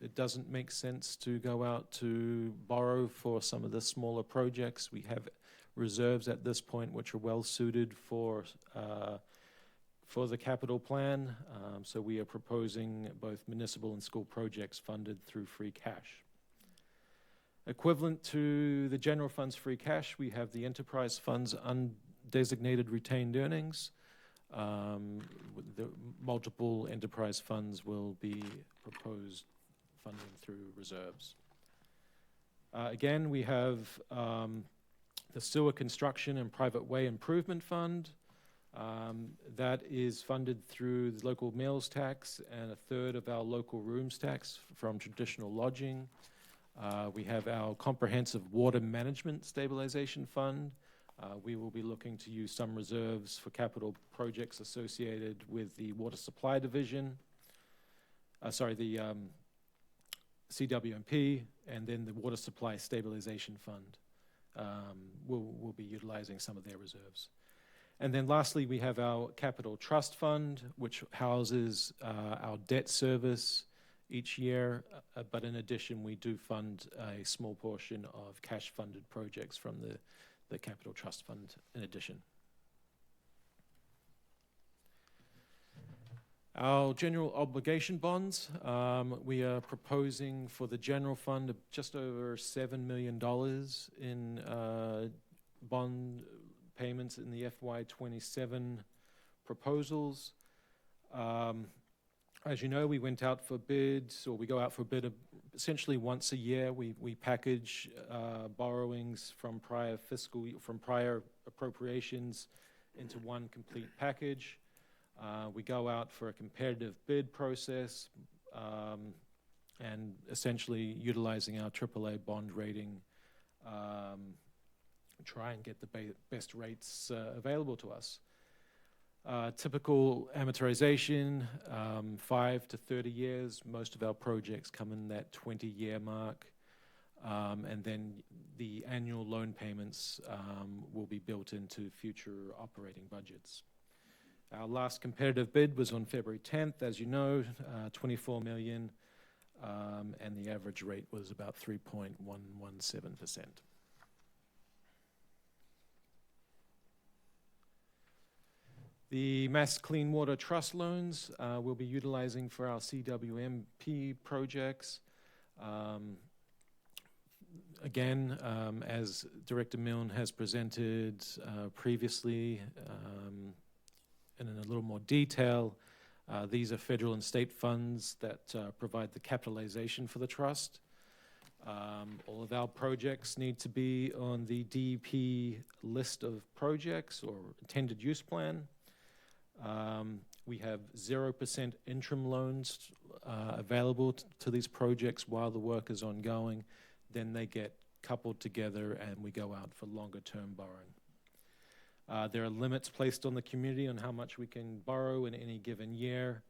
It doesn't make sense to go out to borrow for some of the smaller projects. We have reserves at this point which are well suited for the capital plan. So we are proposing both municipal and school projects funded through free cash. Equivalent to the general fund's free cash, we have the enterprise fund's undesignated retained earnings. The multiple enterprise funds will be proposed funding through reserves. Again, we have the Sewer Construction and Private Way Improvement Fund. That is funded through the local meals tax and a third of our local rooms tax from traditional lodging. We have our Comprehensive Water Management Stabilization Fund. We will be looking to use some reserves for capital projects associated with the Water Supply Division, the CWMP, and then the Water Supply Stabilization Fund. We'll be utilizing some of their reserves. And then lastly, we have our Capital Trust Fund, which houses our debt service each year, but in addition, we do fund a small portion of cash-funded projects from the Capital Trust Fund in addition. Our general obligation bonds, we are proposing for the general fund just over $7 million in bond payments in the FY27 proposals. As you know, we went out for bids, or we go out for bid essentially once a year. We package borrowings from prior appropriations into one complete package. We go out for a competitive bid process and essentially utilizing our AAA bond rating, try and get the best rates available to us. Typical amortization, 5 to 30 years. Most of our projects come in that 20-year mark. And then the annual loan payments will be built into future operating budgets. Our last competitive bid was on February 10th, as you know, $24 million, and the average rate was about 3.117%. The Mass Clean Water Trust loans we'll be utilizing for our CWMP projects. Again, as Director Milne has presented previously, and in a little more detail, these are federal and state funds that provide the capitalization for the trust. All of our projects need to be on the DEP list of projects or intended use plan. We have 0% interim loans available to these projects while the work is ongoing. Then they get coupled together and we go out for longer term borrowing. There are limits placed on the community on how much we can borrow in any given year.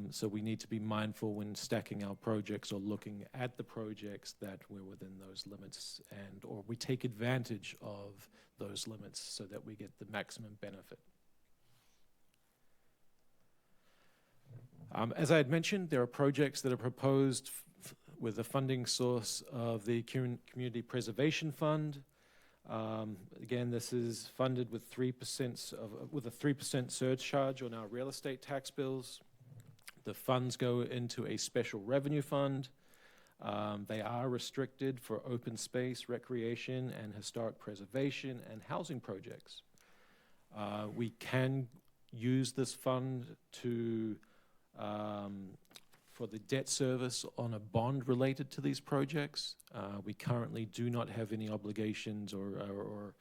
So we need to be mindful when stacking our projects or looking at the projects that we're within those limits or we take advantage of those limits so that we get the maximum benefit. As I had mentioned, there are projects that are proposed with the funding source of the Community Preservation Fund. Again, this is funded with 3% with a 3% surcharge on our real estate tax bills. The funds go into a special revenue fund. They are restricted for open space, recreation, and historic preservation and housing projects. We can use this fund to for the debt service on a bond related to these projects. We currently do not have any obligations or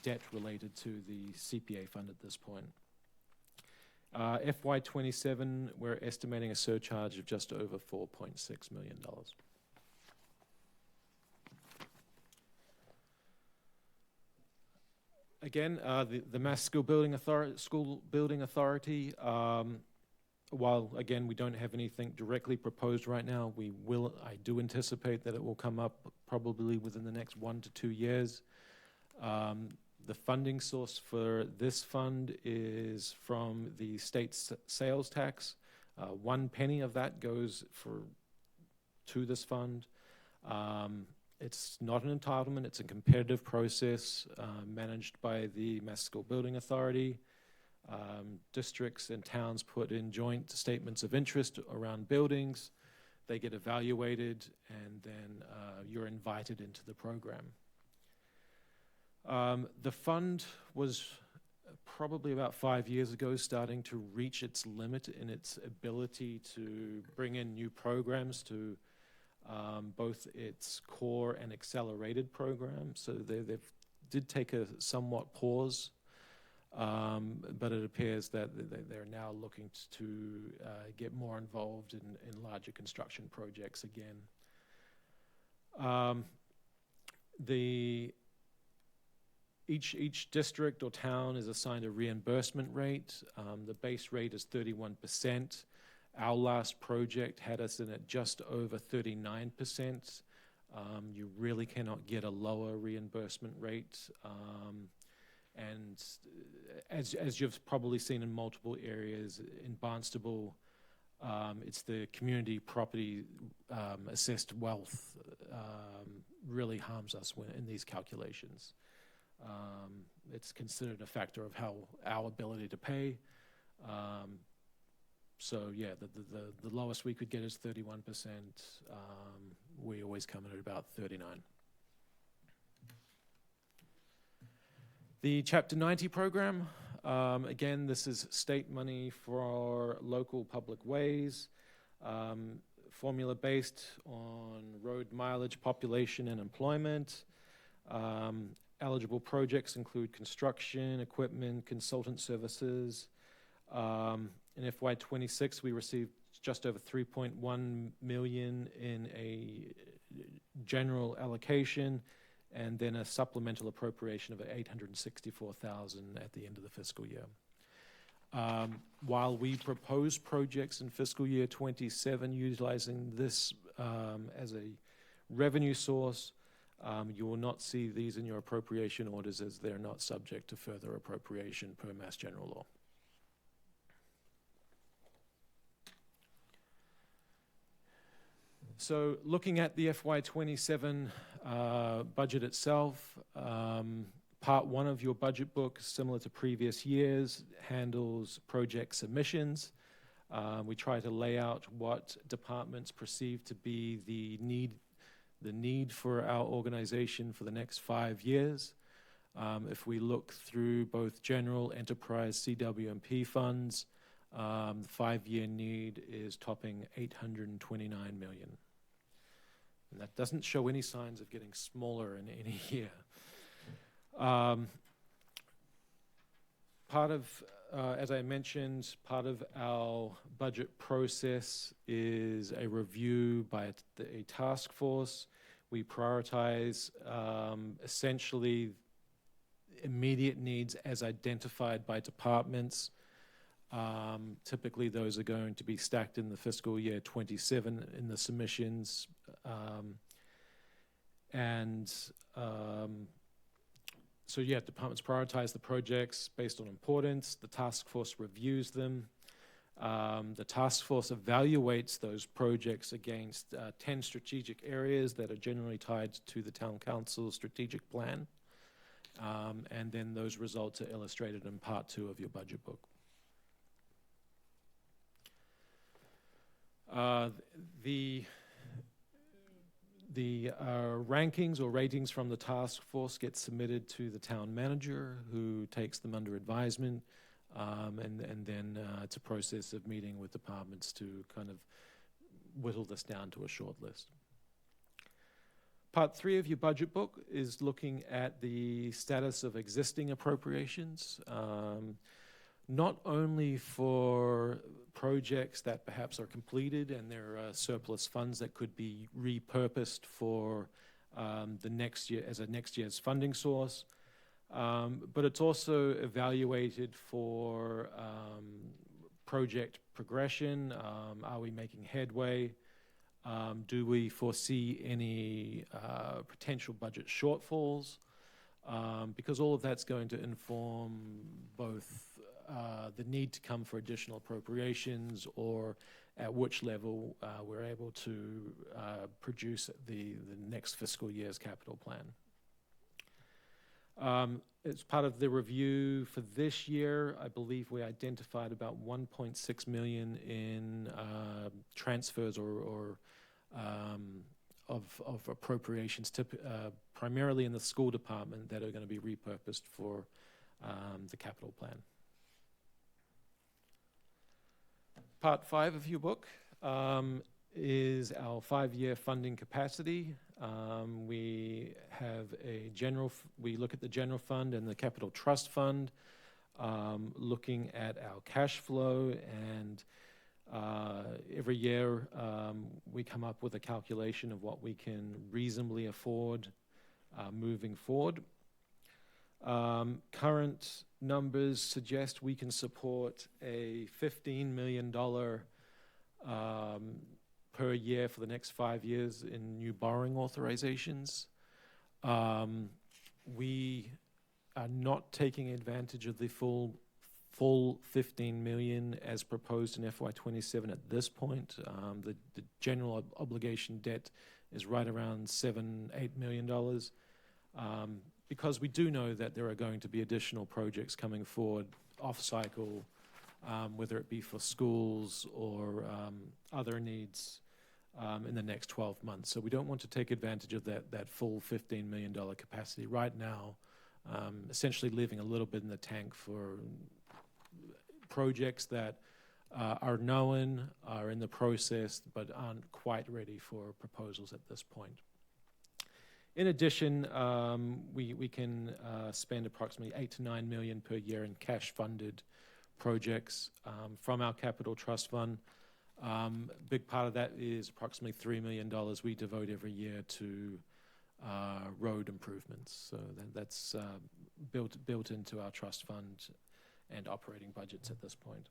debt related to the CPA fund at this point. FY27, we're estimating a surcharge of just over $4.6 million. Again, the Mass School Building Authority, while again we don't have anything directly proposed right now, I do anticipate that it will come up probably within the next 1 to 2 years. The funding source for this fund is from the state sales tax. 1 penny of that goes to this fund. It's not an entitlement, it's a competitive process managed by the Mass School Building Authority. Districts and towns put in joint statements of interest around buildings. They get evaluated, and then you're invited into the program. The fund was probably about 5 years ago starting to reach its limit in its ability to bring in new programs to both its core and accelerated programs. So they did take a somewhat pause, but it appears that they're now looking to get more involved in larger construction projects again. Each district or town is assigned a reimbursement rate. The base rate is 31%. Our last project had us in at just over 39%. You really cannot get a lower reimbursement rate. And as you've probably seen in multiple areas in Barnstable, it's the community property assessed wealth really harms us in these calculations. It's considered a factor of our ability to pay. So yeah, the lowest we could get is 31%. We always come in at about 39%. The Chapter 90 program, again, this is state money for local public ways, formula based on road mileage, population, and employment. Eligible projects include construction, equipment, consultant services. In FY26, we received just over $3.1 million in a general allocation, and then a supplemental appropriation of $864,000 at the end of the fiscal year. While we propose projects in fiscal year 27 utilizing this as a revenue source, you will not see these in your appropriation orders as they're not subject to further appropriation per Mass General Law. So looking at the FY27 budget itself, Part 1 of your budget book, similar to previous years, handles project submissions. We try to lay out what departments perceive to be the need for our organization for the next 5 years. If we look through both general, enterprise, CWMP funds, the 5-year need is topping $829 million. And that doesn't show any signs of getting smaller in any year. Part of, as I mentioned, part of our budget process is a review by a task force. We prioritize essentially immediate needs as identified by departments. Typically, those are going to be stacked in the fiscal year 27 in the submissions. So yeah, departments prioritize the projects based on importance. The task force reviews them. The task force evaluates those projects against 10 strategic areas that are generally tied to the town council's strategic plan. And then those results are illustrated in Part 2 of your budget book. The rankings or ratings from the task force get submitted to the town manager, who takes them under advisement. and then it's a process of meeting with departments to kind of whittle this down to a short list. Part 3 of your budget book is looking at the status of existing appropriations, not only for projects that perhaps are completed and there are surplus funds that could be repurposed for the next year as a next year's funding source, but it's also evaluated for project progression. Are we making headway? Do we foresee any potential budget shortfalls? Because all of that's going to inform both the need to come for additional appropriations or at which level we're able to produce the next fiscal year's capital plan. As part of the review for this year, I believe we identified about 1.6 million in transfers or of appropriations, primarily in the school department, that are going to be repurposed for the capital plan. Part 5 of your book is our 5-year funding capacity. We have we look at the general fund and the capital trust fund, looking at our cash flow, and every year we come up with a calculation of what we can reasonably afford moving forward. Current numbers suggest we can support a $15 million per year for the next 5 years in new borrowing authorizations. We are not taking advantage of the full 15 million as proposed in FY27 at this point. The general obligation debt is right around $7-8 million. Because we do know that there are going to be additional projects coming forward off cycle, whether it be for schools or other needs in the next 12 months. So we don't want to take advantage of that full $15 million capacity right now, essentially leaving a little bit in the tank for projects that are known, are in the process, but aren't quite ready for proposals at this point. In addition, we can spend approximately $8 to $9 million per year in cash-funded projects from our capital trust fund. A big part of that is approximately $3 million we devote every year to road improvements. So that's built into our trust fund and operating budgets at this point.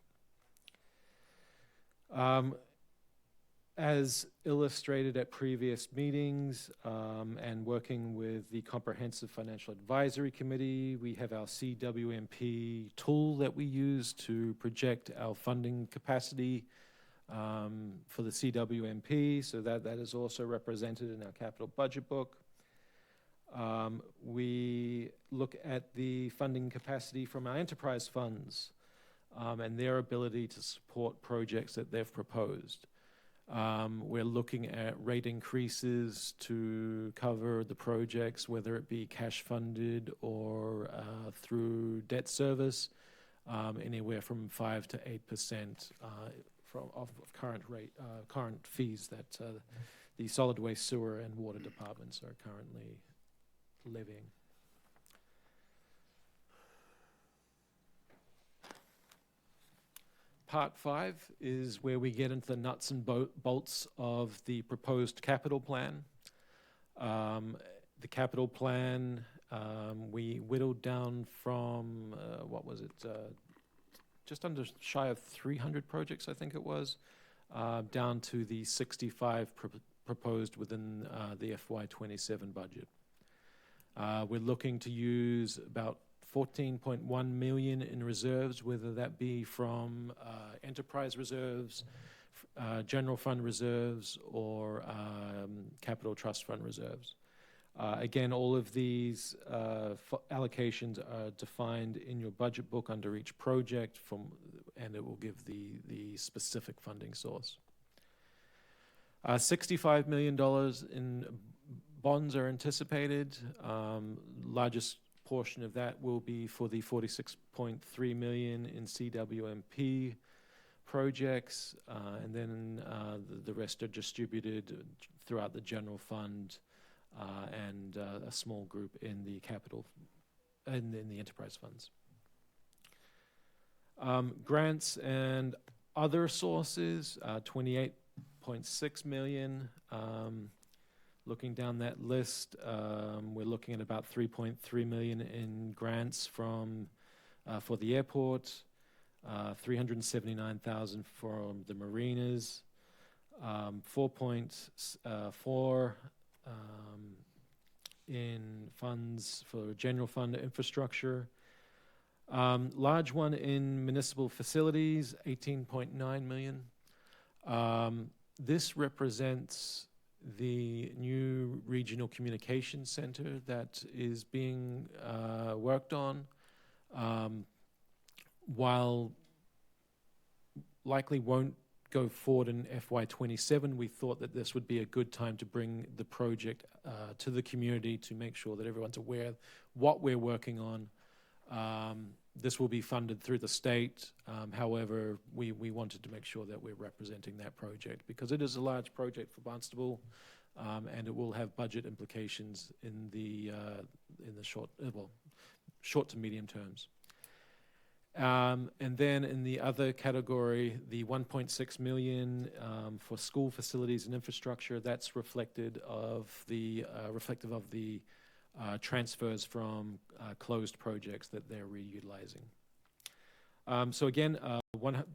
As illustrated at previous meetings and working with the Comprehensive Financial Advisory Committee, we have our CWMP tool that we use to project our funding capacity for the CWMP, so that is also represented in our capital budget book. We look at the funding capacity from our enterprise funds and their ability to support projects that they've proposed. We're looking at rate increases to cover the projects, whether it be cash funded or through debt service, anywhere from 5 to 8% of current fees that the solid waste, sewer, and water departments are currently levying. Part 5 is where we get into the nuts and bolts of the proposed capital plan. The capital plan, we whittled down from, just under shy of 300 projects, I think it was, down to the 65 proposed within the FY27 budget. We're looking to use about $14.1 million in reserves, whether that be from enterprise reserves, general fund reserves, or capital trust fund reserves. Again, all of these allocations are defined in your budget book under each project, and it will give the specific funding source. $65 million in bonds are anticipated. Largest portion of that will be for the 46.3 million in CWMP projects, and then the rest are distributed throughout the general fund and a small group in the capital and in the enterprise funds. Grants and other sources, 28.6 million. Looking down that list, we're looking at about 3.3 million in grants from for the airport, 379,000 from the marinas, 4.4 in funds for general fund infrastructure. Large one in municipal facilities, 18.9 million. This represents the new regional communication center that is being worked on. While likely won't go forward in FY27, we thought that this would be a good time to bring the project to the community to make sure that everyone's aware of what we're working on. This will be funded through the state. However, we wanted to make sure that we're representing that project because it is a large project for Barnstable, and it will have budget implications in the short to medium terms. And then in the other category, the 1.6 million for school facilities and infrastructure, that's reflective of the transfers from closed projects that they're reutilizing. So again,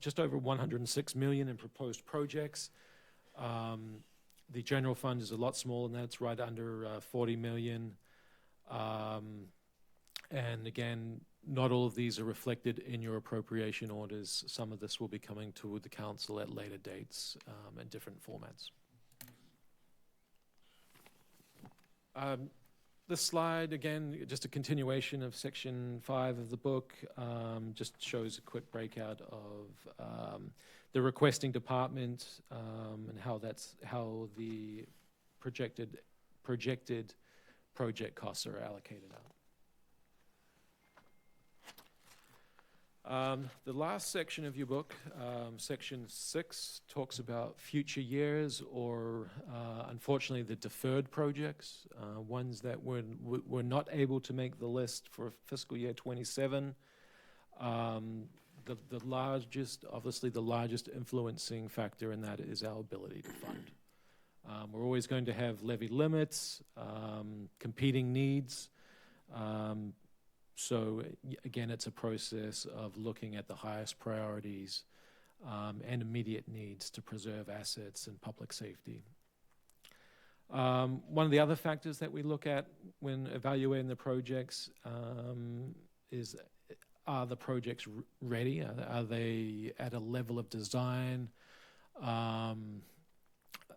just over 106 million in proposed projects. The general fund is a lot smaller than that. It's right under 40 million. And again, not all of these are reflected in your appropriation orders. Some of this will be coming to the council at later dates in different formats. This slide, again, just a continuation of section 5 of the book, just shows a quick breakout of the requesting department and how the projected project costs are allocated out. The last section of your book, section 6, talks about future years or, unfortunately, the deferred projects, ones that were not able to make the list for fiscal year 27. The largest influencing factor in that is our ability to fund. We're always going to have levy limits, competing needs. So again, it's a process of looking at the highest priorities and immediate needs to preserve assets and public safety. One of the other factors that we look at when evaluating the projects is, are the projects ready? Are they at a level of design?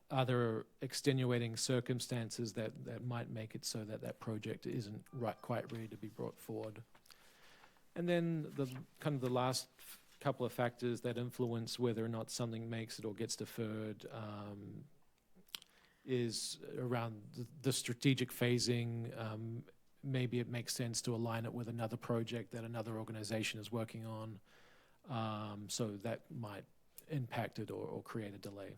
Are there extenuating circumstances that might make it so that that project isn't quite ready to be brought forward? And then the last couple of factors that influence whether or not something makes it or gets deferred is around the strategic phasing. Maybe it makes sense to align it with another project that another organization is working on, so that might impact it or create a delay.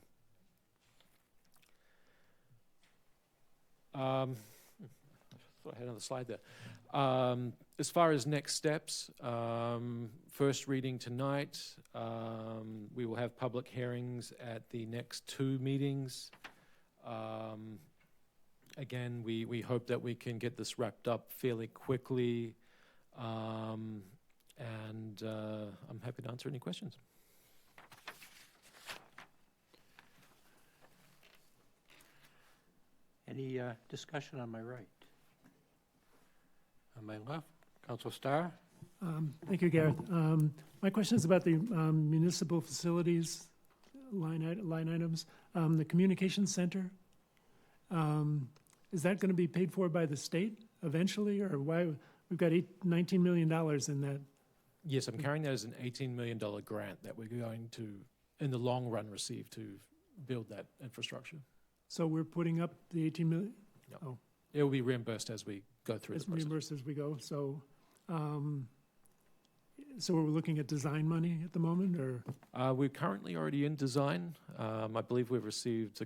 I thought I had another slide there. As far as next steps, first reading tonight. We will have public hearings at the next 2 meetings. Again, we hope that we can get this wrapped up fairly quickly, and I'm happy to answer any questions. Any discussion on my right? On my left, Councilor Starr. Thank you, Gareth. My question is about the municipal facilities line items. The communication center, is that going to be paid for by the state eventually, or why? We've got $19 million in that. Yes, I'm carrying that as an $18 million grant that we're going to, in the long run, receive to build that infrastructure. So we're putting up the 18 million? No. Oh, It will be reimbursed as we go through the It's process. reimbursed as we go, so, so we're looking at design money at the moment, or? We're currently already in design. I believe we've received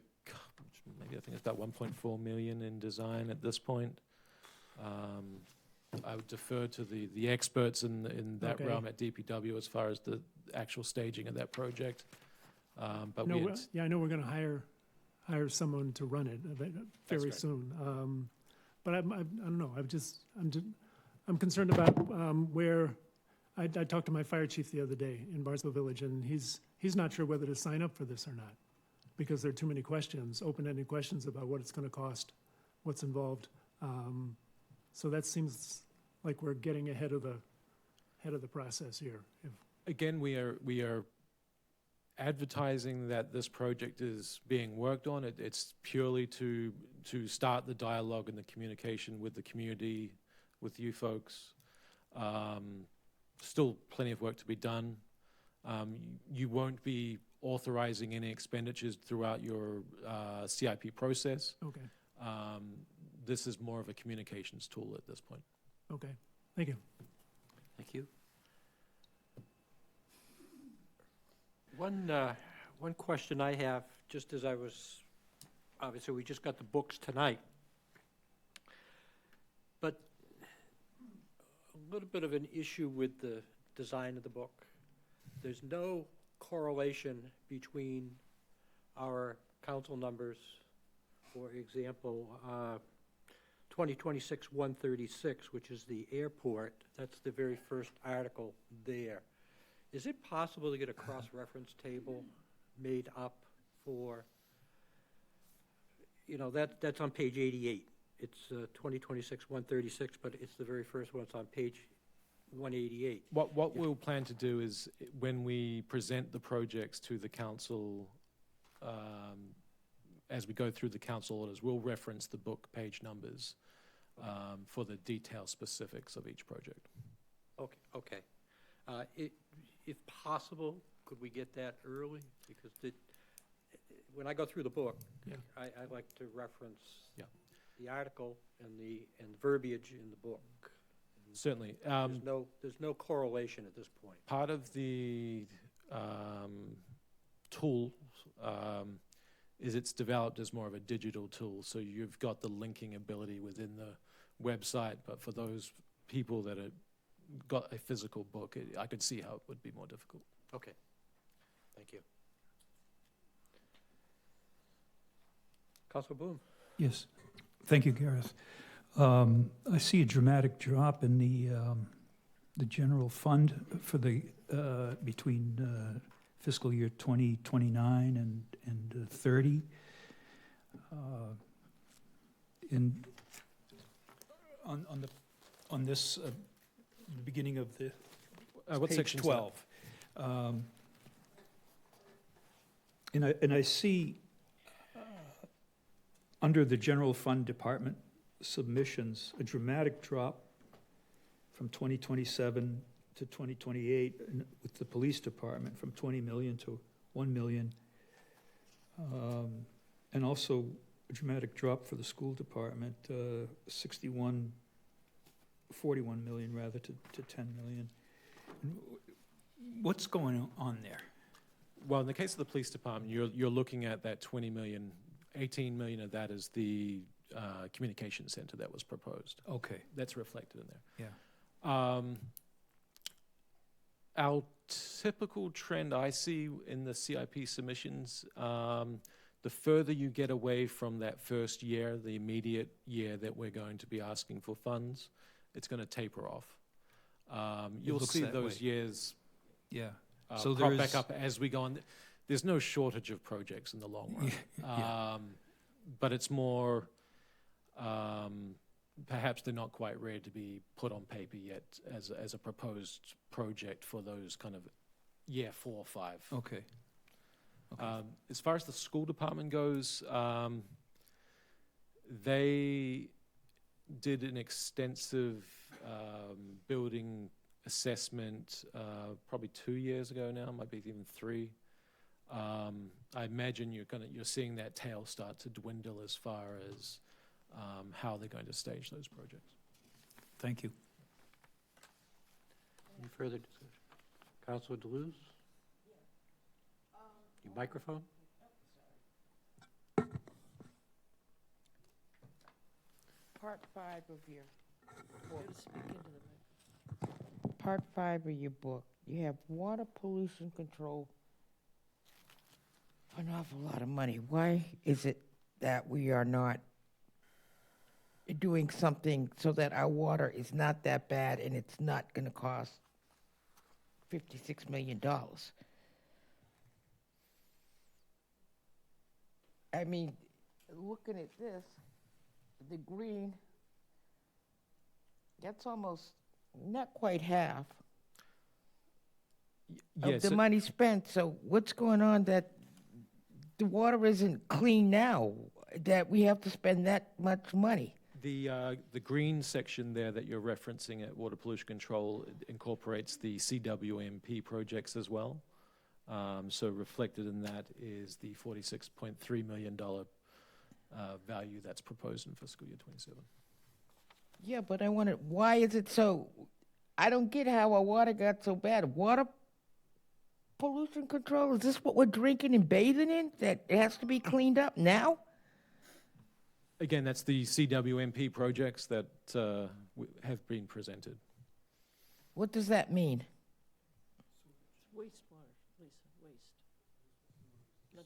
maybe I think it's about 1.4 million in design at this point. I would defer to the experts in that Okay. realm at DPW as far as the actual staging of that project. But No, we we're- yeah, I know we're gonna hire someone to run it very right. soon. But I don't know, I'm concerned about where, I talked to my fire chief the other day in Barnstable Village, and he's not sure whether to sign up for this or not, because there are too many questions, open-ended questions about what it's gonna cost, what's involved. So that seems like we're getting ahead of the process here. Again, we are advertising that this project is being worked on. It's purely to start the dialogue and the communication with the community, with you folks. Still plenty of work to be done. You won't be authorizing any expenditures throughout your CIP process. Okay, This is more of a communications tool at this point. okay, thank you. Thank you. One question I have, just as obviously, we just got the books tonight, but a little bit of an issue with the design of the book. There's no correlation between our council numbers, for example, 2026-136, which is the airport. That's the very first article there. Is it possible to get a cross-reference table made up for, that's on page 88. It's 2026-136, but it's the very first one. It's on page 188. What we'll plan to do is, when we present the projects to the council, as we go through the council orders, we'll reference the book page numbers for the detailed specifics of each project. Okay. If possible, could we get that early? Because when I go through the book, Yeah. I like to reference Yeah. the article and the verbiage in the book. Certainly. There's no correlation at this point. Part of the tool is it's developed as more of a digital tool, so you've got the linking ability within the website, but for those people that have got a physical book, I could see how it would be more difficult. Okay. Thank you. Councilor Bloom. Yes, thank you, Gareth. I see a dramatic drop in the general fund for between fiscal year 2029 and 30. On this the beginning of the what page section? 12, and I see under the general fund department submissions a dramatic drop from 2027 to 2028 with the police department, from 20 million to 1 million, and also a dramatic drop for the school department, 41 million rather to 10 million. What's going on there? Well, in the case of the police department, you're looking at that 20 million. 18 million of that is the communication center that was proposed. Okay. That's reflected in there. Yeah. Our typical trend I see in the CIP submissions, the further you get away from that first year, the immediate year that we're going to be asking for funds, it's going to taper off. You'll see those years so crop back up as we go on. There's no shortage of projects in the long run. But it's more, perhaps they're not quite ready to be put on paper yet as a proposed project for those kind of year 4 or 5. Okay. As far as the school department goes, they did an extensive building assessment probably 2 years ago now, might be even 3. I imagine you're seeing that tail start to dwindle as far as how they're going to stage those projects. Thank you. Any further discussion? Councilor Deleuze? Your microphone? Part 5 of your book. Part 5 of your book, you have water pollution control. An awful lot of money. Why is it that we are not doing something so that our water is not that bad and it's not going to cost $56 million? I mean, looking at this, the green, that's almost not quite half of the money spent. So what's going on that the water isn't clean now, that we have to spend that much money? The green section there that you're referencing at Water Pollution Control incorporates the CWMP projects as well. So reflected in that is the $46.3 million value that's proposed in fiscal year 27. Yeah, but I wonder, why is it so? I don't get how our water got so bad. Water pollution control, is this what we're drinking and bathing in, that it has to be cleaned up now? Again, that's the CWMP projects that have been presented. What does that mean? Wastewater, Lisa, waste.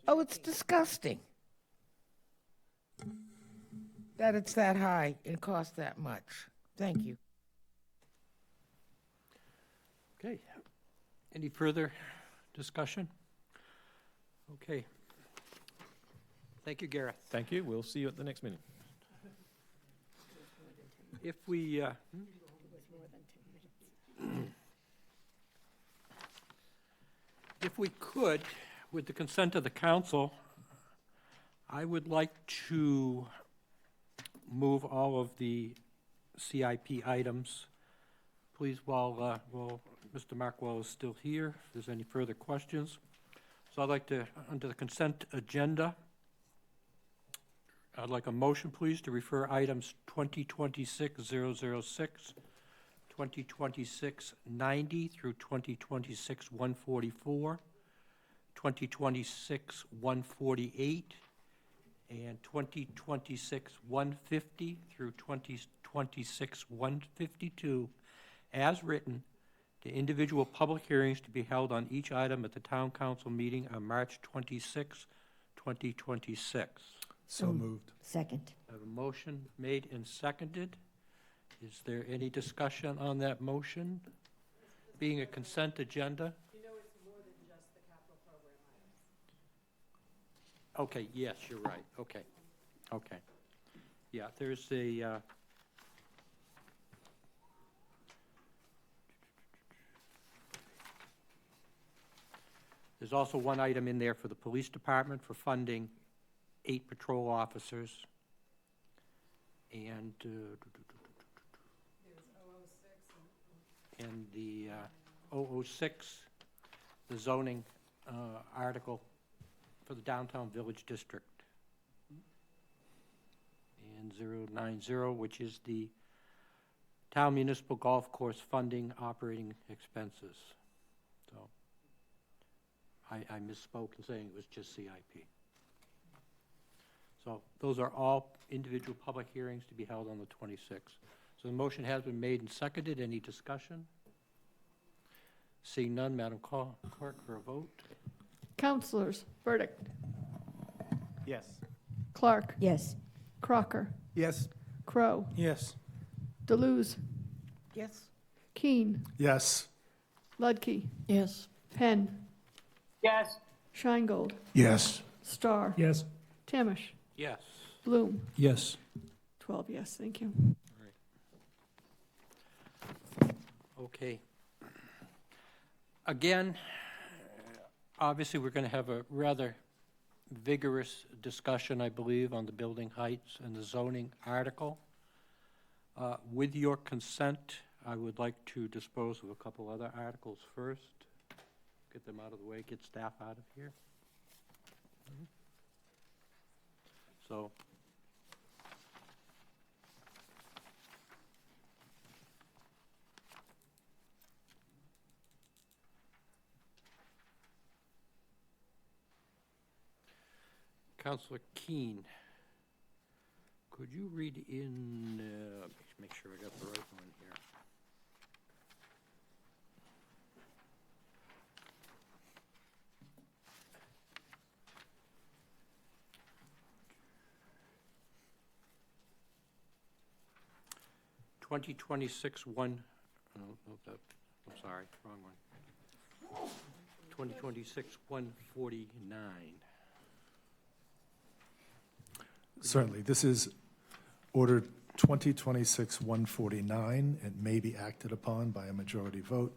Oh, it's disgusting that it's that high and costs that much. Thank you. Okay. Any further discussion? Okay. Thank you, Gareth. Thank you. We'll see you at the next meeting. If we, if we could, with the consent of the council, I would like to move all of the CIP items. Please, while Mr. Markwell is still here, if there's any further questions. So I'd like to, under the consent agenda, I'd like a motion, please, to refer items 2026-006, 2026-90 through 2026-144, 2026-148, and 2026-150 through 2026-152, as written, to individual public hearings to be held on each item at the Town Council meeting on March 26, 2026. So moved. Second. I have a motion made and seconded. Is there any discussion on that motion? Being a consent agenda? You know, it's more than just the capital program items. Okay, yes, you're right. Okay. Okay. Yeah, there's a, there's also one item in there for the police department for funding 8 patrol officers. And, and the 006, the zoning article for the downtown village district. And 090, which is the town municipal golf course funding operating expenses. So I misspoke in saying it was just CIP. So those are all individual public hearings to be held on the 26th. So the motion has been made and seconded. Any discussion? Seeing none, Madam Clerk, for a vote. Councilors, Burdick, Yes. Clark, Yes. Crocker, Yes. Crow, Yes. Deleuze, Yes. Keene, Yes. Ludke, Yes. Penn, Yes. Scheingold, Yes. Starr, Yes. Tamish, Yes. Bloom. Yes. 12 yes, thank you. Okay. Again, obviously, we're going to have a rather vigorous discussion, I believe, on the building heights and the zoning article. With your consent, I would like to dispose of a couple other articles first. Get them out of the way, get staff out of here. So, Counselor Keene, could you read in, make sure I got the right one here. I'm sorry, wrong one. 2026-149. Certainly. This is Order 2026-149. It may be acted upon by a majority vote.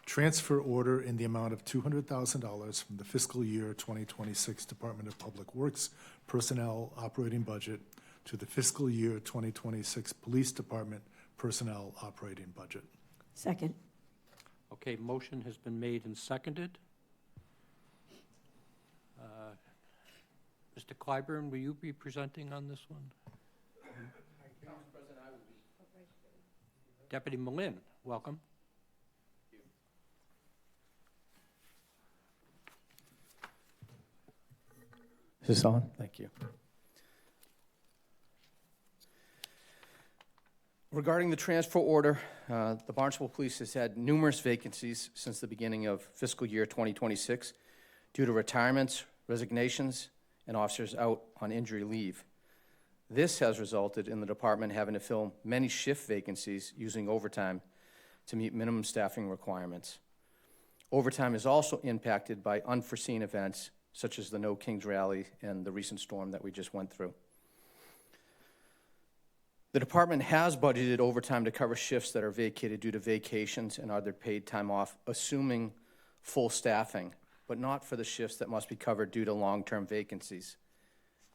Transfer order in the amount of $200,000 from the fiscal year 2026 Department of Public Works personnel operating budget to the fiscal year 2026 Police Department personnel operating budget. Second. Okay, motion has been made and seconded. Mr. Clyburn, will you be presenting on this one? Council President, I will be. Deputy Malin, welcome. Is this on? Thank you. Regarding the transfer order, the Barnstable Police has had numerous vacancies since the beginning of fiscal year 2026 due to retirements, resignations, and officers out on injury leave. This has resulted in the department having to fill many shift vacancies using overtime to meet minimum staffing requirements. Overtime is also impacted by unforeseen events such as the No Kings Rally and the recent storm that we just went through. The department has budgeted overtime to cover shifts that are vacated due to vacations and other paid time off, assuming full staffing, but not for the shifts that must be covered due to long-term vacancies.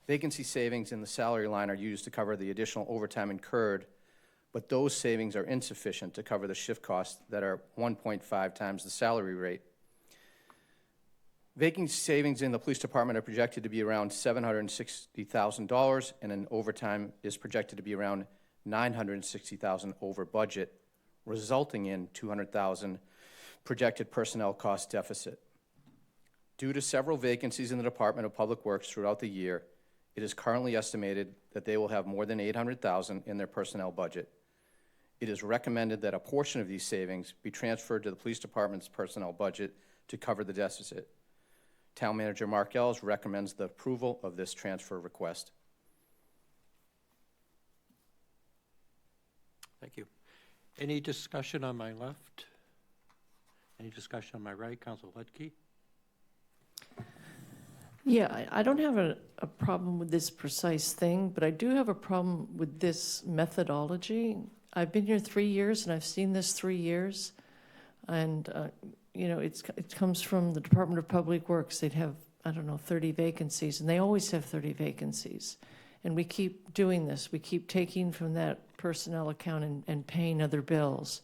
Vacancy savings in the salary line are used to cover the additional overtime incurred, but those savings are insufficient to cover the shift costs that are 1.5 times the salary rate. Vacancy savings in the police department are projected to be around $760,000, and an overtime is projected to be around $960,000 over budget, resulting in $200,000 projected personnel cost deficit. Due to several vacancies in the Department of Public Works throughout the year, it is currently estimated that they will have more than $800,000 in their personnel budget. It is recommended that a portion of these savings be transferred to the police department's personnel budget to cover the deficit. Town Manager Mark Ells recommends the approval of this transfer request. Thank you. Any discussion on my left? Any discussion on my right? Councilor Ledke? Yeah, I don't have a problem with this precise thing, but I do have a problem with this methodology. I've been here 3 years, and I've seen this 3 years, and you know, it comes from the Department of Public Works. They'd have, I don't know, 30 vacancies, and they always have 30 vacancies. And we keep doing this. We keep taking from that personnel account and paying other bills.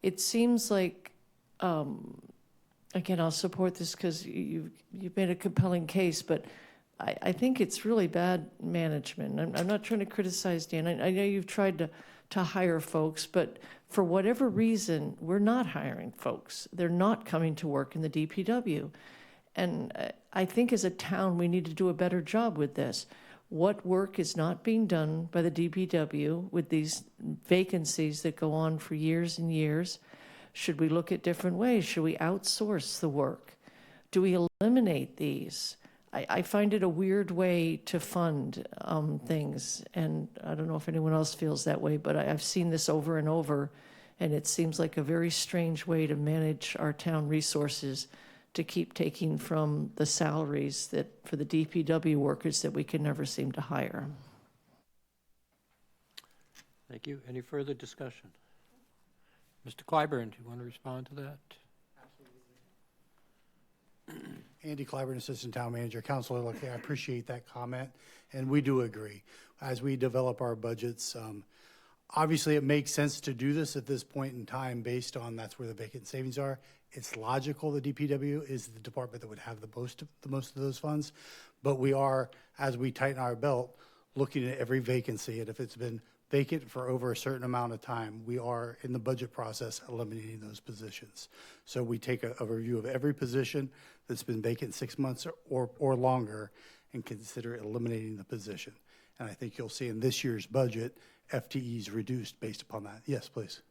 It seems like, again, I'll support this because you've made a compelling case, but I think it's really bad management. I'm not trying to criticize Dan. I know you've tried to hire folks, but for whatever reason, we're not hiring folks. They're not coming to work in the DPW. And I think as a town, we need to do a better job with this. What work is not being done by the DPW with these vacancies that go on for years and years? Should we look at different ways? Should we outsource the work? Do we eliminate these? I find it a weird way to fund things, and I don't know if anyone else feels that way, but I've seen this over and over, and it seems like a very strange way to manage our town resources to keep taking from the salaries that for the DPW workers that we can never seem to hire. Thank you. Any further discussion? Mr. Clyburn, do you want to respond to that? Andy Clyburn, Assistant Town Manager. Councilor Luckey, I appreciate that comment, and we do agree. As we develop our budgets, obviously it makes sense to do this at this point in time based on that's where the vacant savings are. It's logical the DPW is the department that would have the most of those funds, but we are, as we tighten our belt, looking at every vacancy, and if it's been vacant for over a certain amount of time, we are in the budget process eliminating those positions. So we take a review of every position that's been vacant 6 months or longer, and consider eliminating the position. And I think you'll see in this year's budget, FTEs reduced based upon that. Yes, please.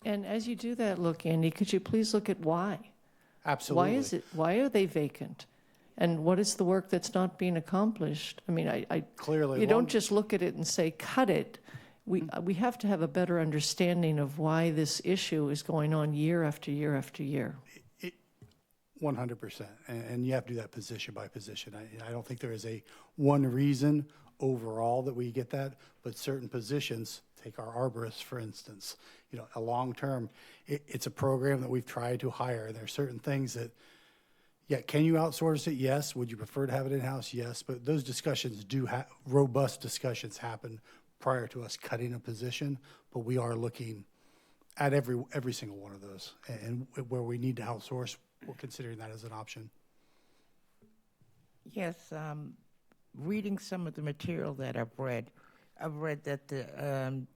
And as you do that look, Andy, could you please look at why? Absolutely. Why are they vacant? And what is the work that's not being accomplished? I mean, Clearly, you don't just look at it and say, cut it. We have to have a better understanding of why this issue is going on year after year after year. 100%. And you have to do that position by position. I don't think there is a one reason overall that we get that, but certain positions, take our arborists, for instance, a long-term, it's a program that we've tried to hire. And there are certain things that, yeah, can you outsource it? Yes. Would you prefer to have it in-house? Yes. But those discussions robust discussions happen prior to us cutting a position, but we are looking at every single one of those. And where we need to outsource, we're considering that as an option. Yes, reading some of the material that I've read that the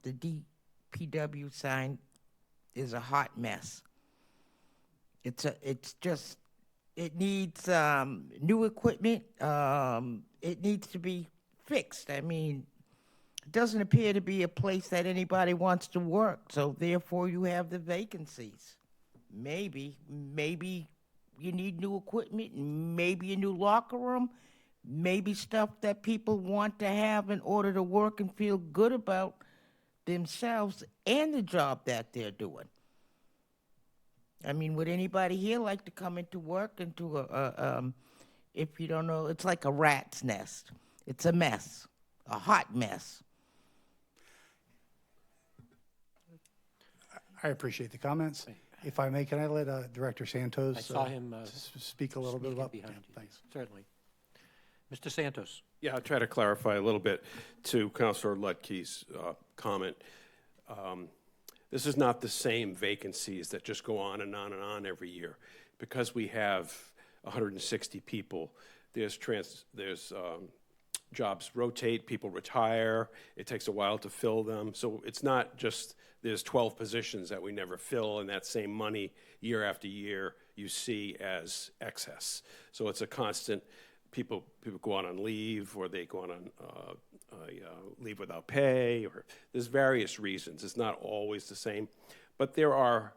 DPW sign is a hot mess. It needs new equipment. It needs to be fixed. I mean, it doesn't appear to be a place that anybody wants to work, so therefore you have the vacancies. Maybe you need new equipment, maybe a new locker room, maybe stuff that people want to have in order to work and feel good about themselves and the job that they're doing. I mean, would anybody here like to come into work into if you don't know, it's like a rat's nest. It's a mess, a hot mess. I appreciate the comments. If I may, can I let Director Santos I saw him speak a little bit about behind you. Thanks. Certainly. Mr. Santos. Yeah, I'll try to clarify a little bit to Councilor Lutke's comment. This is not the same vacancies that just go on and on and on every year. Because we have 160 people, there's jobs rotate, people retire, it takes a while to fill them. So it's not just there's 12 positions that we never fill, and that same money year after year you see as excess. So it's a constant, people go on leave, or they go on leave without pay, or there's various reasons. It's not always the same. But there are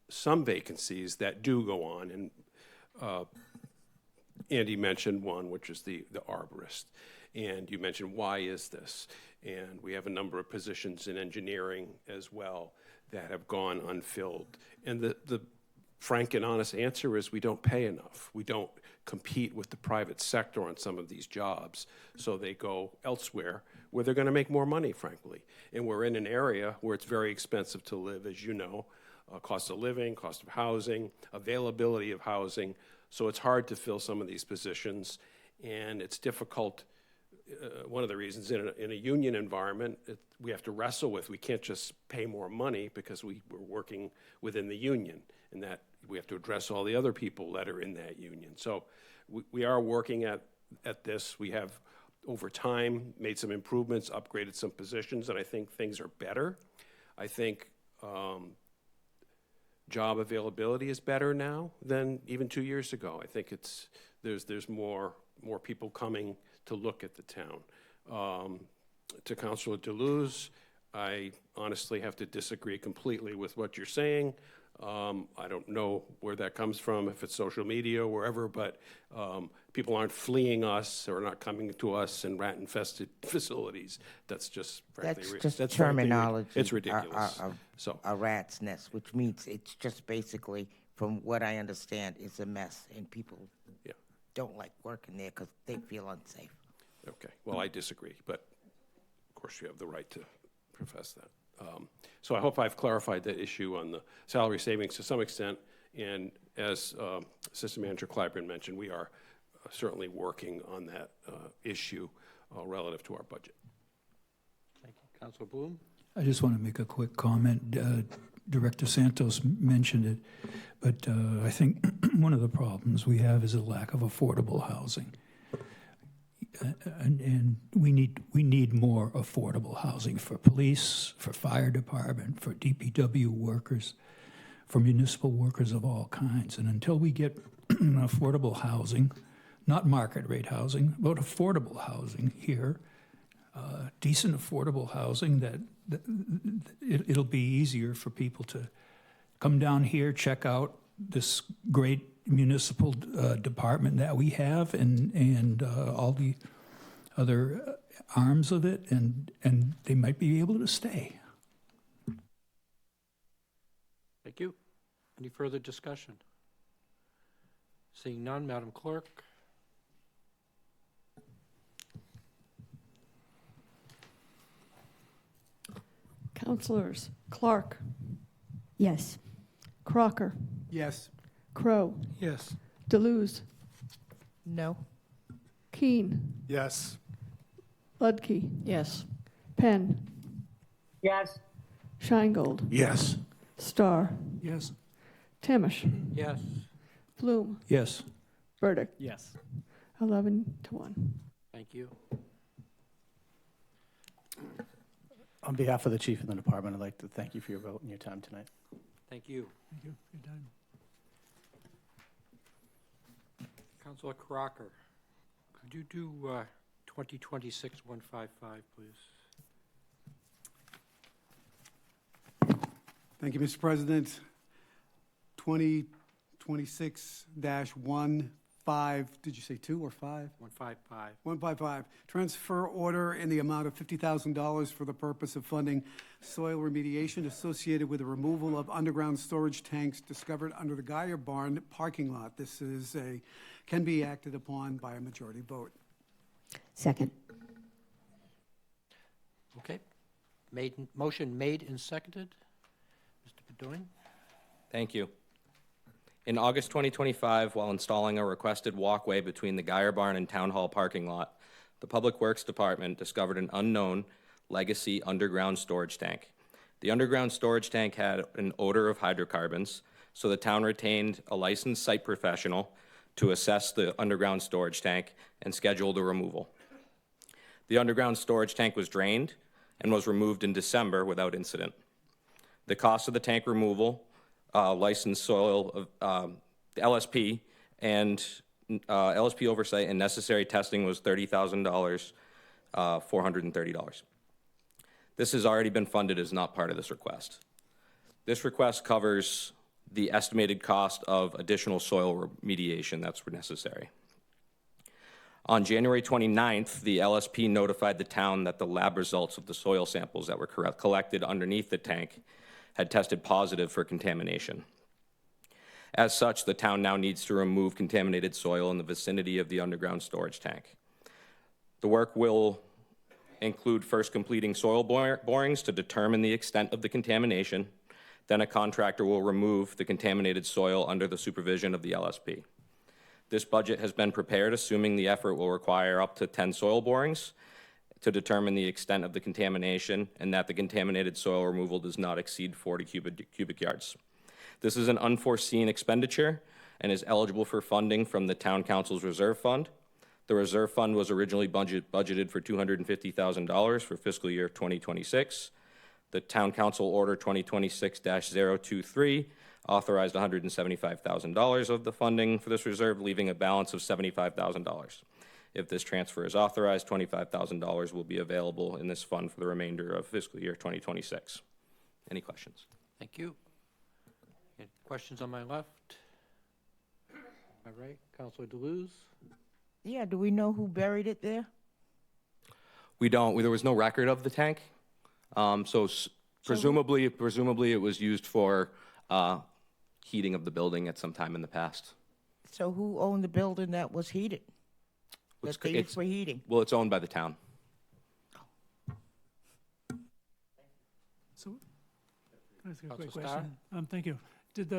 some vacancies that do go on, and Andy mentioned one, which is the arborist. And you mentioned, why is this? And we have a number of positions in engineering as well that have gone unfilled. And the frank and honest answer is we don't pay enough. We don't compete with the private sector on some of these jobs. So they go elsewhere where they're going to make more money, frankly. And we're in an area where it's very expensive to live, as you know, cost of living, cost of housing, availability of housing. So it's hard to fill some of these positions, and it's difficult. One of the reasons in a union environment, we have to wrestle with, we can't just pay more money because we're working within the union, and that we have to address all the other people that are in that union. So we are working at this. We have, over time, made some improvements, upgraded some positions, and I think things are better. I think job availability is better now than even 2 years ago. I think there's more people coming to look at the town. To Councilor Deleuze, I honestly have to disagree completely with what you're saying. I don't know where that comes from, if it's social media or wherever, but people aren't fleeing us or not coming to us in rat-infested facilities. That's just frankly, that's terminology. It's ridiculous. A rat's nest, which means it's just basically, from what I understand, it's a mess, and people don't like working there because they feel unsafe. Okay, well, I disagree, but of course you have the right to profess that. So I hope I've clarified that issue on the salary savings to some extent, and as Assistant Manager Clyburn mentioned, we are certainly working on that issue relative to our budget. Thank you. Councilor Bloom? I just want to make a quick comment. Director Santos mentioned it, but I think one of the problems we have is a lack of affordable housing. And we need more affordable housing for police, for fire department, for DPW workers, for municipal workers of all kinds. And until we get affordable housing not market rate housing, but affordable housing here, decent affordable housing that it'll be easier for people to come down here, check out this great municipal department that we have and all the other arms of it, and they might be able to stay. Thank you. Any further discussion? Seeing none, Madam Clerk? Councilors Clark, Yes. Crocker, Yes. Crow, Yes. Deleuze, No. Keene, Yes. Ludke, Yes. Penn, Yes. Scheingold, Yes. Starr, Yes. Tamish, Yes. Bloom, Yes. Burdick, Yes. 11-1. Thank you. On behalf of the chief of the department, I'd like to thank you for your vote and your time tonight. Thank you. Thank you for your time. Councilor Crocker, could you do 2026-155, please? Thank you, Mr. President. 2026-15, did you say 2 or 5? 155. 155, transfer order in the amount of $50,000 for the purpose of funding soil remediation associated with the removal of underground storage tanks discovered under the Geyer Barn parking lot. This can be acted upon by a majority vote. Second. Okay. Motion made and seconded. Mr. Bedoin? Thank you. In August 2025, while installing a requested walkway between the Geyer Barn and Town Hall parking lot, the Public Works Department discovered an unknown legacy underground storage tank. The underground storage tank had an odor of hydrocarbons, so the town retained a licensed site professional to assess the underground storage tank and schedule the removal. The underground storage tank was drained and was removed in December without incident. The cost of the tank removal, licensed soil, LSP, and LSP oversight and necessary testing was $30,000, $430. This has already been funded as not part of this request. This request covers the estimated cost of additional soil remediation that's necessary. On January 29th, the LSP notified the town that the lab results of the soil samples that were collected underneath the tank had tested positive for contamination. As such, the town now needs to remove contaminated soil in the vicinity of the underground storage tank. The work will include first completing soil borings to determine the extent of the contamination. Then a contractor will remove the contaminated soil under the supervision of the LSP. This budget has been prepared assuming the effort will require up to 10 soil borings to determine the extent of the contamination and that the contaminated soil removal does not exceed 40 cubic yards. This is an unforeseen expenditure and is eligible for funding from the Town Council's Reserve Fund. The Reserve Fund was originally budgeted for $250,000 for fiscal year 2026. The Town Council Order 2026-023 authorized $175,000 of the funding for this reserve, leaving a balance of $75,000. If this transfer is authorized, $25,000 will be available in this fund for the remainder of fiscal year 2026. Any questions? Thank you. Any questions on my left? All right, Councilor Deleuze? Yeah, do we know who buried it there? We don't. There was no record of the tank. Presumably it was used for heating of the building at some time in the past. So who owned the building that was heated? That they used for heating? Well, it's owned by the town. So, can I ask a quick Councilor question? Thank you.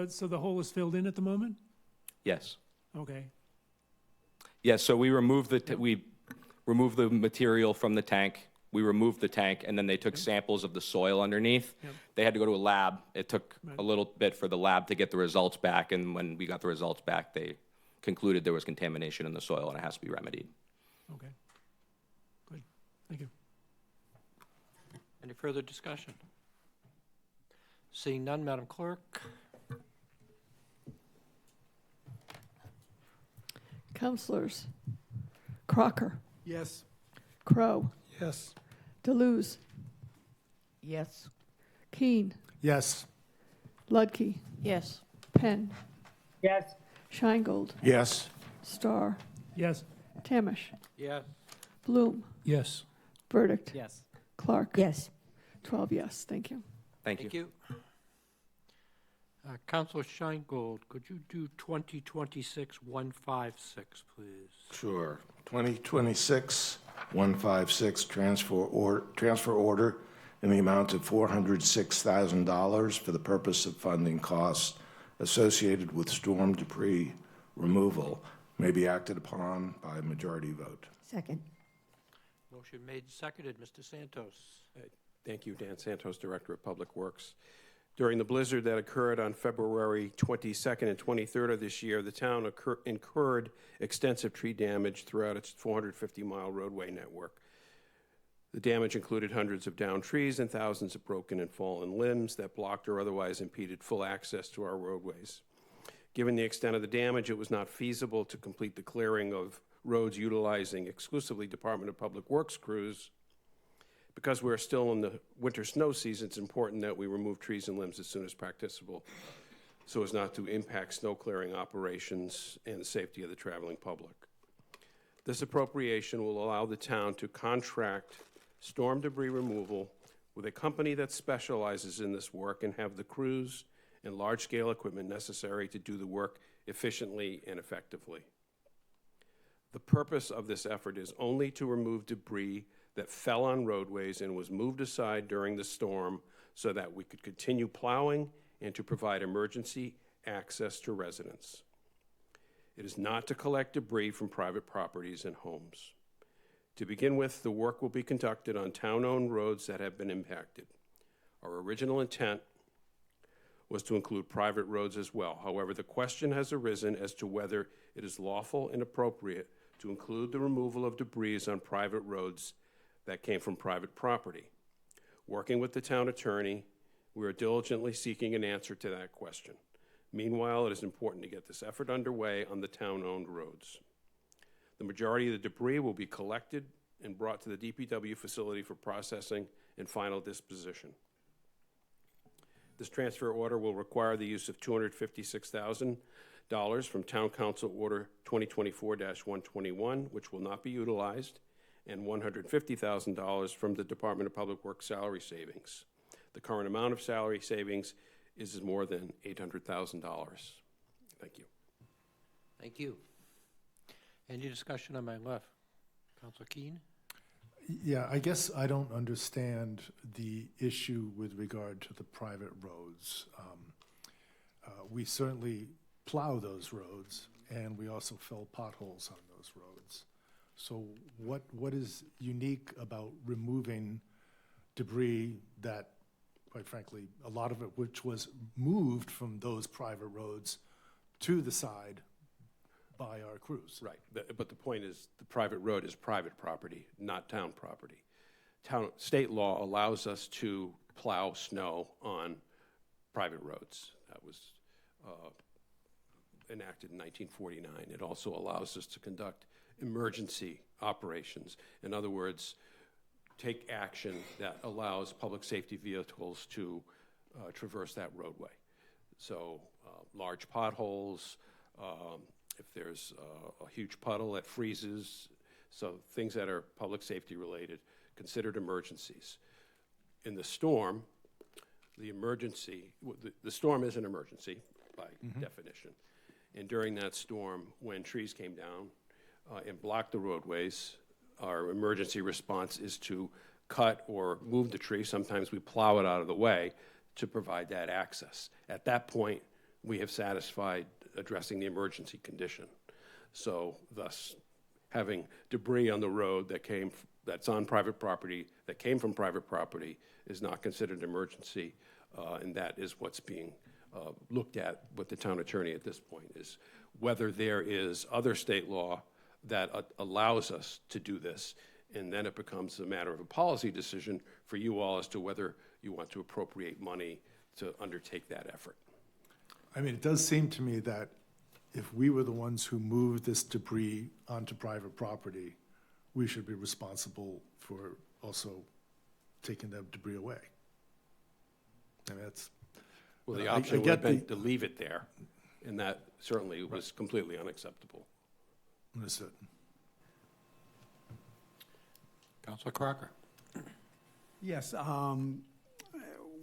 So the hole is filled in at the moment? Yes. Okay. Yes. So we removed the material from the tank. We removed the tank, and then they took samples of the soil underneath. Yep. They had to go to a lab. It took a little bit for the lab to get the results back, and when we got the results back, they concluded there was contamination in the soil and it has to be remedied. Okay. Good. Thank you. Any further discussion? Seeing none, Madam Clerk? Councilors Crocker, Yes. Crow, Yes. Deleuze, Yes. Keene, Yes. Ludke, Yes. Penn, Yes. Scheingold, Yes. Starr, Yes. Tamish, Yes. Bloom, Yes. Burdick, Yes. Clark. Yes. 12 yes, thank you. Thank you. Councilor Scheingold, could you do 2026-156, please? Sure. 2026-156 transfer order in the amount of $406,000 for the purpose of funding costs associated with storm debris removal may be acted upon by a majority vote. Second. Motion made, seconded. Mr. Santos. Thank you, Dan Santos, Director of Public Works. During the blizzard that occurred on February 22nd and 23rd of this year, the town incurred extensive tree damage throughout its 450-mile roadway network. The damage included hundreds of downed trees and thousands of broken and fallen limbs that blocked or otherwise impeded full access to our roadways. Given the extent of the damage, it was not feasible to complete the clearing of roads utilizing exclusively Department of Public Works crews. Because we're still in the winter snow season, it's important that we remove trees and limbs as soon as practicable so as not to impact snow clearing operations and the safety of the traveling public. This appropriation will allow the town to contract storm debris removal with a company that specializes in this work and have the crews and large-scale equipment necessary to do the work efficiently and effectively. The purpose of this effort is only to remove debris that fell on roadways and was moved aside during the storm so that we could continue plowing and to provide emergency access to residents. It is not to collect debris from private properties and homes. To begin with, the work will be conducted on town-owned roads that have been impacted. Our original intent was to include private roads as well. However, the question has arisen as to whether it is lawful and appropriate to include the removal of debris on private roads that came from private property. Working with the town attorney, we are diligently seeking an answer to that question. Meanwhile, it is important to get this effort underway on the town-owned roads. The majority of the debris will be collected and brought to the DPW facility for processing and final disposition. This transfer order will require the use of $256,000 from Town Council Order 2024-121, which will not be utilized, and $150,000 from the Department of Public Works salary savings. The current amount of salary savings is more than $800,000. Thank you. Thank you. Any discussion on my left? Councilor Keene? Yeah, I guess I don't understand the issue with regard to the private roads. We certainly plow those roads, and we also fill potholes on those roads. So what is unique about removing debris that, quite frankly, a lot of it which was moved from those private roads to the side by our crews? Right, but the point is the private road is private property, not town property. State law allows us to plow snow on private roads. That was enacted in 1949. It also allows us to conduct emergency operations. In other words, take action that allows public safety vehicles to traverse that roadway. So large potholes, if there's a huge puddle that freezes, so things that are public safety related, considered emergencies. In the storm, the storm is an emergency by definition. And during that storm, when trees came down and blocked the roadways, our emergency response is to cut or move the tree. Sometimes we plow it out of the way to provide that access. At that point, we have satisfied addressing the emergency condition. So thus, having debris on the road that's on private property, that came from private property, is not considered an emergency, and that is what's being looked at with the town attorney at this point, is whether there is other state law that allows us to do this, and then it becomes a matter of a policy decision for you all as to whether you want to appropriate money to undertake that effort. I mean, it does seem to me that if we were the ones who moved this debris onto private property, we should be responsible for also taking that debris away. I mean, that's. Well, the I option would get have been the- to leave it there, and that certainly was completely unacceptable. Understood. Councilor Crocker. Yes,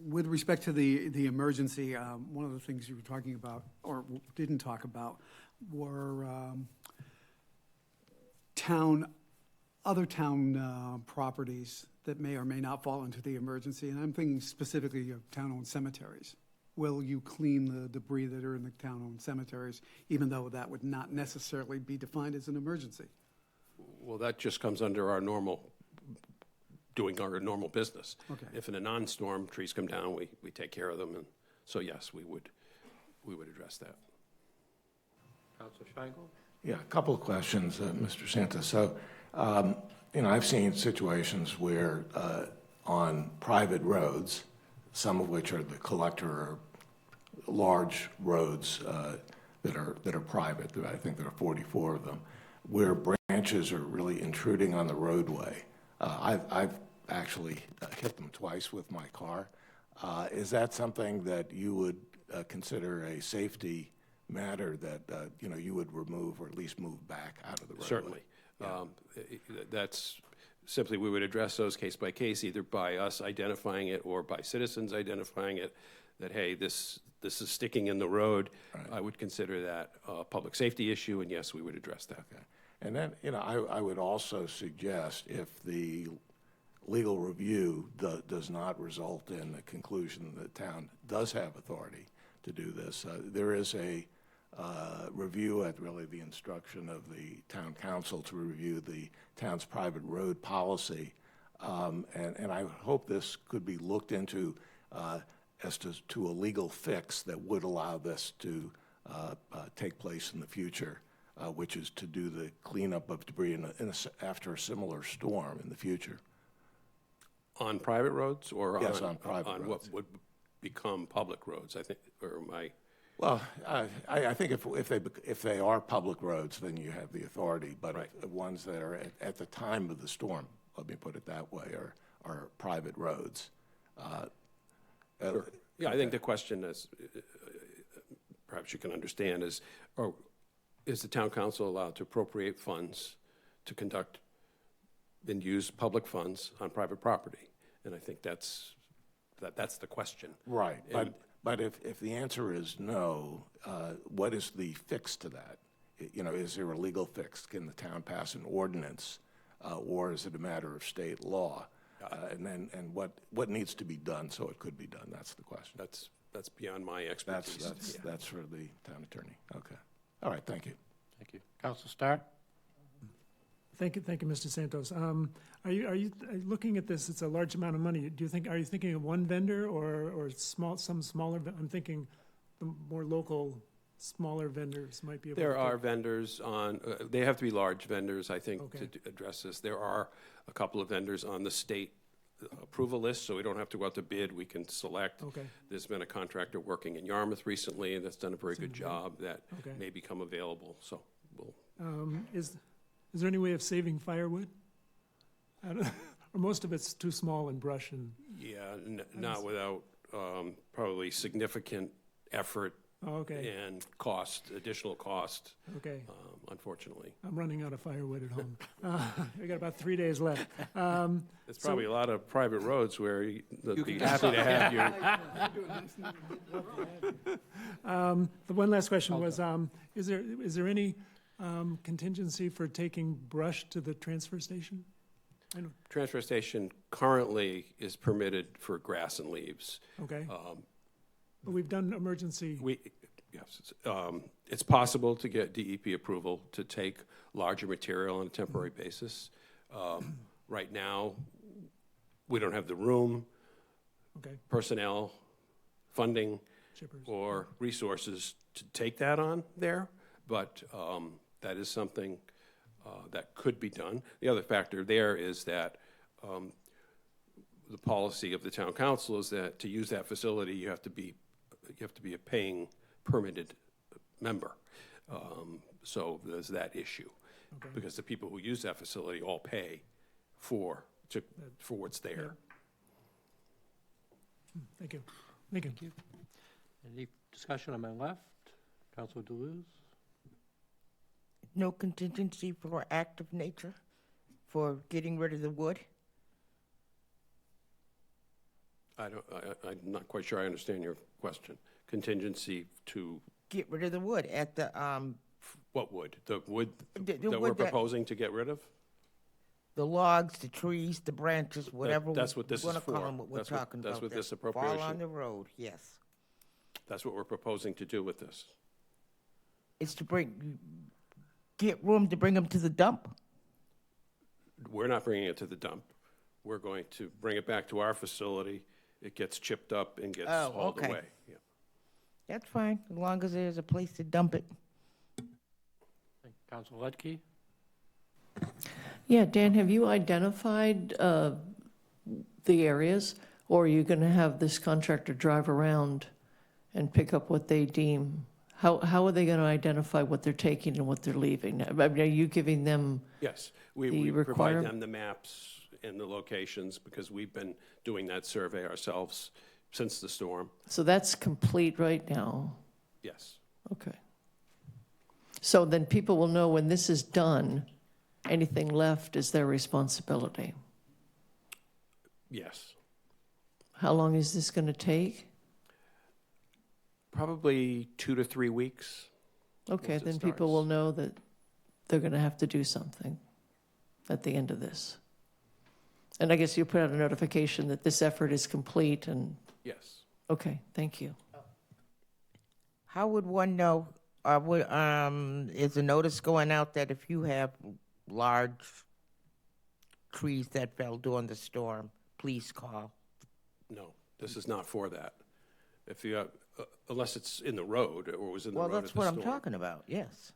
with respect to the emergency, one of the things you were talking about, or didn't talk about, were other town properties that may or may not fall into the emergency, and I'm thinking specifically of town-owned cemeteries. Will you clean the debris that are in the town-owned cemeteries, even though that would not necessarily be defined as an emergency? Well, that just comes under our normal, doing our normal business. Okay. If in a non-storm, trees come down, we take care of them, and so yes, we would address that. Councilor Scheingold. Yeah, a couple of questions, Mr. Santos. So, I've seen situations where on private roads, some of which are the collector or large roads that are private, I think there are 44 of them, where branches are really intruding on the roadway. I've actually hit them twice with my car. Is that something that you would consider a safety matter that you would remove or at least move back out of the roadway? Certainly. Yeah. That's simply, we would address those case by case, either by us identifying it or by citizens identifying it, that, hey, this is sticking in the road. Right. I would consider that a public safety issue, and yes, we would address that. Okay. And then, I would also suggest if the legal review does not result in the conclusion that the town does have authority to do this, there is a review at really the instruction of the town council to review the town's private road policy. And I hope this could be looked into as to a legal fix that would allow this to take place in the future. Which is to do the cleanup of debris after a similar storm in the future. On private roads or Yes, on private on roads. what would become public roads, I think, or my... Well, I think if they are public roads, then you have the authority, but Right. ones that are at the time of the storm, let me put it that way, are private roads. Sure. Yeah, I think the question is, perhaps you can understand, is the town council allowed to appropriate funds to conduct and use public funds on private property? And I think that's the question. Right, And- but if the answer is no, what is the fix to that? Is there a legal fix? Can the town pass an ordinance, or is it a matter of state law? And what needs to be done so it could be done? That's the question. That's beyond my expertise. That's for the town attorney. Okay. All right, thank you. Thank you. Councilor Starr. Thank you, Mr. Santos. Are you looking at this? It's a large amount of money. Are you thinking of one vendor or some smaller? I'm thinking the more local, smaller vendors might be able. There are vendors on. They have to be large vendors, I think, Okay. to address this. There are a couple of vendors on the state approval list, so we don't have to go out to bid. We can select. Okay. There's been a contractor working in Yarmouth recently that's done a very good job that Okay. may become available. So we'll. Is there any way of saving firewood? Or most of it's too small and brush and. Yeah, not without probably significant effort Okay. and additional cost. Okay. Unfortunately. I'm running out of firewood at home. I got about 3 days left. There's probably a lot of private roads where they'd be happy to have you. The one last question was, is there any contingency for taking brush to the transfer station? I know. Transfer station currently is permitted for grass and leaves. Okay. But we've done emergency. Yes, it's possible to get DEP approval to take larger material on a temporary basis. Right now, we don't have the room, Okay. personnel, funding, Shippers. or resources to take that on there, but that is something that could be done. The other factor there is that the policy of the town council is that to use that facility, you have to be a paying permitted member. So there's that issue. Okay. Because the people who use that facility all pay for what's there. Thank you. Thank you. Thank you. Any discussion on my left? Councilor Deleuze? No contingency for active nature, for getting rid of the wood? I'm not quite sure I understand your question. Contingency to Get rid of the wood at the, what wood? The wood The that we're wood that- proposing to get rid of? the logs, the trees, the branches, whatever. That's what this you is wanna call for. them, what we're That's what- talking that's about. what that this Fall appropriation- on the road, yes. That's what we're proposing to do with this. It's to get room to bring them to the dump. We're not bringing it to the dump. We're going to bring it back to our facility. It gets chipped up and gets Oh, hauled okay. away. Yeah. That's fine, as long as there's a place to dump it. Councilor Ledke? Yeah, Dan, have you identified the areas, or are you going to have this contractor drive around and pick up what they deem? How are they going to identify what they're taking and what they're leaving? I mean, are you giving them? Yes, The we provide require- them the maps and the locations because we've been doing that survey ourselves since the storm. So that's complete right now? Yes. Okay. So then people will know when this is done, anything left is their responsibility. Yes. How long is this going to take? Probably 2 to 3 weeks. Okay, once it then people will starts. know that they're going to have to do something at the end of this. And I guess you put out a notification that this effort is complete and, Yes. okay, thank you. How would one know, is a notice going out that if you have large trees that fell during the storm, please call? No, this is not for that. If you have, unless it's in the road or was in the Well, road at the that's storm. what I'm talking about, yes.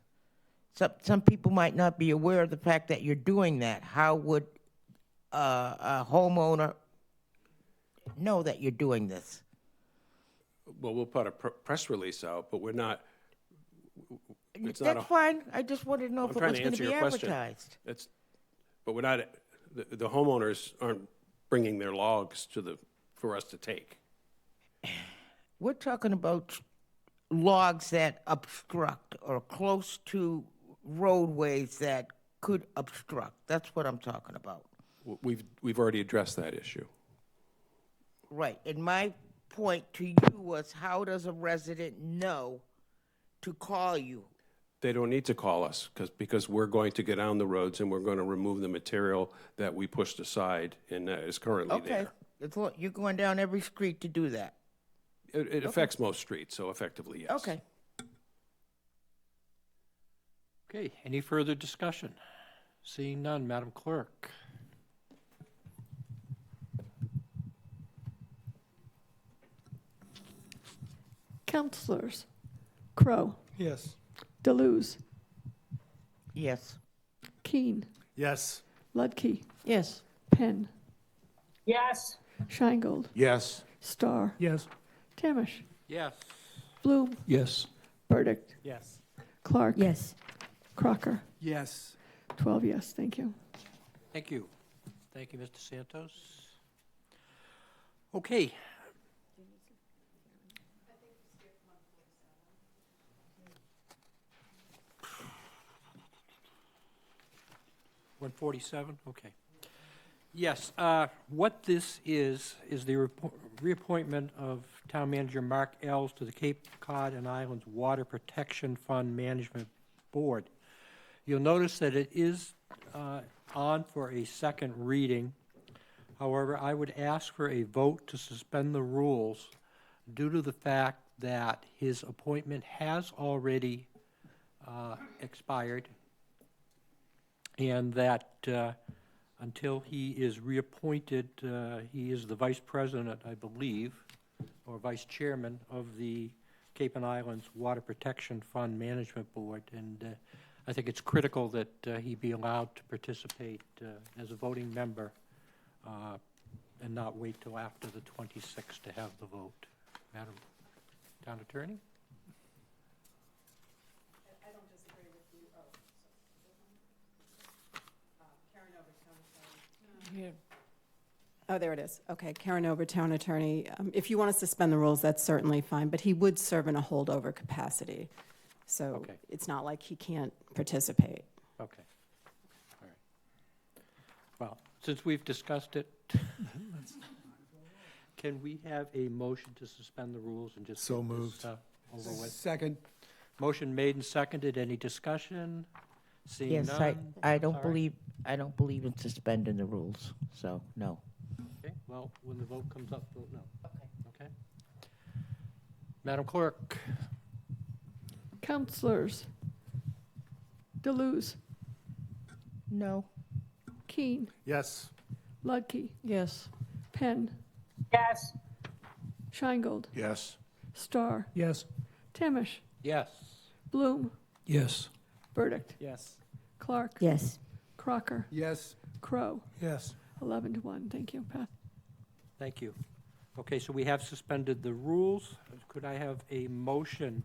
Some people might not be aware of the fact that you're doing that. How would a homeowner know that you're doing this? Well, we'll put a press release out, but we're not, it's not a. That's fine, I just wanted to know I'm if it trying was to gonna answer be your question. advertised. But we're not, the homeowners aren't bringing their logs for us to take. We're talking about logs that obstruct or close to roadways that could obstruct. That's what I'm talking about. We've already addressed that issue. Right, and my point to you was, how does a resident know to call you? They don't need to call us because we're going to get on the roads and we're going to remove the material that we pushed aside and that is currently Okay, there. you're going down every street to do that. It affects most streets, so effectively, yes. Okay. Okay, any further discussion? Seeing none, Madam Clerk. Councilors Crow, Yes. Deleuze, Yes. Keen, Yes. Ludke, Yes. Penn, Yes. Scheingold, Yes. Starr, Yes. Tamish, Yes. Bloom, Yes. Burdick, Yes. Clark. Yes. Crocker. Yes. 12 yes, thank you. Thank you. Thank you, Mr. Santos. Okay. $147, okay. Yes, what this is the reappointment of Town Manager Mark Ells to the Cape Cod and Islands Water Protection Fund Management Board. You'll notice that it is on for a second reading. However, I would ask for a vote to suspend the rules due to the fact that his appointment has already expired, and that until he is reappointed, he is the vice president, I believe, or vice chairman of the Cape and Islands Water Protection Fund Management Board, and I think it's critical that he be allowed to participate as a voting member and not wait till after the 26th to have the vote. Madam Town Attorney? I don't Here. Oh, there it is. Okay, Karen Ober, Town Attorney. If you want to suspend the rules, that's certainly fine, but he would serve in a holdover capacity. So Okay. it's not like he can't participate. Okay. All right. Well, since we've discussed it, can we have a motion to suspend the rules and just So get this, moved. over with? Second. Motion made and seconded. Any discussion? Seeing Yes, none? I don't Sorry. believe in suspending the rules, so, no. Okay, well, when the vote comes up, vote no. Okay. Madam Clerk? Counselors. Deleuze. No. Keen. Yes. Ludke. Yes. Penn. Yes. Scheingold. Yes. Starr. Yes. Tamish. Yes. Bloom. Yes. Burdick. Yes. Clark. Yes. Crocker. Yes. Crow. Yes. 11-1. Thank you. Pat. Thank you. Okay, so we have suspended the rules. Could I have a motion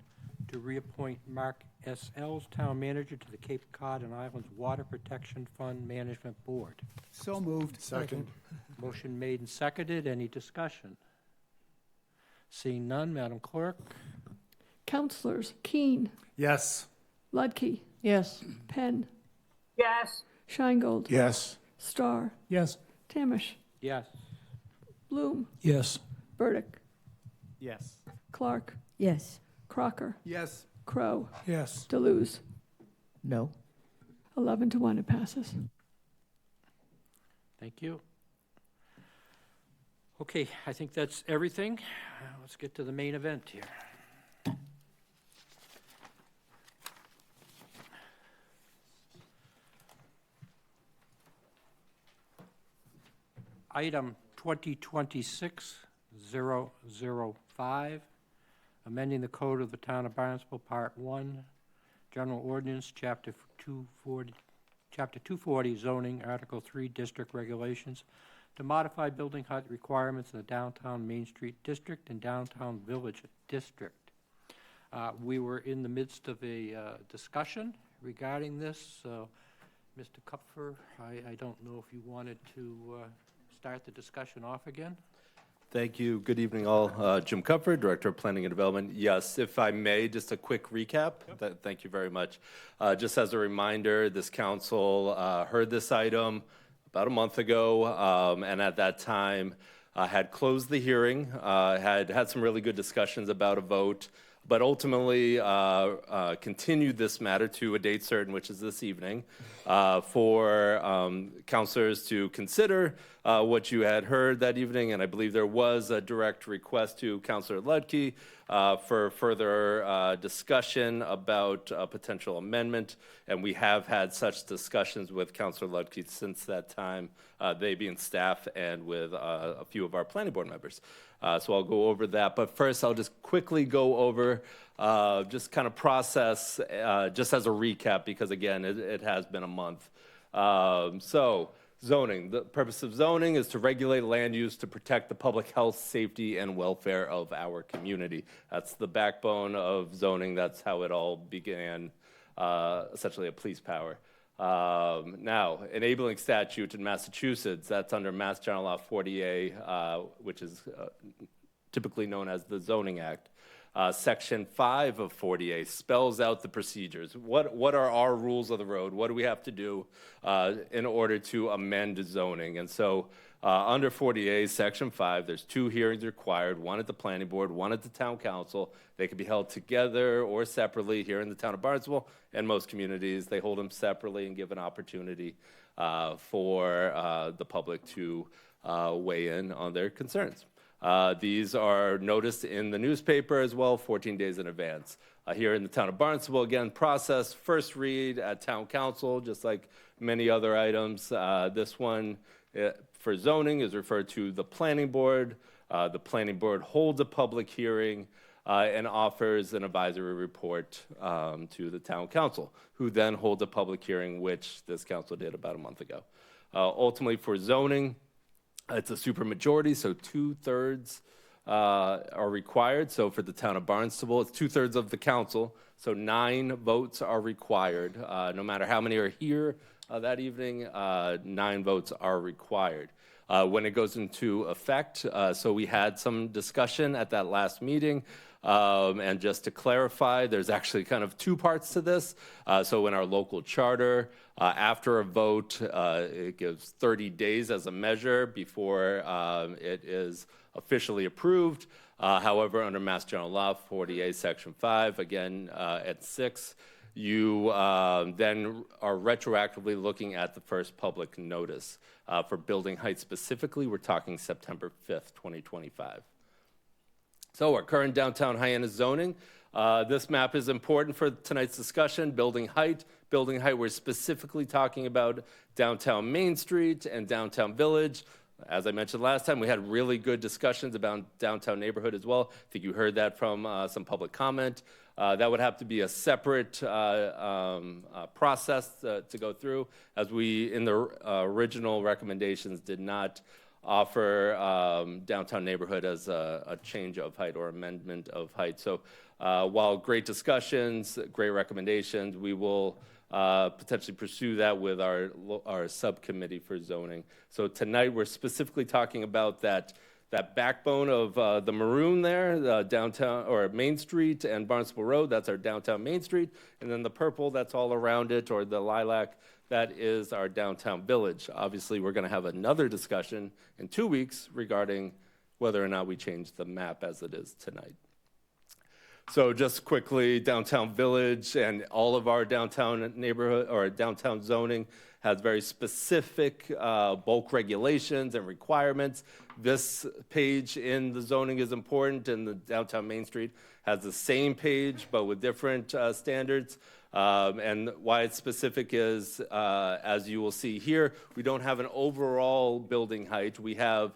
to reappoint Mark S. Ells, Town Manager, to the Cape Cod and Islands Water Protection Fund Management Board? So moved. Second. Motion made and seconded. Any discussion? Seeing none, Madam Clerk? Counselors. Keen. Yes. Ludke. Yes. Penn. Yes. Scheingold. Yes. Starr. Yes. Tamish. Yes. Bloom. Yes. Burdick. Yes. Clark. Yes. Crocker. Yes. Crow. Yes. Deleuze. No. 11-1. It passes. Thank you. Okay, I think that's everything. Let's get to the main event here. Item 2026-005, amending the code of the Town of Barnstable, Part 1, General Ordinance, Chapter 240, Zoning, Article 3, District Regulations, to modify building height requirements in the downtown Main Street District and downtown Village District. We were in the midst of a discussion regarding this. So, Mr. Kupfer, I don't know if you wanted to start the discussion off again. Thank you. Good evening, all. Jim Cupford, Director of Planning and Development. Yes, if I may, just a quick recap. Thank you very much. Just as a reminder, this council heard this item about a month ago, and at that time had closed the hearing, had some really good discussions about a vote, but ultimately continued this matter to a date certain, which is this evening, for councilors to consider what you had heard that evening. And I believe there was a direct request to Councilor Ludke for further discussion about a potential amendment. And we have had such discussions with Councilor Ludke since that time, they being staff and with a few of our planning board members. So I'll go over that. But first, I'll just quickly go over just kind of process, just as a recap, because again, it has been a month. So zoning, the purpose of zoning is to regulate land use to protect the public health, safety, and welfare of our community. That's the backbone of zoning. That's how it all began, essentially a police power. Now, enabling statute in Massachusetts, that's under Mass General Law 40A, which is typically known as the Zoning Act. Section 5 of 40A spells out the procedures. What are our rules of the road? What do we have to do in order to amend zoning? And so under 40A, Section 5, there's 2 hearings required, one at the planning board, one at the town council. They can be held together or separately. Here in the town of Barnstable and most communities, they hold them separately and give an opportunity for the public to weigh in on their concerns. These are noticed in the newspaper as well, 14 days in advance. Here in the town of Barnstable, again, process, first read at town council, just like many other items. This one for zoning is referred to the planning board. The planning board holds a public hearing and offers an advisory report to the town council, who then holds a public hearing, which this council did about a month ago. Ultimately, for zoning, it's a supermajority, so 2/3 are required. So for the town of Barnstable, it's 2/3 of the council, so 9 votes are required. No matter how many are here, that evening, 9 votes are required. When it goes into effect, so we had some discussion at that last meeting, and just to clarify, there's actually kind of 2 parts to this. So in our local charter, after a vote, it gives 30 days as a measure before it is officially approved. However, under Mass General Law 48, Section 5, again at 6, you then are retroactively looking at the first public notice. For building height specifically, we're talking September 5th, 2025. So our current downtown Hyannis zoning, this map is important for tonight's discussion. Building height, we're specifically talking about downtown Main Street and downtown Village. As I mentioned last time, we had really good discussions about downtown neighborhood as well. I think you heard that from some public comment. That would have to be a separate process to go through, as we, in the original recommendations, did not offer downtown neighborhood as a change of height or amendment of height. So while great discussions, great recommendations, we will potentially pursue that with our subcommittee for zoning. So tonight we're specifically talking about that backbone of the maroon there, the downtown or Main Street and Barnstable Road. That's our downtown Main Street, and then the purple that's all around it, or the lilac, that is our downtown Village. Obviously, we're going to have another discussion in 2 weeks regarding whether or not we change the map as it is tonight. So just quickly, downtown Village and all of our downtown neighborhood or downtown zoning has very specific bulk regulations and requirements. This page in the zoning is important, and the downtown Main Street has the same page but with different standards. And why it's specific is, as you will see here, we don't have an overall building height. We have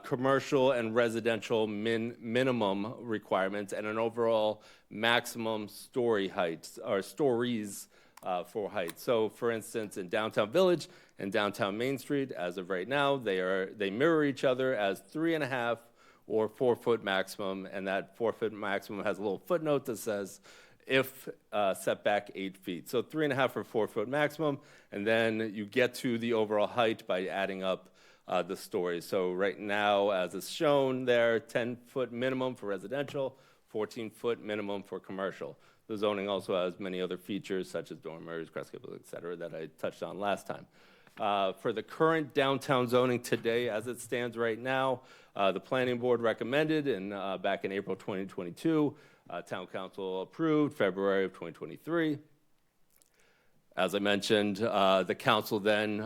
commercial and residential minimum requirements and an overall maximum story height, or stories for height. So for instance, in downtown Village and downtown Main Street, as of right now, they mirror each other as 3.5 or 4 foot maximum, and that 4 foot maximum has a little footnote that says if setback 8 feet. So 3.5 or 4 foot maximum, and then you get to the overall height by adding up the stories. So right now, as it's shown there, 10-foot minimum for residential, 14-foot minimum for commercial. The zoning also has many other features such as dormers, grass tables, et cetera, that I touched on last time. For the current downtown zoning today, as it stands right now, the planning board recommended back in April 2022, town council approved February of 2023. As I mentioned, the council then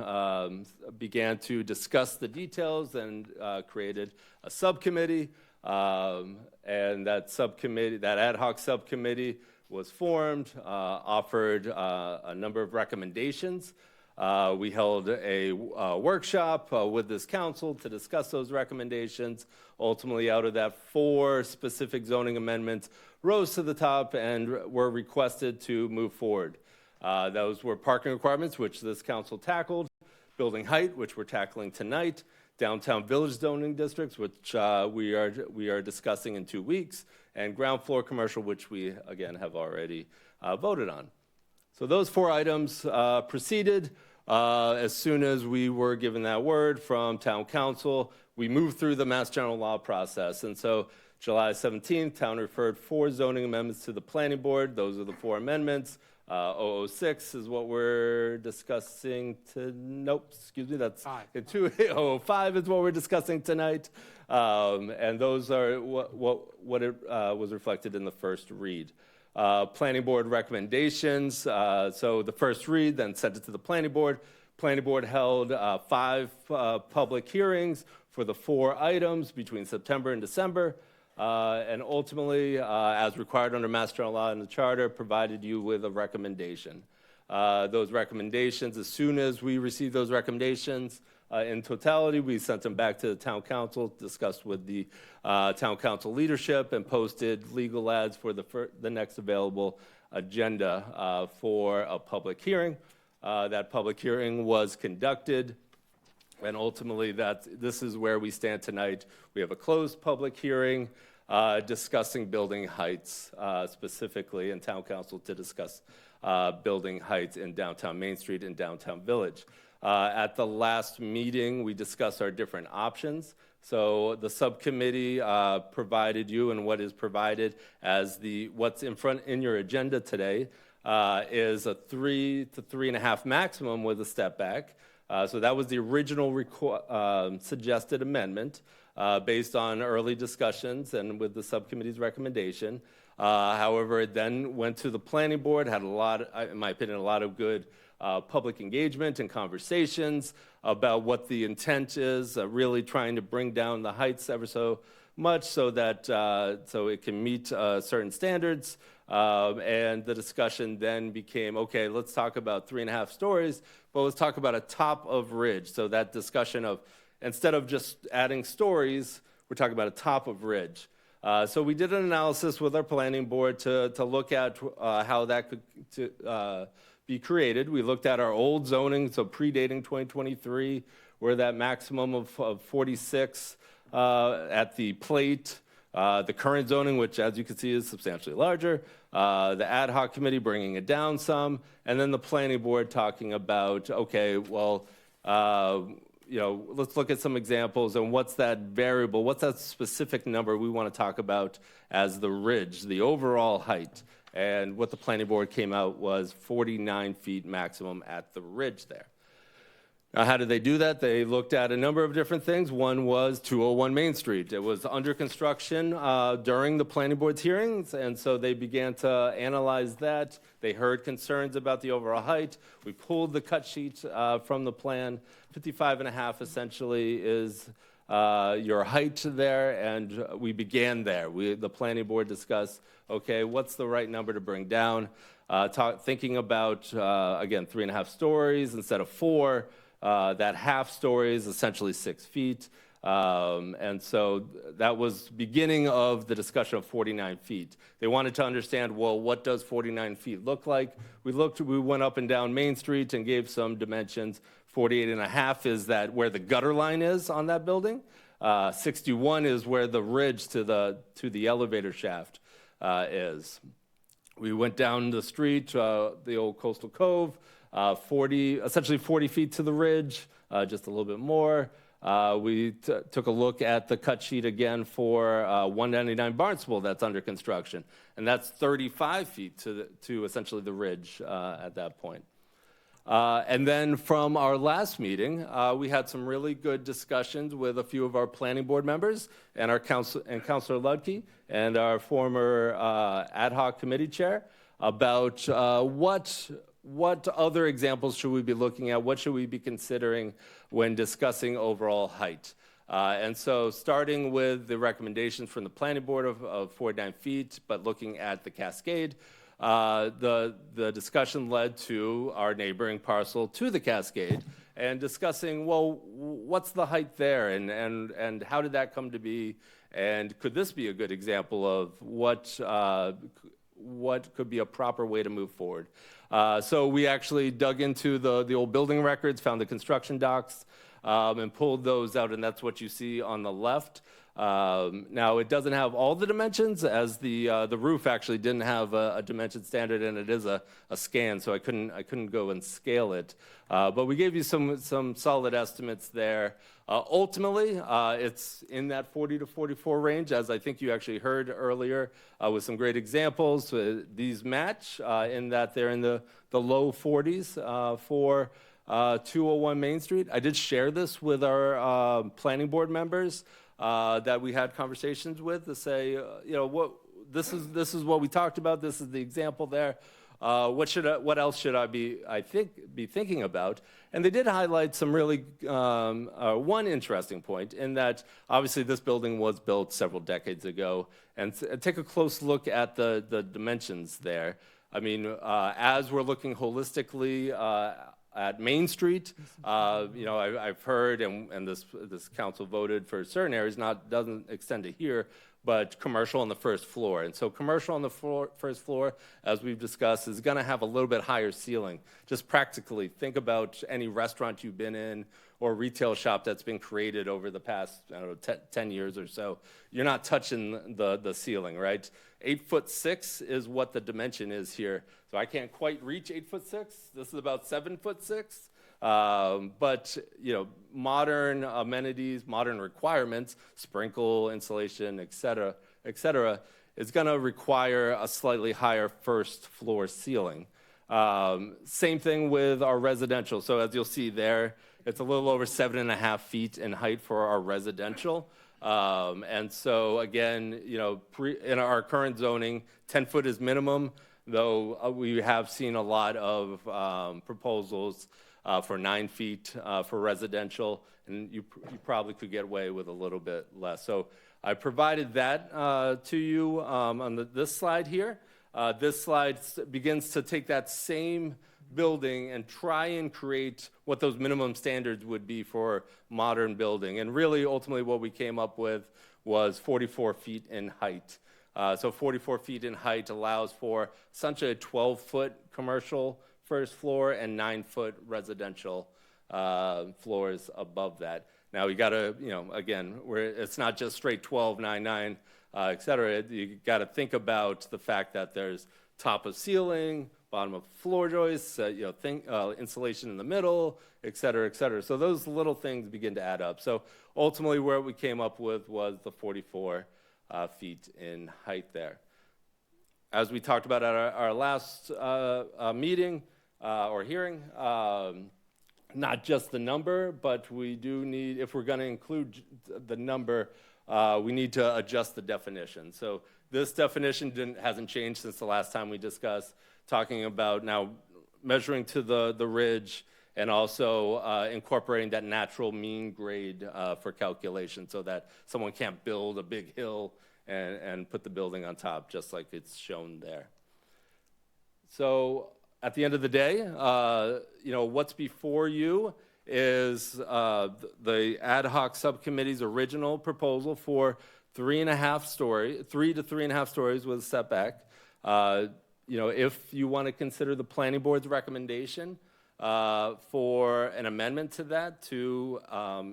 began to discuss the details and created a subcommittee, and that subcommittee, that ad hoc subcommittee was formed, offered a number of recommendations. We held a workshop with this council to discuss those recommendations. Ultimately, out of that, 4 specific zoning amendments rose to the top and were requested to move forward. Those were parking requirements, which this council tackled, building height, which we're tackling tonight, downtown Village zoning districts, which we are discussing in 2 weeks, and ground floor commercial, which we, again, have already voted on. So those 4 items proceeded. As soon as we were given that word from town council, we moved through the Mass General Law process. And so July 17th, town referred 4 zoning amendments to the planning board. Those are the 4 amendments. 006 is what we're discussing that's 005 is what we're discussing tonight. And those are what it was reflected in the first read. Planning board recommendations. So the first read, then sent it to the planning board. Planning board held 5 public hearings for the 4 items between September and December. And ultimately, as required under Mass General Law and the Charter, provided you with a recommendation. Those recommendations, as soon as we received those recommendations in totality, we sent them back to the town council, discussed with the town council leadership, and posted legal ads for the next available agenda for a public hearing. That public hearing was conducted. And ultimately, this is where we stand tonight. We have a closed public hearing. discussing building heights specifically, and town council to discuss building heights in downtown Main Street and downtown Village. At the last meeting, we discussed our different options. So the subcommittee provided you, and what is provided as what's in your agenda today is a 3 to 3.5 maximum with a step back. So that was the original suggested amendment based on early discussions and with the subcommittee's recommendation. However, it then went to the planning board, had in my opinion, a lot of good public engagement and conversations about what the intent is, really trying to bring down the heights ever so much so that so it can meet certain standards. And the discussion then became, okay, let's talk about 3.5 stories, but let's talk about a top of ridge. So that discussion of, instead of just adding stories, we're talking about a top of ridge. So we did an analysis with our planning board to look at how that could be created. We looked at our old zoning, so predating 2023, where that maximum of 46 at the plate, the current zoning, which as you can see is substantially larger, the ad hoc committee bringing it down some, and then the planning board talking about, okay, well, let's look at some examples and what's that variable, what's that specific number we want to talk about as the ridge, the overall height. And what the planning board came out was 49 feet maximum at the ridge there. Now, how did they do that? They looked at a number of different things. One was 201 Main Street. It was under construction during the planning board's hearings, and so they began to analyze that. They heard concerns about the overall height. We pulled the cut sheet from the plan. 55.5 essentially is your height there, and we began there. The planning board discussed, okay, what's the right number to bring down? Thinking about, again, 3.5 stories instead of 4. That half story is essentially 6 feet. And so that was beginning of the discussion of 49 feet. They wanted to understand, well, what does 49 feet look like? We went up and down Main Street and gave some dimensions. 48.5 is that where the gutter line is on that building. 61 is where the ridge to the elevator shaft is. We went down the street, the old Coastal Cove, essentially 40 feet to the ridge, just a little bit more. We took a look at the cut sheet again for 199 Barnstable that's under construction, and that's 35 feet to essentially the ridge at that point. And then from our last meeting, we had some really good discussions with a few of our planning board members and our Councilor Ludke and our former ad hoc committee chair about what other examples should we be looking at? What should we be considering when discussing overall height? And so starting with the recommendations from the planning board of 49 feet, but looking at the Cascade, the discussion led to our neighboring parcel to the Cascade and discussing, well, what's the height there and how did that come to be? And could this be a good example of what could be a proper way to move forward? So we actually dug into the old building records, found the construction docs, and pulled those out, and that's what you see on the left. Now, it doesn't have all the dimensions, as the roof actually didn't have a dimension standard, and it is a scan, so I couldn't go and scale it. But we gave you some solid estimates there. Ultimately, it's in that 40 to 44 range, as I think you actually heard earlier, with some great examples. These match in that they're in the low 40s for 201 Main Street. I did share this with our planning board members that we had conversations with to say, this is what we talked about. This is the example there. What else should I be thinking about? And they did highlight some really one interesting point in that obviously this building was built several decades ago, and take a close look at the dimensions there. I mean, as we're looking holistically at Main Street, I've heard, and this council voted for certain areas, doesn't extend to here, but commercial on the first floor. And so commercial on the first floor, as we've discussed, is going to have a little bit higher ceiling. Just practically, think about any restaurant you've been in or retail shop that's been created over the past, I don't know, 10 years or so. You're not touching the ceiling, right? 8'6" is what the dimension is here. So I can't quite reach 8'6". This is about 7'6". But, you know, modern amenities, modern requirements, sprinkle, insulation, et cetera, is going to require a slightly higher first floor ceiling. Same thing with our residential. So as you'll see there, it's a little over 7.5 feet in height for our residential. And so again, you know, in our current zoning, 10 foot is minimum, though we have seen a lot of proposals for 9 feet for residential, and you probably could get away with a little bit less. So I provided that to you on this slide here. This slide begins to take that same building and try and create what those minimum standards would be for modern building. And really, ultimately, what we came up with was 44 feet in height. So 44 feet in height allows for essentially a 12-foot commercial first floor and 9-foot residential floors above that. Now, you got to, you know, again, it's not just straight 12, 9, 9, et cetera. You got to think about the fact that there's top of ceiling, bottom of floor joists, you know, insulation in the middle, et cetera, et cetera. So those little things begin to add up. So ultimately, where we came up with was the 44 feet in height there. As we talked about at our last meeting or hearing, not just the number, but we do need, if we're going to include the number, we need to adjust the definition. So this definition hasn't changed since the last time we discussed, talking about now measuring to the ridge and also incorporating that natural mean grade for calculation so that someone can't build a big hill and put the building on top, just like it's shown there. So at the end of the day, you know, what's before you is the ad hoc subcommittee's original proposal for 3 to 3.5 stories with a setback. You know, if you want to consider the planning board's recommendation for an amendment to that to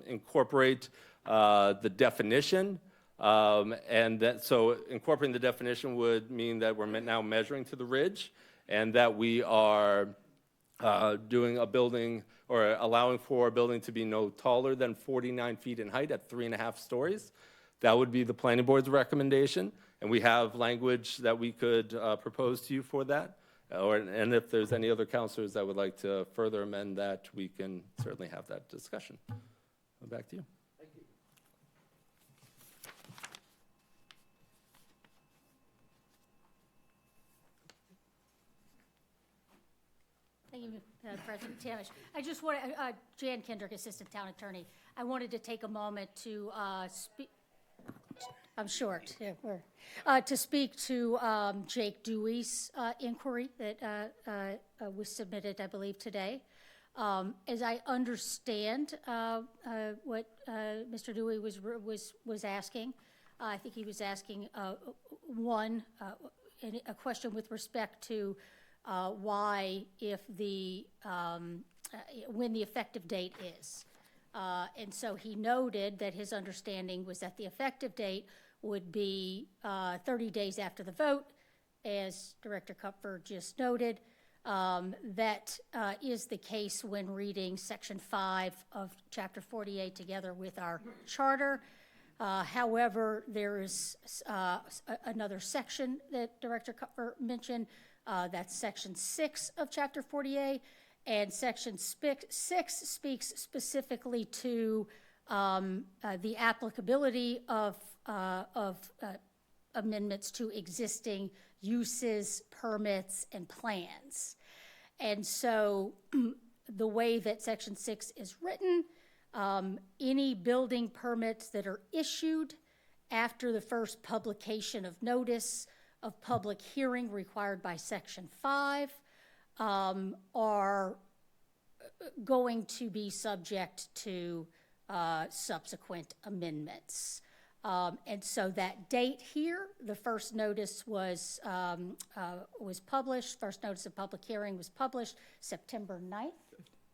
incorporate the definition, and that, so incorporating the definition would mean that we're now measuring to the ridge, and that we are doing a building or allowing for a building to be no taller than 49 feet in height at 3.5 stories. That would be the planning board's recommendation, and we have language that we could propose to you for that. And if there's any other counselors that would like to further amend that, we can certainly have that discussion. Back to you. Thank you, President Tamish. I just want to, Jan Kendrick, Assistant Town Attorney. I wanted to take a moment to speak. I'm short. Yeah, to speak to Jake Dewey's inquiry that was submitted, I believe, today. As I understand what Mr. Dewey was asking, I think he was asking a question with respect to why, if when the effective date is. And so he noted that his understanding was that the effective date would be 30 days after the vote, as Director Kupfer just noted. That is the case when reading Section 5 of Chapter 48 together with our charter. However, there is another section that Director Kupfer mentioned. That's Section 6 of Chapter 48. And Section 6 speaks specifically to the applicability of amendments to existing uses, permits, and plans. And so the way that Section 6 is written, any building permits that are issued after the first publication of notice of public hearing required by Section 5 are going to be subject to subsequent amendments. And so that date here, the first notice was published, first notice of public hearing was published September 9th,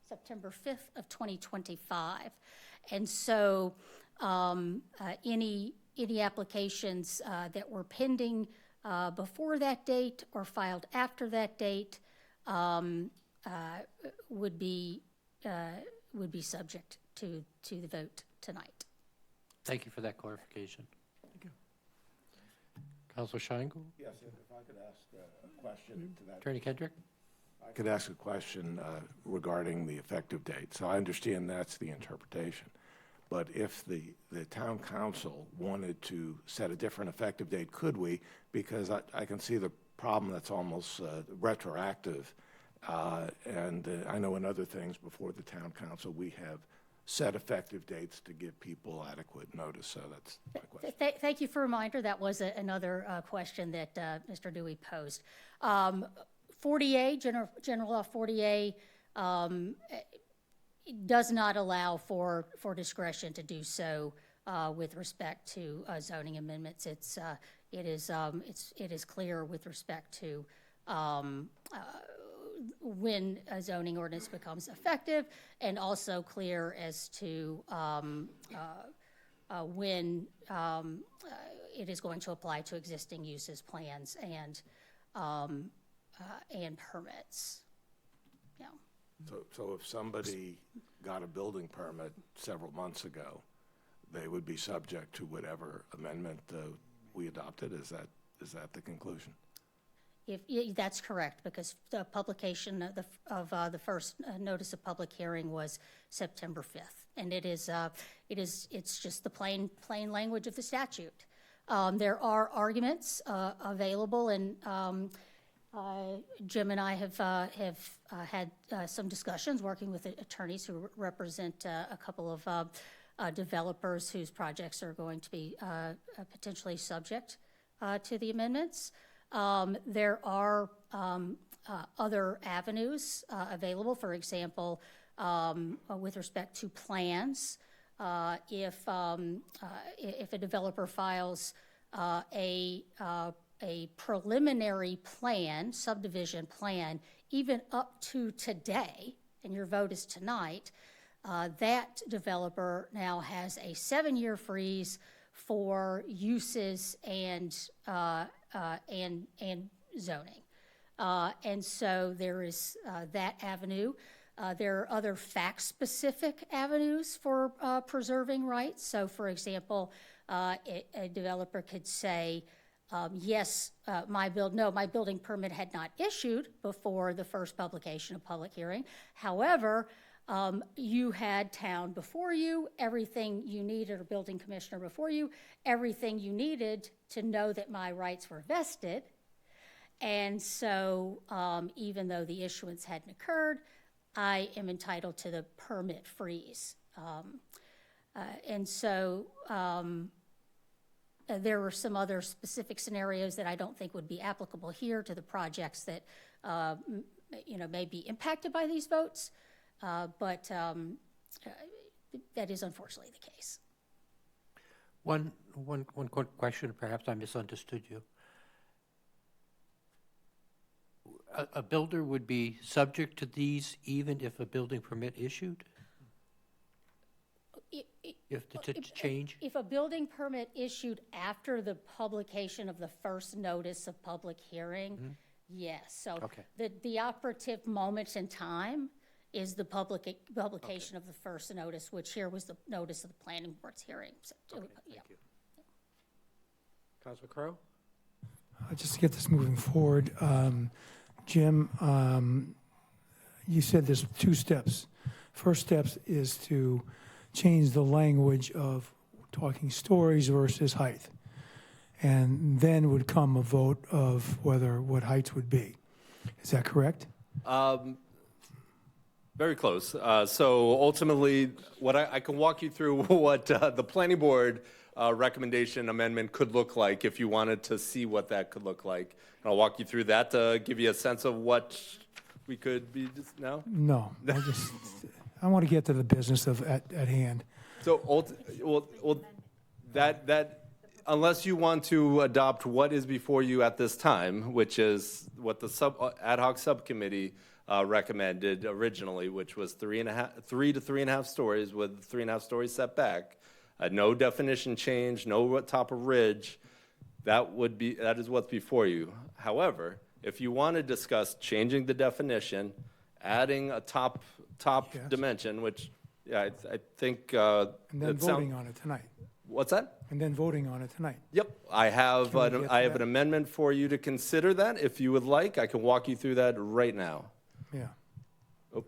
September 5th of 2025. And so any applications that were pending before that date or filed after that date would be subject to the vote tonight. Thank you for that clarification. Thank you. Councilor Scheinkel? Yes, if I could ask a question to that. Attorney Kendrick? I could ask a question regarding the effective date. So I understand that's the interpretation. But if the town council wanted to set a different effective date, could we? Because I can see the problem that's almost retroactive. And I know in other things before the town council, we have set effective dates to give people adequate notice. So that's my question. Thank you for a reminder. That was another question that Mr. Dewey posed. 40A, General Law 40A, does not allow for discretion to do so with respect to zoning amendments. It is clear with respect to when a zoning ordinance becomes effective, and also clear as to when it is going to apply to existing uses, plans, and permits. Yeah. So if somebody got a building permit several months ago, they would be subject to whatever amendment we adopted? Is that the conclusion? That's correct, because the publication of the first notice of public hearing was September 5th, and it's just the plain language of the statute. There are arguments available, and Jim and I have had some discussions working with attorneys who represent a couple of developers whose projects are going to be potentially subject to the amendments. There are other avenues available. For example, with respect to plans, if a developer files a preliminary plan, subdivision plan, even up to today, and your vote is tonight, that developer now has a 7-year freeze for uses and zoning. And so there is that avenue. There are other fact-specific avenues for preserving rights. So, for example, a developer could say, yes, my building permit had not issued before the first publication of public hearing. However, you had town before you, everything you needed, or building commissioner before you, everything you needed to know that my rights were vested. And so even though the issuance hadn't occurred, I am entitled to the permit freeze. And so there were some other specific scenarios that I don't think would be applicable here to the projects that may be impacted by these votes. But that is unfortunately the case. One quick question, perhaps I misunderstood you. A builder would be subject to these even if a building permit issued? If to change? If a building permit issued after the publication of the first notice of public hearing, yes. So the operative moment in time is the publication of the first notice, which here was the notice of the planning board's hearing. So, thank you. Councilor Crowe? Just to get this moving forward, Jim, you said there's 2 steps. First step is to change the language of talking stories versus height. And then would come a vote of what heights would be. Is that correct? Very close. So ultimately, what I can walk you through what the planning board recommendation amendment could look like if you wanted to see what that could look like. And I'll walk you through that to give you a sense of what we could be just now. No, I want to get to the business at hand. So, that Unless you want to adopt what is before you at this time, which is what the ad hoc subcommittee recommended originally, which was 3 to 3.5 stories with 3.5 stories setback, no definition change, no top of ridge. That is what's before you. However, if you want to discuss changing the definition, adding a top Yes. dimension, which I think And then voting on it tonight. What's that? And then voting on it tonight. Yep, I have Can we get to an that? amendment for you to consider that. If you would like, I can walk you through that right now. Yeah. Oh.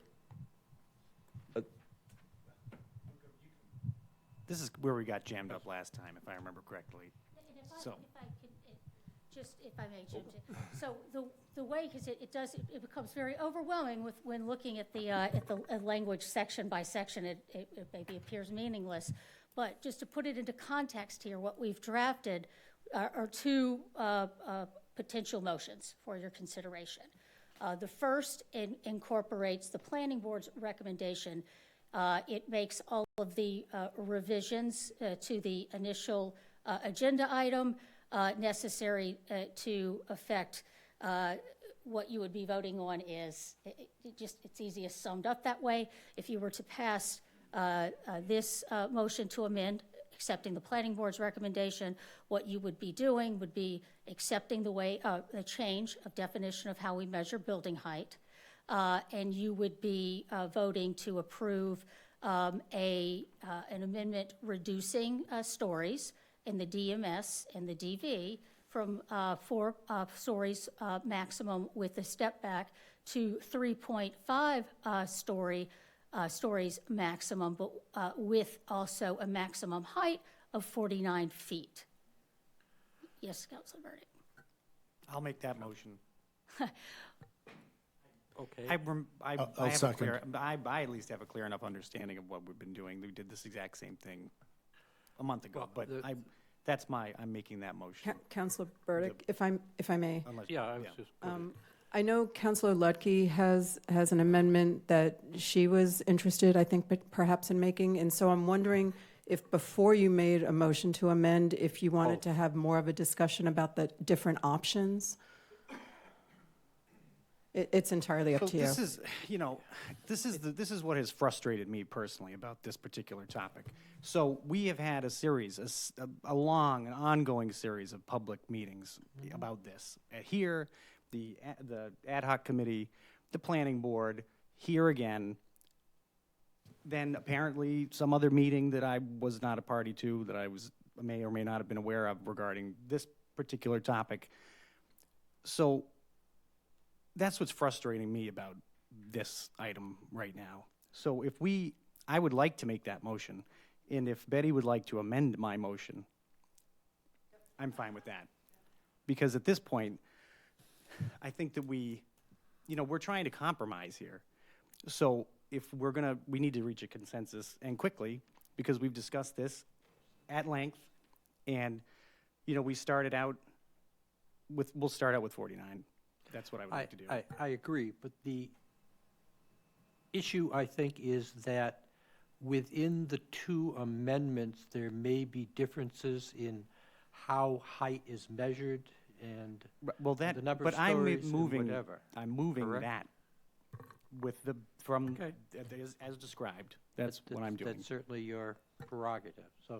This is where we got jammed up last time, if I remember correctly. So, If I may, Jim. So the way, because it becomes very overwhelming when looking at the language section by section, it maybe appears meaningless. But just to put it into context here, what we've drafted are two potential motions for your consideration. The first incorporates the planning board's recommendation. It makes all of the revisions to the initial agenda item necessary to affect what you would be voting on is, it's easiest summed up that way. If you were to pass this motion to amend, accepting the planning board's recommendation, what you would be doing would be accepting the change of definition of how we measure building height, and you would be voting to approve an amendment reducing stories in the DMS and the DV from 4 stories maximum with a step back to 3.5 stories maximum, but with also a maximum height of 49 feet. Yes, Councilor Burdick. I'll make that motion. Okay. I'll second. I at least have a clear enough understanding of what we've been doing. We did this exact same thing a month ago, but I'm making that motion. Councilor Burdick, if I may. Yeah, just. I know Councilor Lutke has an amendment that she was interested, I think, perhaps in making, and so I'm wondering if before you made a motion to amend, if you wanted to have more of a discussion about the different options. It's entirely up to you. This is, this is what has frustrated me personally about this particular topic. So we have had a series, a long and ongoing series of public meetings about this. Here, the ad hoc committee, the planning board, here again, then apparently some other meeting that I was not a party to, that I may or may not have been aware of regarding this particular topic. So that's what's frustrating me about this item right now. So I would like to make that motion, and if Betty would like to amend my motion, I'm fine with that. Because at this point, I think that we're trying to compromise here. So if we need to reach a consensus, and quickly, because we've discussed this at length, and, we'll start out with 49. That's what I would like to do. I agree, but the issue, I think, is that within the two amendments, there may be differences in how height is measured and the number of stories and whatever. I'm moving Correct? that as described. That's what I'm doing. That's certainly your prerogative. So,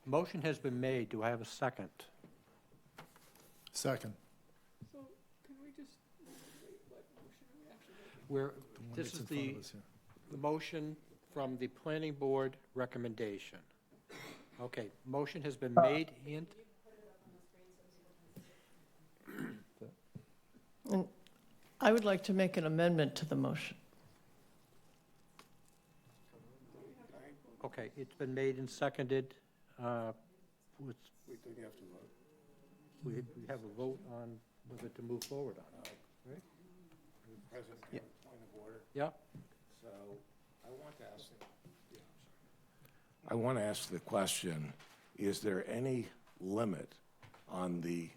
motion has been made. Do I have a second? Second. So can we just what motion are we actually making? This is the motion from the planning board recommendation. Okay, motion has been made and And I would like to make an amendment to the motion. okay, it's been made and seconded. We have a vote on whether to move forward on it, right? President, point of order. Yeah. So I want to ask the question, is there any limit on the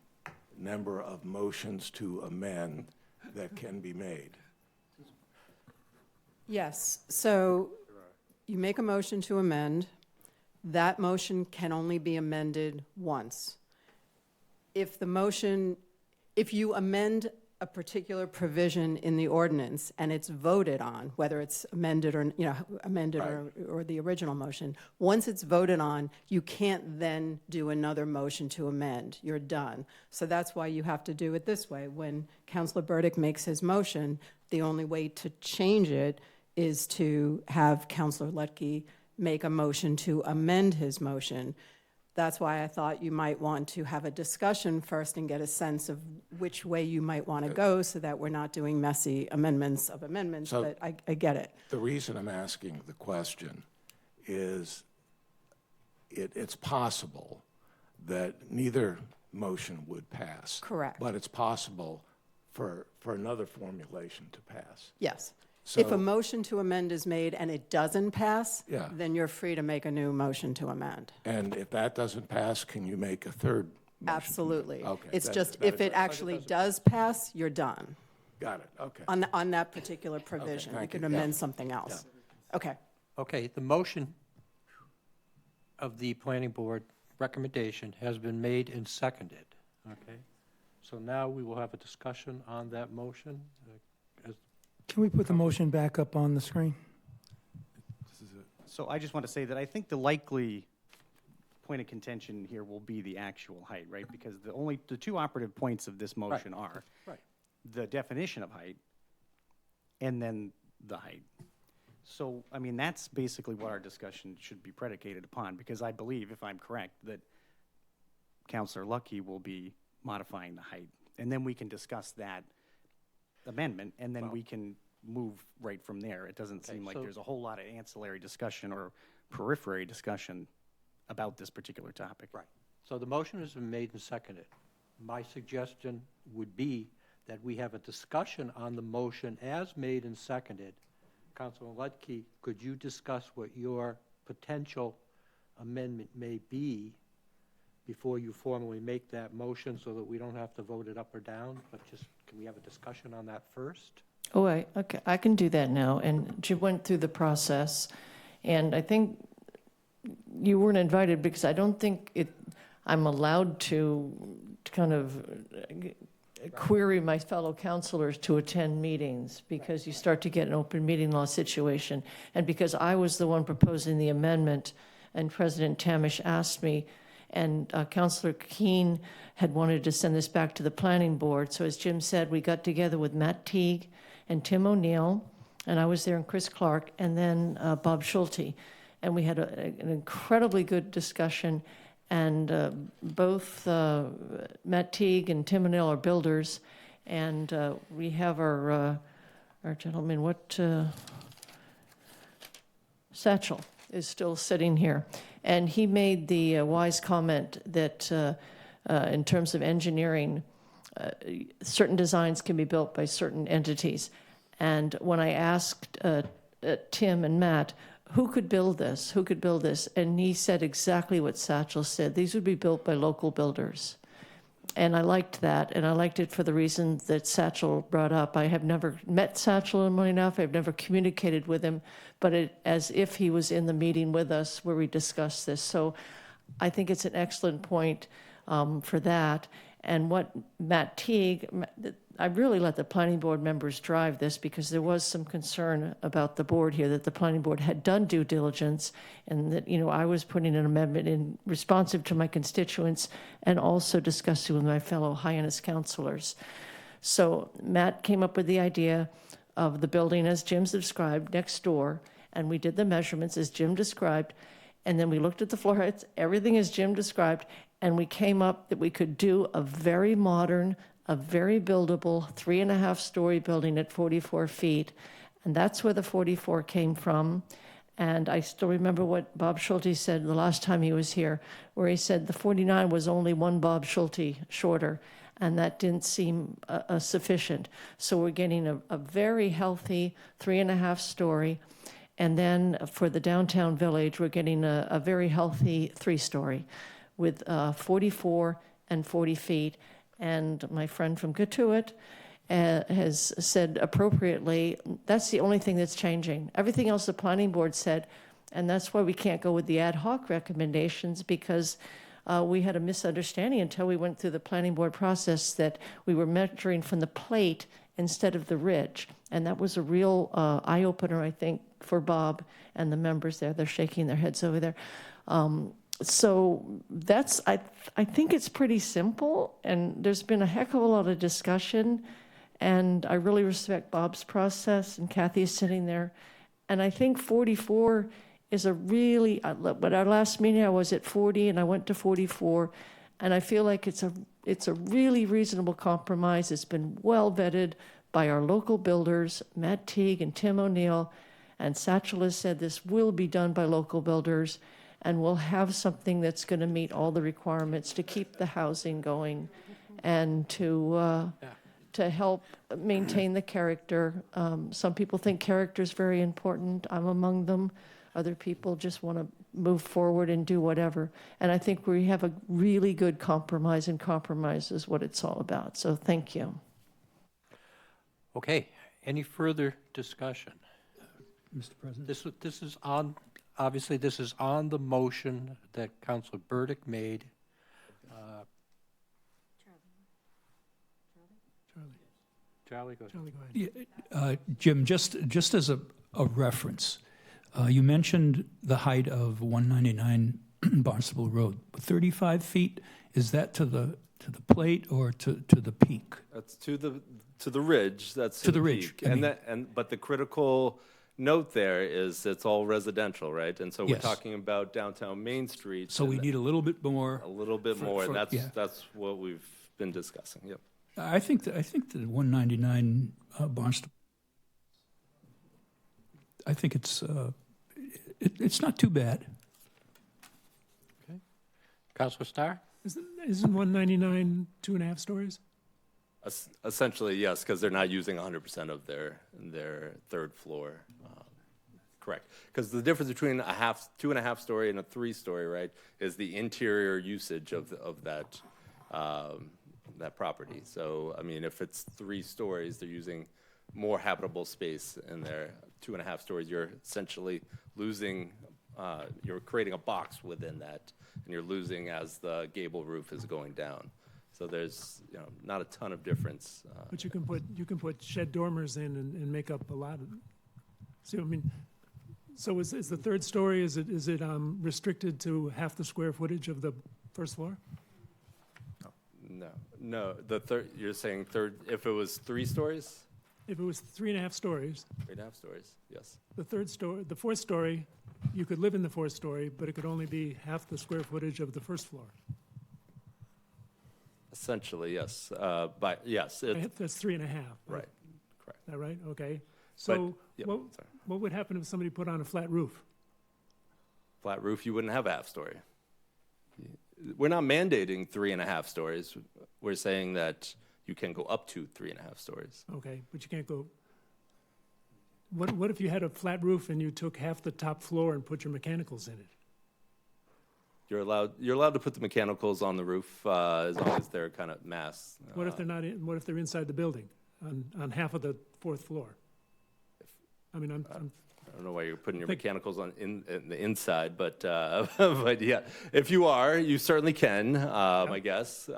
number of motions to amend that can be made? Yes, so you make a motion to amend. That motion can only be amended once. if the motion, if you amend a particular provision in the ordinance and it's voted on, whether it's amended or, amended or the original motion, once it's voted on, you can't then do another motion to amend. You're done. So that's why you have to do it this way. When Councilor Burdick makes his motion, the only way to change it is to have Councilor Lutke make a motion to amend his motion. That's why I thought you might want to have a discussion first and get a sense of which way you might want to go so that we're not doing messy amendments of amendments, So but I get it. The reason I'm asking the question is it's possible that neither motion would pass. Correct. But it's possible for another formulation to pass. Yes. So, If a motion to amend is made and it doesn't pass, Yeah. then you're free to make a new motion to amend. and if that doesn't pass, can you make a third motion? Absolutely. Okay, It's that- just, that if it addresses- actually does pass, you're done Got it, okay. on that particular provision. You thank can you. amend Yeah. something else. Okay. Okay, the motion of the planning board recommendation has been made and seconded, okay? So now we will have a discussion on that motion. Can we put the motion back up on the screen? So I just want to say that I think the likely point of contention here will be the actual height, right? Because the two operative points of this motion are the definition of height and then the height. So, I mean, that's basically what our discussion should be predicated upon, because I believe, if I'm correct, that Councilor Lucky will be modifying the height. And then we can discuss that amendment, and then we can move right from there. It doesn't seem like so- there's a whole lot of ancillary discussion or periphery discussion about this particular topic. Right. So the motion has been made and seconded. My suggestion would be that we have a discussion on the motion as made and seconded. Councilman Lutke, could you discuss what your potential amendment may be before you formally make that motion so that we don't have to vote it up or down? But just, can we have a discussion on that first? Oh, okay, I can do that now. And Jim went through the process, and I think you weren't invited because I don't think I'm allowed to kind of query my fellow counselors to attend meetings, because you start to get an open meeting law situation. And because I was the one proposing the amendment, and President Tamish asked me, and Councilor Keene had wanted to send this back to the planning board. So as Jim said, we got together with Matt Teague and Tim O'Neill, and I was there, and Chris Clark, and then Bob Schulte. And we had an incredibly good discussion. And both Matt Teague and Tim O'Neill are builders. And we have our gentleman, Satchel is still sitting here. And he made the wise comment that in terms of engineering, certain designs can be built by certain entities. And when I asked Tim and Matt, who could build this? Who could build this? And he said exactly what Satchel said. These would be built by local builders. And I liked that, and I liked it for the reason that Satchel brought up. I have never met Satchel enough. I've never communicated with him, but as if he was in the meeting with us where we discussed this. So I think it's an excellent point for that. And what Matt Teague, I really let the planning board members drive this, because there was some concern about the board here that the planning board had done due diligence, and that, I was putting an amendment in responsive to my constituents and also discussing with my fellow Hyannis councilors. So Matt came up with the idea of the building as Jim's described next door, and we did the measurements as Jim described, and then we looked at the floor heights, everything as Jim described, and we came up that we could do a very modern, a very buildable 3.5-story building at 44 feet. And that's where the 44 came from. And I still remember what Bob Schulte said the last time he was here, where he said the 49 was only one Bob Schulte shorter, and that didn't seem sufficient. So we're getting a very healthy 3.5-story. And then for the downtown village, we're getting a very healthy 3-story with 44 and 40 feet. And my friend from Gatuit has said appropriately, that's the only thing that's changing. Everything else the planning board said, and that's why we can't go with the ad hoc recommendations, because we had a misunderstanding until we went through the planning board process that we were measuring from the plate instead of the ridge. And that was a real eye-opener, I think, for Bob and the members there. They're shaking their heads over there. So that's, I think it's pretty simple, and there's been a heck of a lot of discussion, and I really respect Bob's process, and Kathy is sitting there. And I think 44 is a really, but our last meeting I was at 40 and I went to 44, and I feel like it's a really reasonable compromise. It's been well vetted by our local builders, Matt Teague and Tim O'Neill, and Satchel has said this will be done by local builders, and we'll have something that's going to meet all the requirements to keep the housing going and to help maintain the character. Some people think character is very important. I'm among them. Other people just want to move forward and do whatever. And I think we have a really good compromise, and compromise is what it's all about. So thank you. Okay, any further discussion? Mr. President? This is on, obviously, this is on the motion that Councilor Burdick made. Charlie, go ahead. Charlie, go ahead. Yeah, Jim, just as a reference, you mentioned the height of 199 Barnstable Road. 35 feet, is that to the plate or to the peak? That's to the ridge. That's To the ridge, peak. I And mean- but the critical note there is it's all residential, right? And so we're Yes. talking about downtown Main Street. So we and need a little bit more. a little bit more, and yeah. that's what we've been discussing. Yep. I think the 199 Barnstable. I think it's not too bad. Okay. Councilor Starr? Isn't 199 2.5 stories? Essentially, yes, because they're not using 100% of their third floor. Correct. Because the difference between 2.5 story and a 3-story, right, is the interior usage of that that property. So, I mean, if it's 3 stories, they're using more habitable space in their 2.5 stories. You're essentially losing, you're creating a box within that, and you're losing as the gable roof is going down. So there's, not a ton of difference. But you can put shed dormers in and make up a lot of. See, I mean, so is the third story, is it restricted to half the square footage of the first floor? No. You're saying third. If it was 3 stories. If it was 3.5 stories. 3.5 stories. Yes. The fourth story, you could live in the fourth story, but it could only be half the square footage of the first floor. Essentially, yes. But yes, That's 3.5. Right. Correct. Is that right? Okay. So what would happen if somebody put on a flat roof? Flat roof, you wouldn't have a half story. We're not mandating 3.5 stories. We're saying that you can go up to 3.5 stories. Okay, but you can't go. What if you had a flat roof and you took half the top floor and put your mechanicals in it? You're allowed to put the mechanicals on the roof as long as they're kind of mass. What if they're not? What if they're inside the building on half of the fourth floor? I mean, I don't know why you're putting your mechanicals on in the inside, but but yeah, if you are, you certainly can, I guess.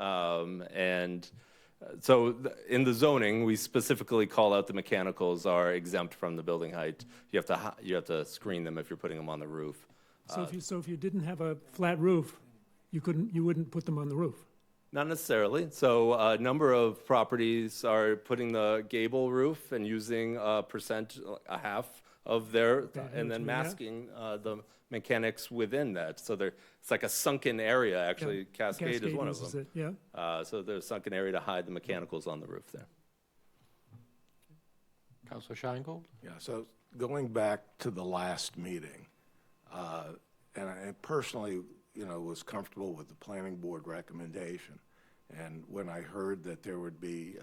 So in the zoning, we specifically call out the mechanicals are exempt from the building height. You have to screen them if you're putting them on the roof. So if you didn't have a flat roof, you wouldn't put them on the roof. Not necessarily. So a number of properties are putting the gable roof and using a half of their, and then masking the mechanics within that. So it's like a sunken area, actually. Cascade is one of them. So there's a sunken area to hide the mechanicals on the roof there. Councilor Scheingold? Yeah, so going back to the last meeting, and I personally, was comfortable with the planning board recommendation. And when I heard that there would be,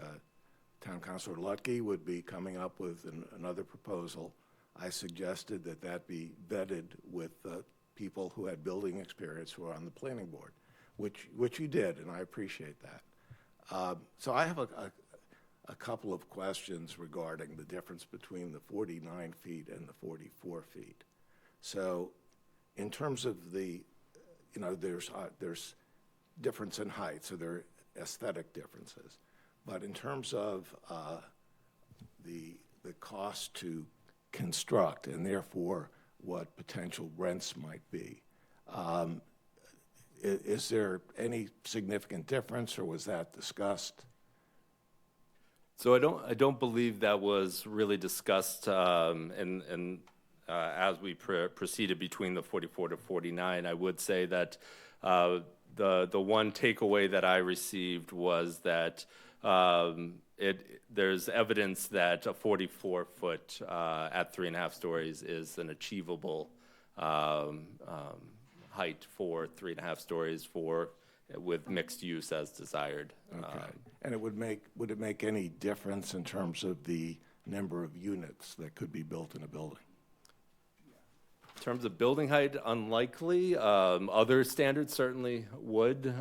Town Councilor Lutke would be coming up with another proposal, I suggested that be vetted with people who had building experience who are on the planning board, which you did, and I appreciate that. So I have a couple of questions regarding the difference between the 49 feet and the 44 feet. So in terms of the, there's difference in height, so there are aesthetic differences. But in terms of the cost to construct and therefore what potential rents might be, is there any significant difference, or was that discussed? So I don't believe that was really discussed as we proceeded between the 44 to 49. I would say that the one takeaway that I received was that there's evidence that a 44-foot at 3.5 stories is an achievable height for 3.5 stories with mixed use as desired. Okay. And would it make any difference in terms of the number of units that could be built in a building? In terms of building height, unlikely. Other standards certainly would.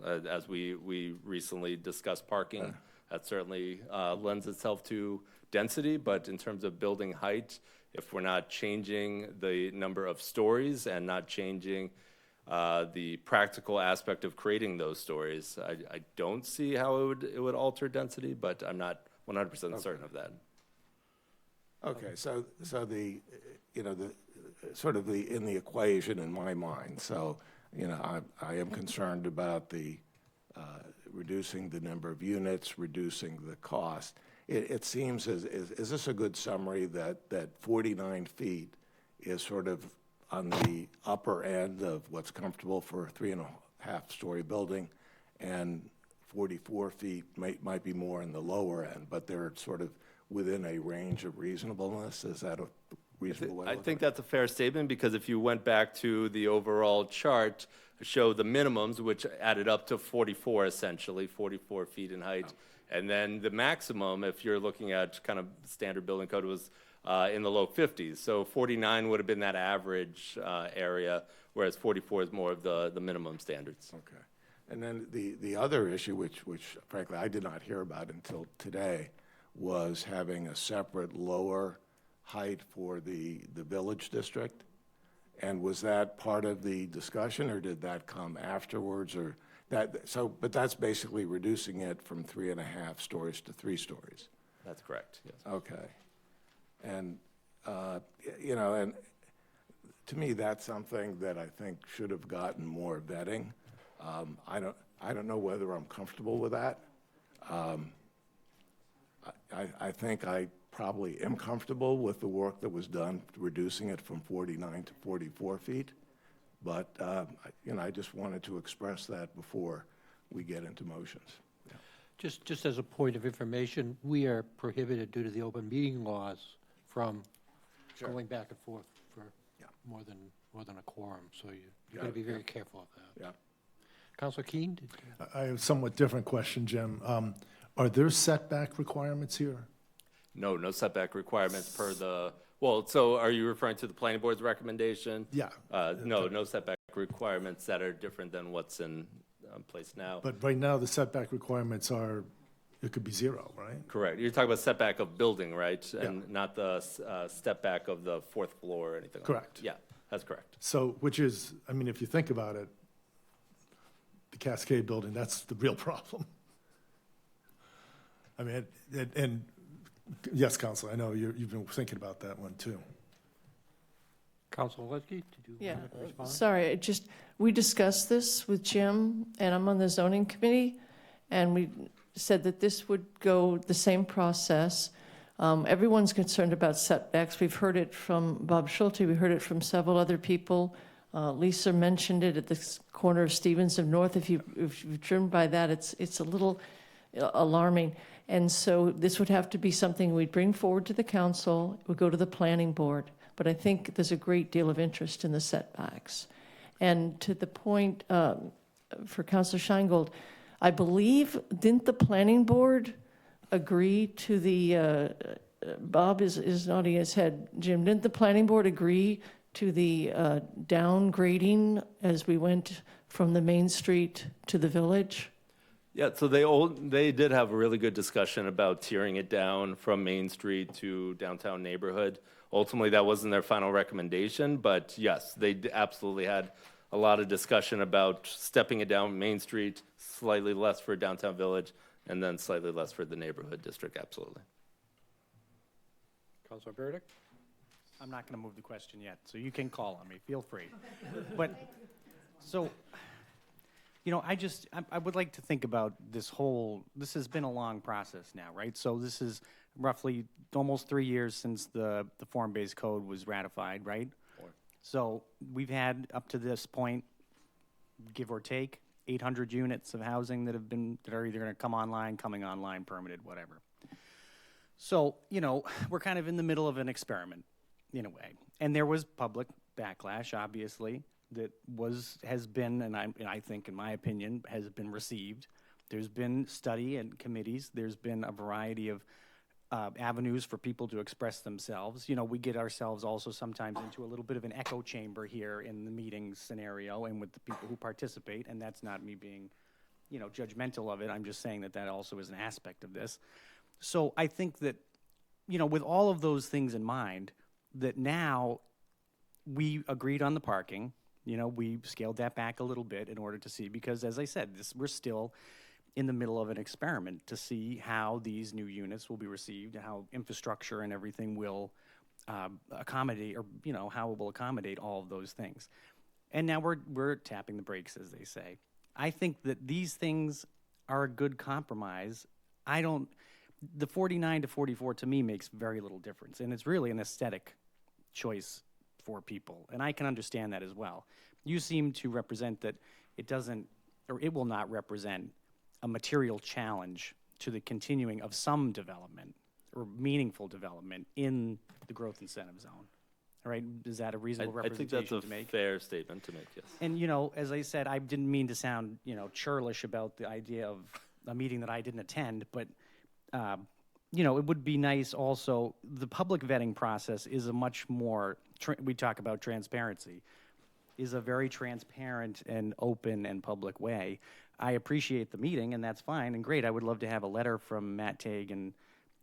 As we recently discussed parking, that certainly lends itself to density. But in terms of building height, if we're not changing the number of stories and not changing the practical aspect of creating those stories, I don't see how it would alter density, but I'm not 100% certain of that. Okay, so the sort of in the equation in my mind. So, I am concerned about the reducing the number of units, reducing the cost. It seems is this a good summary that 49 feet is sort of on the upper end of what's comfortable for a 3.5-story building, and 44 feet might be more in the lower end, but they're sort of within a range of reasonableness? Is that a reasonable way to I look think at it? that's a fair statement, because if you went back to the overall chart, show the minimums, which added up to 44 essentially, 44 feet in height. And then the maximum, if you're looking at kind of standard building code, was in the low 50s. So 49 would have been that average area, whereas 44 is more of the minimum standards. Okay. And then the other issue, which frankly I did not hear about until today, was having a separate lower height for the village district. And was that part of the discussion, or did that come afterwards, or that? So, but that's basically reducing it from 3.5 stories to 3 stories. That's correct. Yes. Okay. And and to me, that's something that I think should have gotten more vetting. I don't know whether I'm comfortable with that. I think I probably am comfortable with the work that was done, reducing it from 49 to 44 feet. But, I just wanted to express that before we get into motions. Yeah. Just as a point of information, we are prohibited due to the open meeting laws from going back and forth for more than a quorum. So you've got to be very careful of that. Yeah. Councilor Keene? I have a somewhat different question, Jim. Are there setback requirements here? No setback requirements per the, well, so are you referring to the planning board's recommendation? Yeah. No setback requirements that are different than what's in place now. But right now, the setback requirements are, it could be 0, right? Correct. You're talking about setback of building, right? And not the step back of the 4th floor or anything like that. Correct. Yeah, that's correct. So, which is, I mean, if you think about it, the Cascade building, that's the real problem. I mean, and yes, Council, I know you've been thinking about that one too. Councilor Letsky, did you want to respond? Sorry, we discussed this with Jim, and I'm on the zoning committee, and we said that this would go the same process. Everyone's concerned about setbacks. We've heard it from Bob Schulte. We heard it from several other people. Lisa mentioned it at the corner of Stevens and North. If you've driven by that, it's a little alarming. And so this would have to be something we'd bring forward to the council. It would go to the planning board. But I think there's a great deal of interest in the setbacks. And to the point for Councilor Scheingold, I believe, didn't the planning board agree to the, Bob is nodding his head, Jim, didn't the planning board agree to the downgrading as we went from the main street to the village? Yeah, so they did have a really good discussion about tiering it down from Main Street to downtown neighborhood. Ultimately, that wasn't their final recommendation, but yes, they absolutely had a lot of discussion about stepping it down Main Street, slightly less for downtown Village, and then slightly less for the neighborhood district, absolutely. Councilor Burdick? I'm not going to move the question yet, so you can call on me. Feel free. But, so, I would like to think about this has been a long process now, right? So this is roughly almost 3 years since the form-based code was ratified, right? So we've had, up to this point, give or take, 800 units of housing that are either going to come online, coming online, permitted, whatever. So, we're kind of in the middle of an experiment, in a way. And there was public backlash, obviously, that has been, and I think, in my opinion, has been received. There's been study and committees. There's been a variety of avenues for people to express themselves. We get ourselves also sometimes into a little bit of an echo chamber here in the meeting scenario and with the people who participate, and that's not me being, judgmental of it. I'm just saying that also is an aspect of this. So I think that, with all of those things in mind, that now we agreed on the parking. We scaled that back a little bit in order to see, because as I said, we're still in the middle of an experiment to see how these new units will be received, how infrastructure and everything will accommodate, or how it will accommodate all of those things. And now we're tapping the brakes, as they say. I think that these things are a good compromise. The 49 to 44 to me makes very little difference, and it's really an aesthetic choice for people, and I can understand that as well. You seem to represent that it will not represent a material challenge to the continuing of some development or meaningful development in the growth incentive zone. All right, is that a reasonable I think representation that's to make? a fair statement to make, yes. And, as I said, I didn't mean to sound, churlish about the idea of a meeting that I didn't attend, but, it would be nice also, the public vetting process is a much more, we talk about transparency, is a very transparent and open and public way. I appreciate the meeting, and that's fine and great. I would love to have a letter from Matt Tague and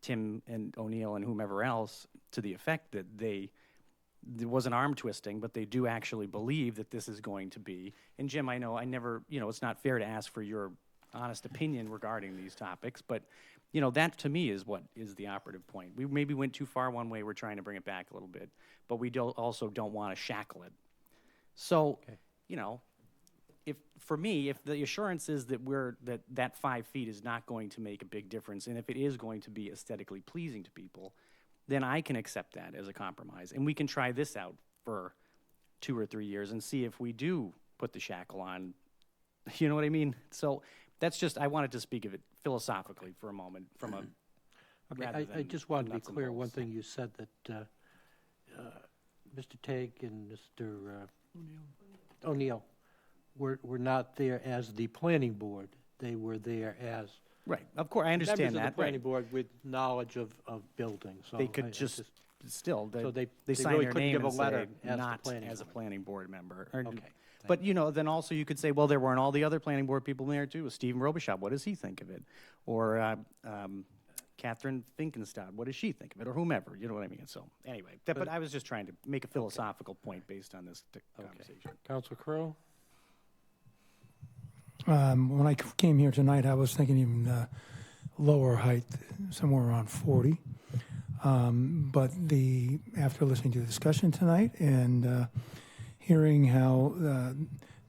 Tim and O'Neill and whomever else to the effect that there wasn't arm twisting, but they do actually believe that this is going to be. And Jim, I know I never, it's not fair to ask for your honest opinion regarding these topics, but that to me is what is the operative point. We maybe went too far one way. We're trying to bring it back a little bit, but we also don't want to shackle it. So, if the assurance is that that 5 feet is not going to make a big difference, and if it is going to be aesthetically pleasing to people, then I can accept that as a compromise. And we can try this out for 2 or 3 years and see if we do put the shackle on. You know what I mean? So that's I wanted to speak of it philosophically for a moment from a. Okay, I just wanted to be clear, one thing you said that Mr. Tague and Mr. O'Neill were not there as the planning board. They were there as right. Of course, I understand members that. of the planning right. board with knowledge of buildings. So they could still so they sign really their couldn't name give a and letter say as not the planning as a board. planning board member. Okay. But then also you could say, well, there weren't all the other planning board people there too. Stephen Robichaud, what does he think of it? Or Catherine Finkenstad, what does she think of it? Or whomever, you know what I mean? So anyway, but I was just trying to make a philosophical point based on this conversation. Councilor Crowe? When I came here tonight, I was thinking even lower height, somewhere around 40. But after listening to the discussion tonight and hearing how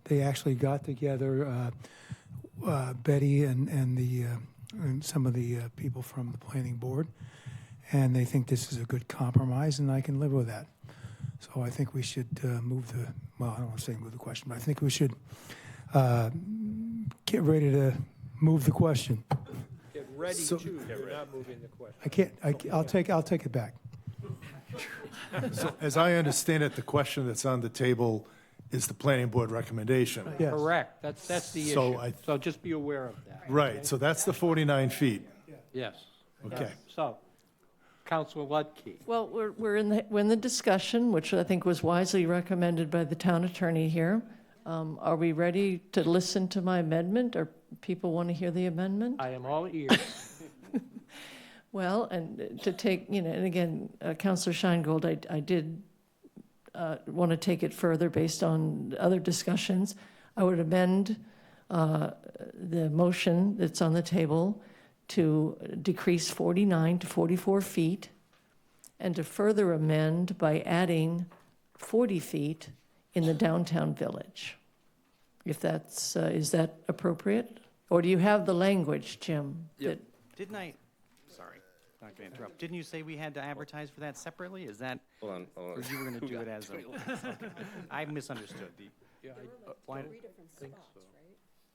they actually got together, Betty and some of the people from the planning board, and they think this is a good compromise, and I can live with that. So I think we should I don't want to say move the question, but I think we should get ready to move the question. Get ready So- to. You're not moving the question. I'll take it back. So as I understand it, the question that's on the table is the planning board recommendation. Yes. Correct. That's the So issue. So just be aware of that. Right, so that's the 49 feet. Yes. Okay. So, Councilor Lutke. Well, we're in the discussion, which I think was wisely recommended by the town attorney here. Are we ready to listen to my amendment, or people want to hear the amendment? I am all ears. Well, and to take, and again, Councilor Scheingold, I did want to take it further based on other discussions, I would amend the motion that's on the table to decrease 49 to 44 feet, and to further amend by adding 40 feet in the downtown village. If that's, is that appropriate? Or do you have the language, Jim? Yep. Didn't I, sorry, not going to interrupt. Didn't you say we had to advertise for that separately? Is that, Hold on. or you were going to do it as a, okay. I misunderstood the. Why-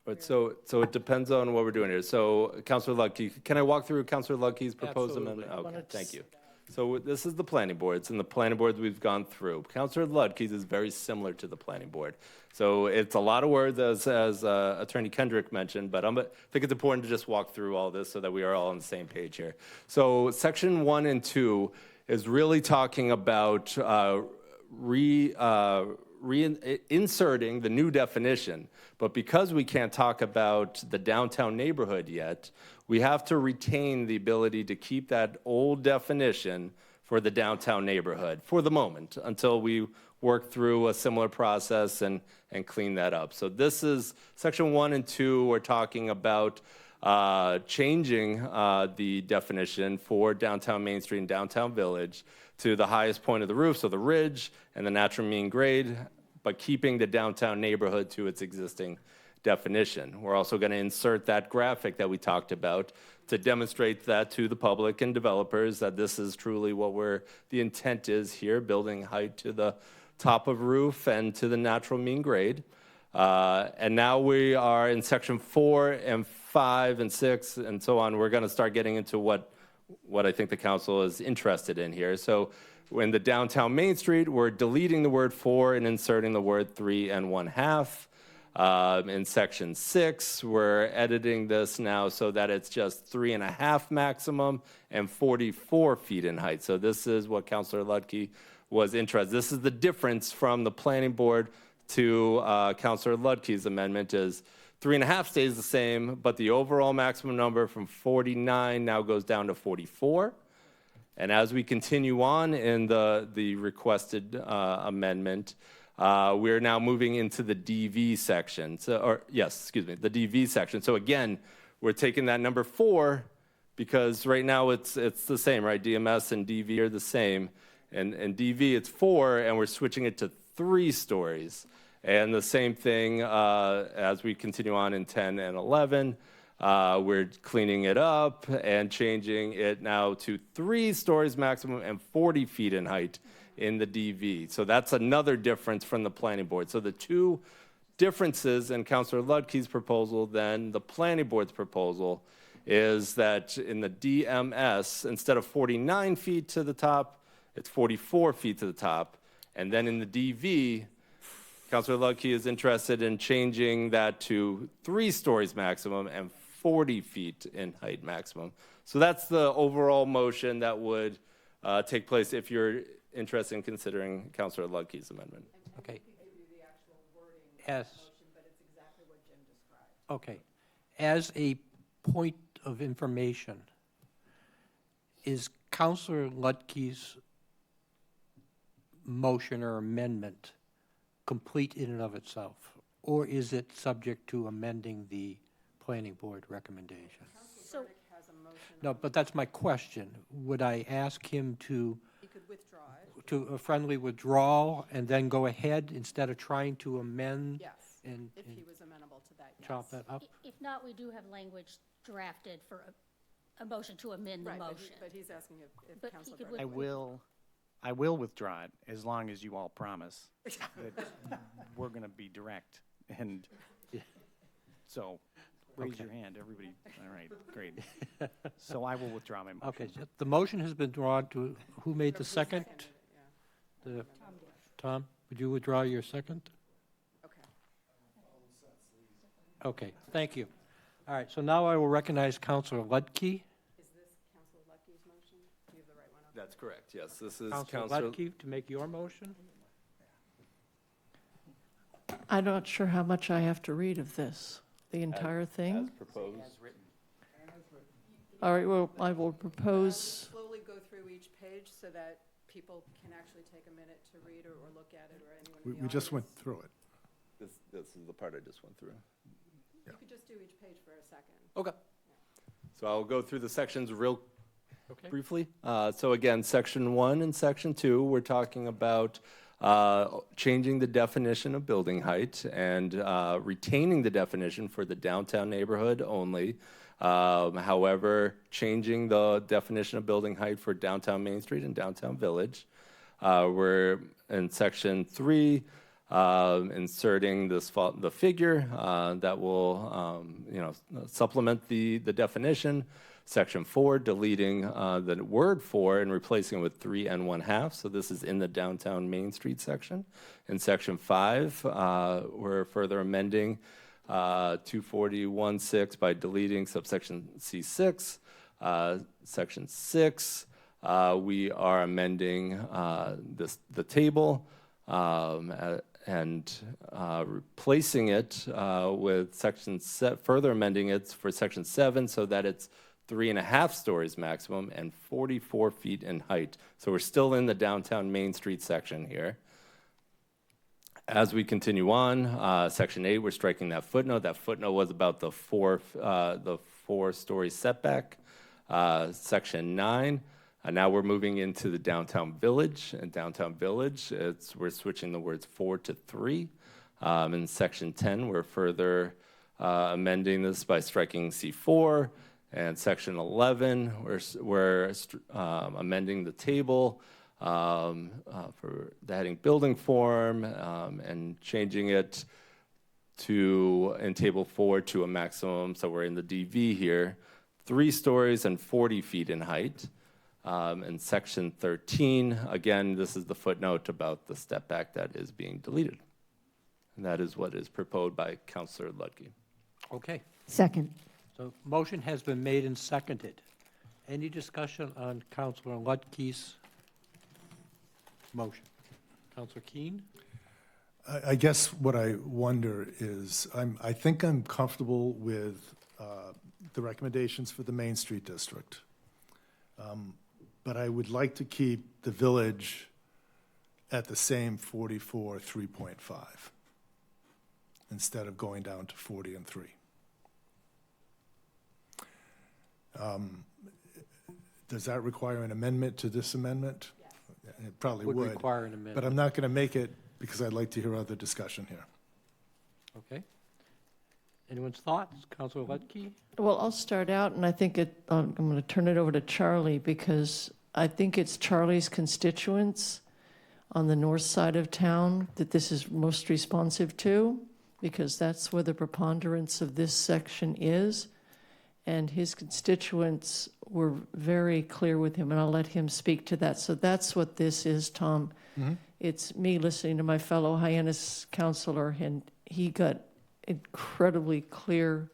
But so it depends on what we're doing here. So Councilor Ludke, can I walk through Councilor Ludke's proposed amendment? Okay, thank you. So this is the planning boards, and the planning boards we've gone through. Councilor Ludke's is very similar to the planning board. So it's a lot of words, as Attorney Kendrick mentioned, but I think it's important to just walk through all this so that we are all on the same page here. So section 1 and 2 is really talking about inserting the new definition. But because we can't talk about the downtown neighborhood yet, we have to retain the ability to keep that old definition for the downtown neighborhood for the moment until we work through a similar process and clean that up. So this is section 1 and 2. We're talking about changing the definition for downtown Main Street and downtown Village to the highest point of the roof, so the ridge and the natural mean grade, but keeping the downtown neighborhood to its existing definition. We're also going to insert that graphic that we talked about to demonstrate that to the public and developers that this is truly what the intent is here, building height to the top of roof and to the natural mean grade. And now we are in section 4 and 5 and 6 and so on. We're going to start getting into what I think the council is interested in here. So in the downtown Main Street, we're deleting the word 4 and inserting the word 3 1/2. In section 6, we're editing this now so that it's just 3.5 maximum and 44 feet in height. So this is what Councilor Ludke was interested. This is the difference from the planning board to Councilor Ludke's amendment is 3.5 stays the same, but the overall maximum number from 49 now goes down to 44. And as we continue on in the requested amendment, we're now moving into the DV section. The DV section. So again, we're taking that number 4 because right now it's the same, right? DMS and DV are the same. And DV, it's 4, and we're switching it to 3 stories. And the same thing as we continue on in 10 and 11. We're cleaning it up and changing it now to 3 stories maximum and 40 feet in height in the DV. So that's another difference from the planning board. So the 2 differences in Councilor Ludke's proposal than the planning board's proposal is that in the DMS, instead of 49 feet to the top, it's 44 feet to the top. And then in the DV, Councilor Ludke is interested in changing that to 3 stories maximum and 40 feet in height maximum. So that's the overall motion that would take place if you're interested in considering Councilor Ludke's amendment. Okay. As, okay. As a point of information, is Councilor Ludke's motion or amendment complete in and of itself? Or is it subject to amending the planning board recommendation? So, No, but that's my question. Would I ask him to He could withdraw it. to a friendly withdrawal and then go ahead instead of trying to amend? Yes, and if he was amenable to that, yes. chop that up? if not, we do have language drafted for a motion to amend the Right, motion. but he's asking if But he Councilor could Burke. I will withdraw it as long as you all promise that we're going to be direct. And so raise your hand, everybody. All right, great. So I will withdraw my motion. Okay, so the motion has been drawn to, who made the second? Tom, would you withdraw your second? Okay. Okay, thank you. All right, so now I will recognize Councilor Ludke. Is this Councilor Lucky's motion? Do you have the right one up? That's correct, yes. This is Councilor Councilor Ludke to make your motion. I'm not sure how much I have to read of this, the entire thing. as proposed. All right, well, I will propose, Slowly go through each page so that people can actually take a minute to read or look at it, or anyone in the We just went audience. through it. This is the part I just went through. You could just do each page for a second. Okay. So I'll go through the sections real Okay. briefly. So again, section 1 and section 2, we're talking about changing the definition of building height and retaining the definition for the downtown neighborhood only. However, changing the definition of building height for downtown Main Street and downtown Village. We're in section 3, inserting the figure that will supplement the definition. Section 4, deleting the word 4 and replacing it with 3 and 1/2. So this is in the downtown Main Street section. In section 5, we're further amending 241.6 by deleting subsection C6. Section 6, we are amending the table and replacing it with further amending it for section 7 so that it's 3.5 stories maximum and 44 feet in height. So we're still in the downtown Main Street section here. As we continue on, section 8, we're striking that footnote. That footnote was about the 4-story setback. Section 9, now we're moving into the downtown Village. In downtown Village, we're switching the words 4 to 3. In section 10, we're further amending this by striking C4. And section 11, we're amending the table for the heading building form and changing it in table 4 to a maximum. So we're in the DV here, 3 stories and 40 feet in height. In section 13, again, this is the footnote about the step back that is being deleted. And that is what is proposed by Councilor Ludke. Okay. Second. So motion has been made and seconded. Any discussion on Councilor Ludke's motion? Councilor Keene? I guess what I wonder is, I think I'm comfortable with the recommendations for the Main Street District. But I would like to keep the Village at the same 44, 3.5 instead of going down to 40 and 3. Does that require an amendment to this amendment? Yes. It probably would. Require an amendment. But I'm not going to make it because I'd like to hear other discussion here. Okay. Anyone's thoughts? Councilor Ludke? Well, I'll start out, and I think I'm going to turn it over to Charlie because I think it's Charlie's constituents on the north side of town that this is most responsive to, because that's where the preponderance of this section is. And his constituents were very clear with him, and I'll let him speak to that. So that's what this is, Tom. Mm-hmm. It's me listening to my fellow Hyannis councilor, and he got incredibly clear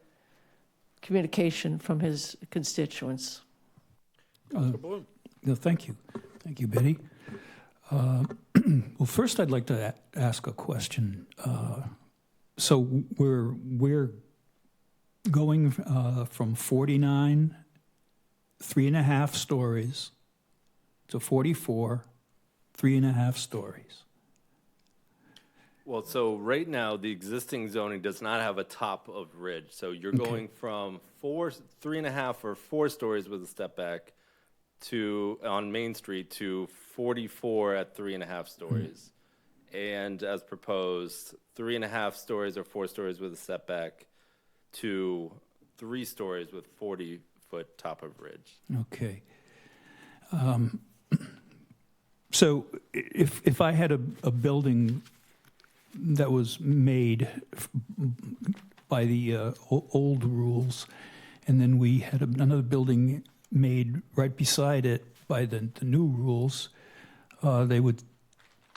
communication from his constituents. Councilor Bloom? No, thank you. Thank you, Betty. Well, first I'd like to ask a question. So we're going from 49, 3.5 stories to 44, 3.5 stories. Well, so right now, the existing zoning does not have a top of ridge. So you're going from 3.5 or 4 stories with a step back on Main Street to 44 at 3.5 stories. And as proposed, 3.5 stories or 4 stories with a step back to 3 stories with 40-foot top of ridge. Okay. So if I had a building that was made by the old rules, and then we had another building made right beside it by the new rules, they would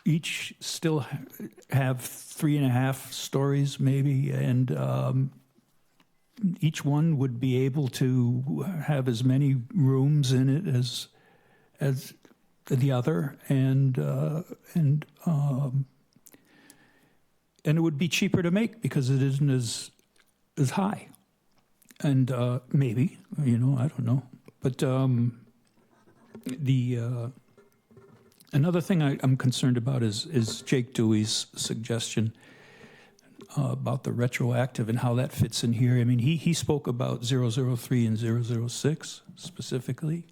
each still have 3.5 stories maybe, and each one would be able to have as many rooms in it as the other, and it would be cheaper to make because it isn't as high. And maybe, I don't know. But Another thing I'm concerned about is Jake Dewey's suggestion about the retroactive and how that fits in here. I mean, he spoke about 003 and 006 specifically.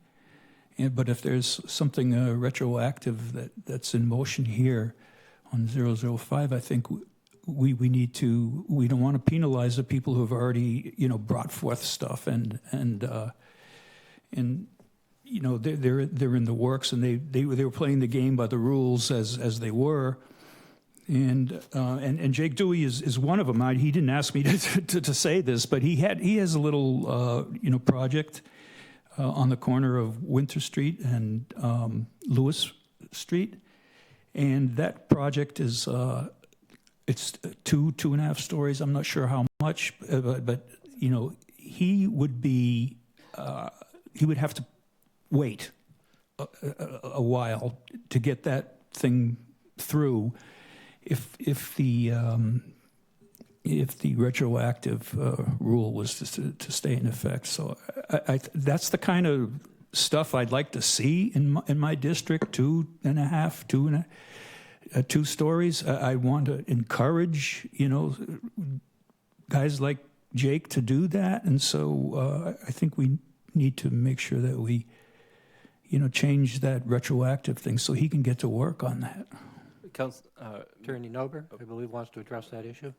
But if there's something retroactive that's in motion here on 005, I think we need to, we don't want to penalize the people who have already, brought forth stuff and they're in the works, and they were playing the game by the rules as they were. And Jake Dewey is one of them. He didn't ask me to say this, but he has a little project on the corner of Winter Street and Lewis Street, and that project is it's 2.5 stories. I'm not sure how much, but he would have to wait a while to get that thing through if the retroactive rule was to stay in effect. So that's the kind of stuff I'd like to see in my district. 2.5, 2 stories. I want to encourage guys like Jake to do that, and so I think we need to make sure that we change that retroactive thing so he can get to work on that. Attorney Nober, I believe, wants to address that issue.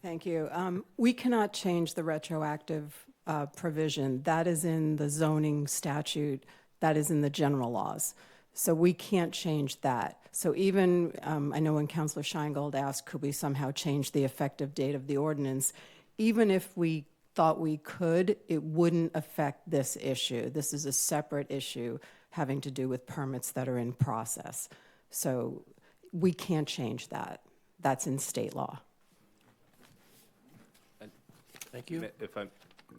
Thank you. We cannot change the retroactive provision. That is in the zoning statute. That is in the general laws. So we can't change that. So even, I know when Councilor Scheingold asked, could we somehow change the effective date of the ordinance? Even if we thought we could, it wouldn't affect this issue. This is a separate issue having to do with permits that are in process. So we can't change that. That's in state law. Thank you. If I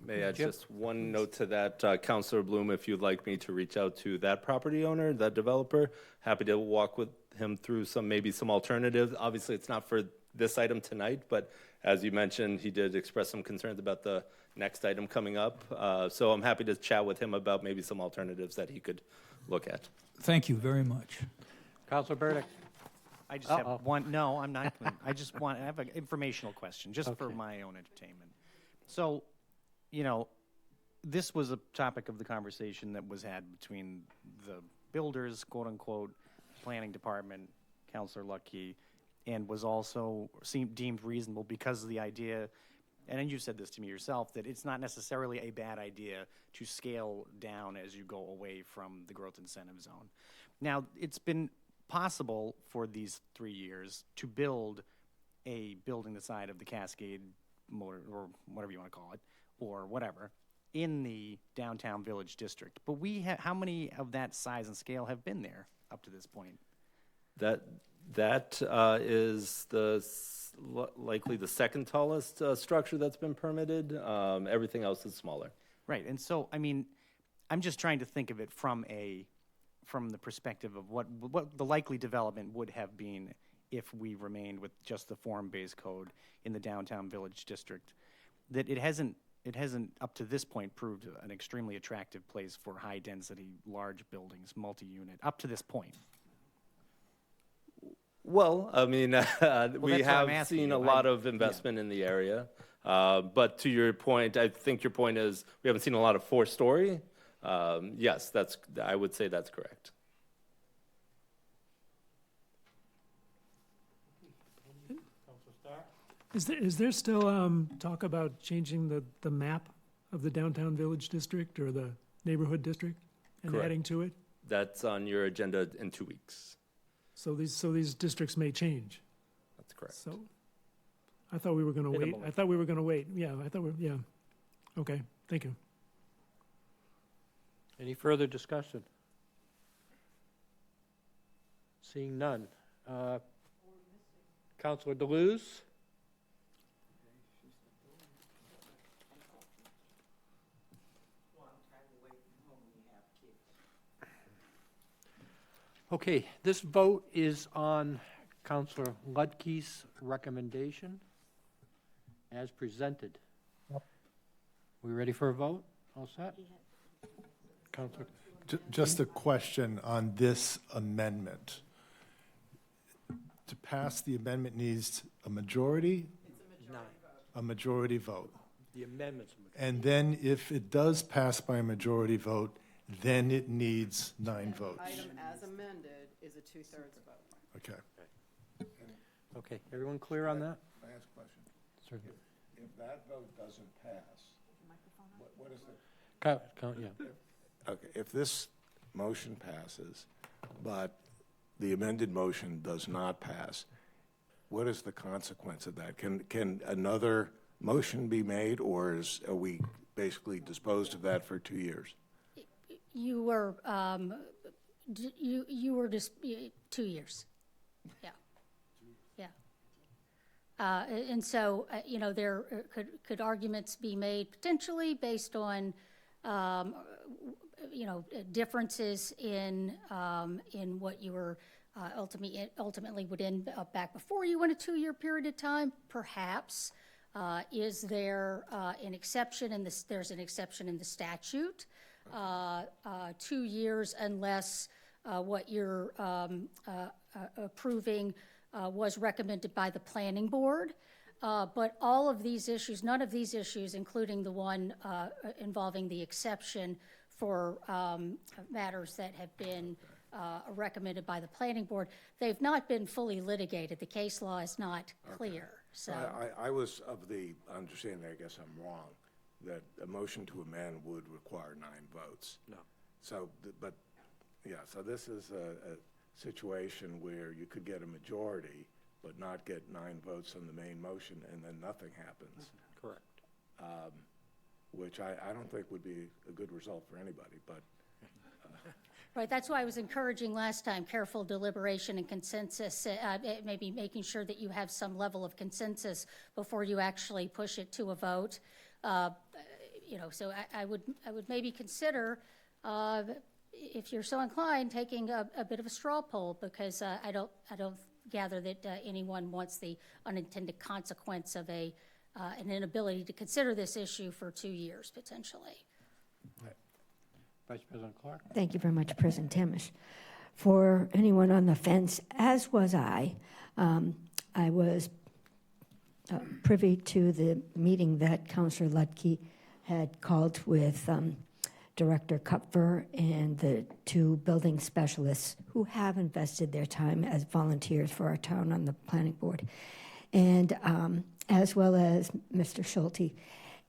may add just one note to that, Councilor Bloom, if you'd like me to reach out to that property owner, that developer, happy to walk with him through maybe some alternatives. Obviously, it's not for this item tonight, but as you mentioned, he did express some concerns about the next item coming up. So I'm happy to chat with him about maybe some alternatives that he could look at. Thank you very much. Councilor Burdick. I just have one. No, I'm not. I have an informational question, just for my own entertainment. So, this was a topic of the conversation that was had between the builders, quote unquote, planning department, Councilor Luckey, and was also deemed reasonable because of the idea, and then you said this to me yourself, that it's not necessarily a bad idea to scale down as you go away from the growth incentive zone. Now, it's been possible for these 3 years to build a building the size of the Cascade Motor, or whatever you want to call it, or whatever, in the downtown village district. But how many of that size and scale have been there up to this point? That is likely the second tallest structure that's been permitted. Everything else is smaller. Right, and so, I'm just trying to think of it from the perspective of what the likely development would have been if we remained with just the form-based code in the downtown village district. That it hasn't up to this point proved an extremely attractive place for high-density, large buildings, multi-unit, up to this point. Well, we have seen a lot of investment in the area. But to your point, I think your point is we haven't seen a lot of 4-story. Yes, I would say that's correct. Is there still talk about changing the map of the downtown village district or the neighborhood district and Correct. adding to it? That's on your agenda in 2 weeks. So these districts may change. That's correct. So I thought we were going to wait. I thought we were going to wait. Yeah, Okay, thank you. Any further discussion? Seeing none. Councilor Deleuze? Okay, this vote is on Councilor Ludke's recommendation as presented. We ready for a vote? All set? Councilor Just a question on this amendment. To pass the amendment needs a majority? A majority vote. The amendment's. And then if it does pass by a majority vote, then it needs 9 votes. Item as amended is a 2/3 vote. Okay. Okay, everyone clear on that? Can I ask a question? Certainly. If that vote doesn't pass, what is the? Count, yeah. Okay, if this motion passes, but the amended motion does not pass, what is the consequence of that? Can another motion be made, or are we basically disposed of that for 2 years? You were, you were just 2 years. Yeah. Yeah. And so, you know, there could arguments be made potentially based on, you know, differences in what you were ultimately would end up back before you went a 2-year period of time, perhaps. Is there an exception in this? There's an exception in the statute. 2 years unless what you're approving was recommended by the planning board. But all of these issues, none of these issues, including the one involving the exception for matters that have been recommended by the planning board, they've not been fully litigated. The case law is not clear. So I was of the understanding, I guess I'm wrong, that a motion to amend would require 9 votes. No. So, but, yeah, so this is a situation where you could get a majority, but not get 9 votes on the main motion, and then nothing happens. Correct. Which I don't think would be a good result for anybody, but. right, that's why I was encouraging last time, careful deliberation and consensus, maybe making sure that you have some level of consensus before you actually push it to a vote. You know, so I would maybe consider, if you're so inclined, taking a bit of a straw poll, because I don't gather that anyone wants the unintended consequence of an inability to consider this issue for 2 years potentially. Vice President Clark? Thank you very much, President Tamish. For anyone on the fence, as was I was privy to the meeting that Councillor Lutke had called with Director Kupfer and the 2 building specialists who have invested their time as volunteers for our town on the planning board, and as well as Mr. Schulte.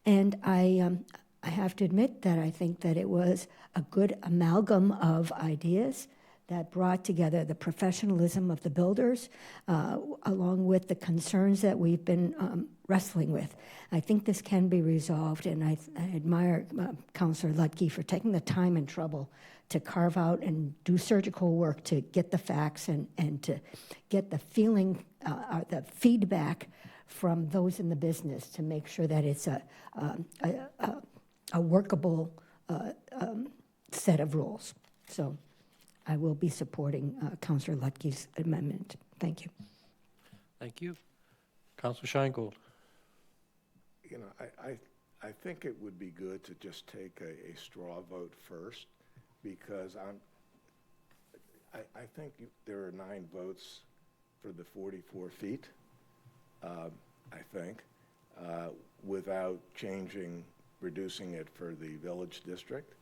And I have to admit that I think that it was a good amalgam of ideas that brought together the professionalism of the builders along with the concerns that we've been wrestling with. I think this can be resolved, and I admire Councillor Lutke for taking the time and trouble to carve out and do surgical work to get the facts and to get the feeling, the feedback from those in the business to make sure that it's a workable set of rules. So I will be supporting Councillor Lutke's amendment. Thank you. Thank you. Councillor Scheingold. You know, I think it would be good to just take a straw vote first, because I think there are 9 votes for the 44 feet, I think, without reducing it for the village district.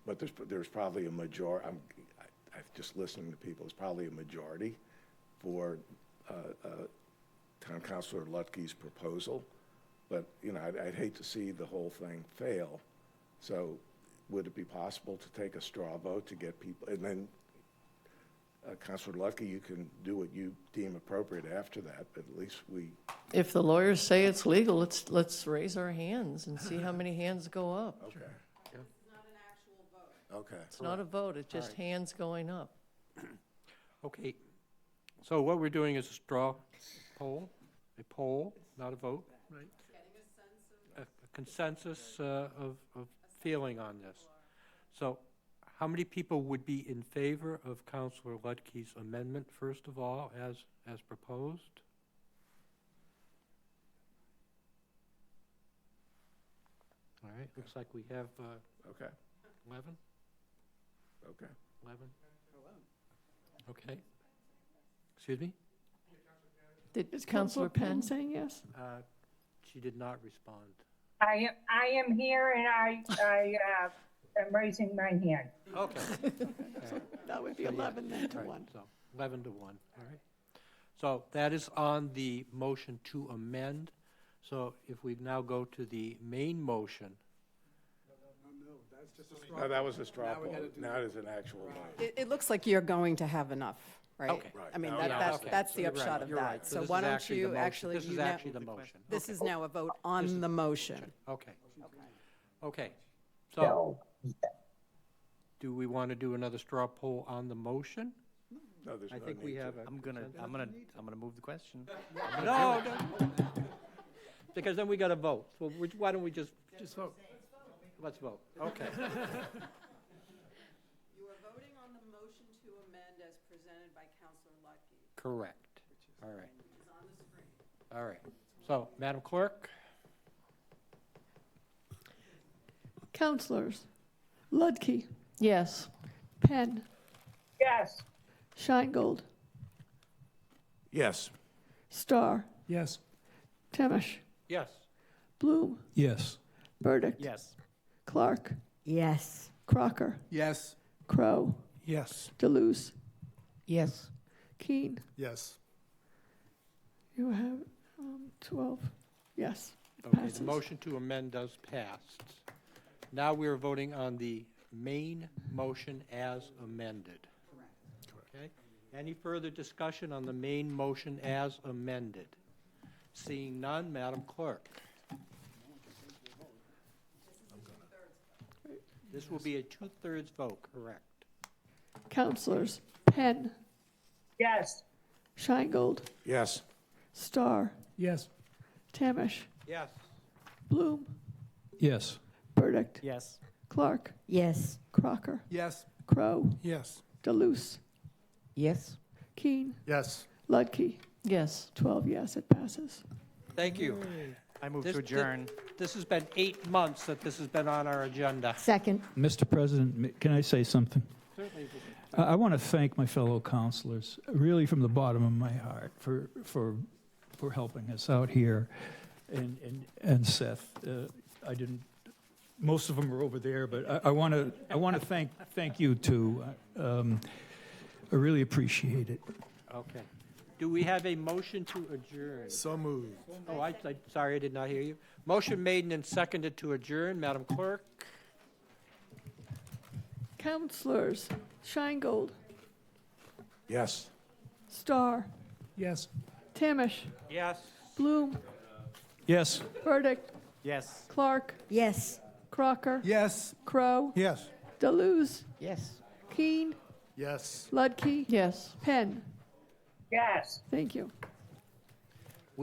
But there's probably a majority, I've just listening to people, there's probably a majority for Town Councilor Lutke's proposal. But, you know, I'd hate to see the whole thing fail. So would it be possible to take a straw vote to get people, and then Councilor Lutke, you can do what you deem appropriate after that, but at least we. If the lawyers say it's legal, let's raise our hands and see how many hands go up. Okay. It's not an actual vote. Okay. It's not a vote, it's just hands going up. Okay, so what we're doing is a straw poll, not a vote. Right. A consensus of feeling on this. So how many people would be in favor of Councillor Lutke's amendment, first of all, as proposed? All right, looks like we have 11. Okay. 11? Okay. Excuse me? Is Counselor Penn saying yes? She did not respond. I am here and I am raising my hand. Okay. That would be So, yeah. 11 then to Right, 1. So 11 to 1, all right. So that is on the motion to amend. So if we now go to the main motion, No, that was a straw poll. Now it is an actual vote. It looks like you're going to have enough, right? Okay. I mean, Now that, we that's, okay. that's the You're right, upshot of you're that. right. So this why is don't actually the you motion. actually, This is you now, actually the motion. this is now a vote on the motion. Okay. Okay. So, do we want to do another straw poll on the motion? No, there's I no think we need to. have a. I'm gonna move the question. No, no. Because then we got to vote. So why don't we just vote. let's vote? Okay. You are voting on the motion to amend as presented by Counselor Lutke. Correct. All right. It's on the screen. All right. So, Madam Clerk? Counselors, Ludke, Yes. Penn, Yes. Scheingold, Yes. Starr, Yes. Temish, Yes. Bloom, Yes. Burdick, Yes. Clark, Yes. Crocker, Yes. Crow, Yes. Deleuze, Yes. Keen. Yes. You have 12. Yes. It Okay, passes. the motion to amend does pass. Now we are voting on the main motion as amended. Okay? Any further discussion on the main motion as amended? Seeing none, Madam Clerk. This will be a 2/3 vote, correct? Counselors, Penn, Yes. Scheingold, Yes. Starr, Yes. Tamish, Yes. Bloom, Yes. Burdick, Yes. Clark, Yes. Crocker, Yes. Crow, Yes. Deleuze, Yes. Keen, Yes. Ludke. Yes. 12 yes, it passes. Thank you. I move This- to adjourn. This has been 8 months that this has been on our agenda. Second. Mr. President, can I say something? Certainly. I want to thank my fellow counselors, really from the bottom of my heart, for helping us out here. And Seth, I didn't, most of them are over there, but I want to thank you too. I really appreciate it. Okay. Do we have a motion to adjourn? So moved. Oh, sorry, I did not hear you. Motion made and seconded to adjourn. Madam Clerk? Counselors, Scheingold, Yes. Starr, Yes. Tamish, Yes. Bloom, Yes. Burdick, Yes. Clark, Yes. Crocker, Yes. Crow, Yes. Deleuze, Yes. Keen, Yes. Ludke, Yes. Penn. Yes. Thank you.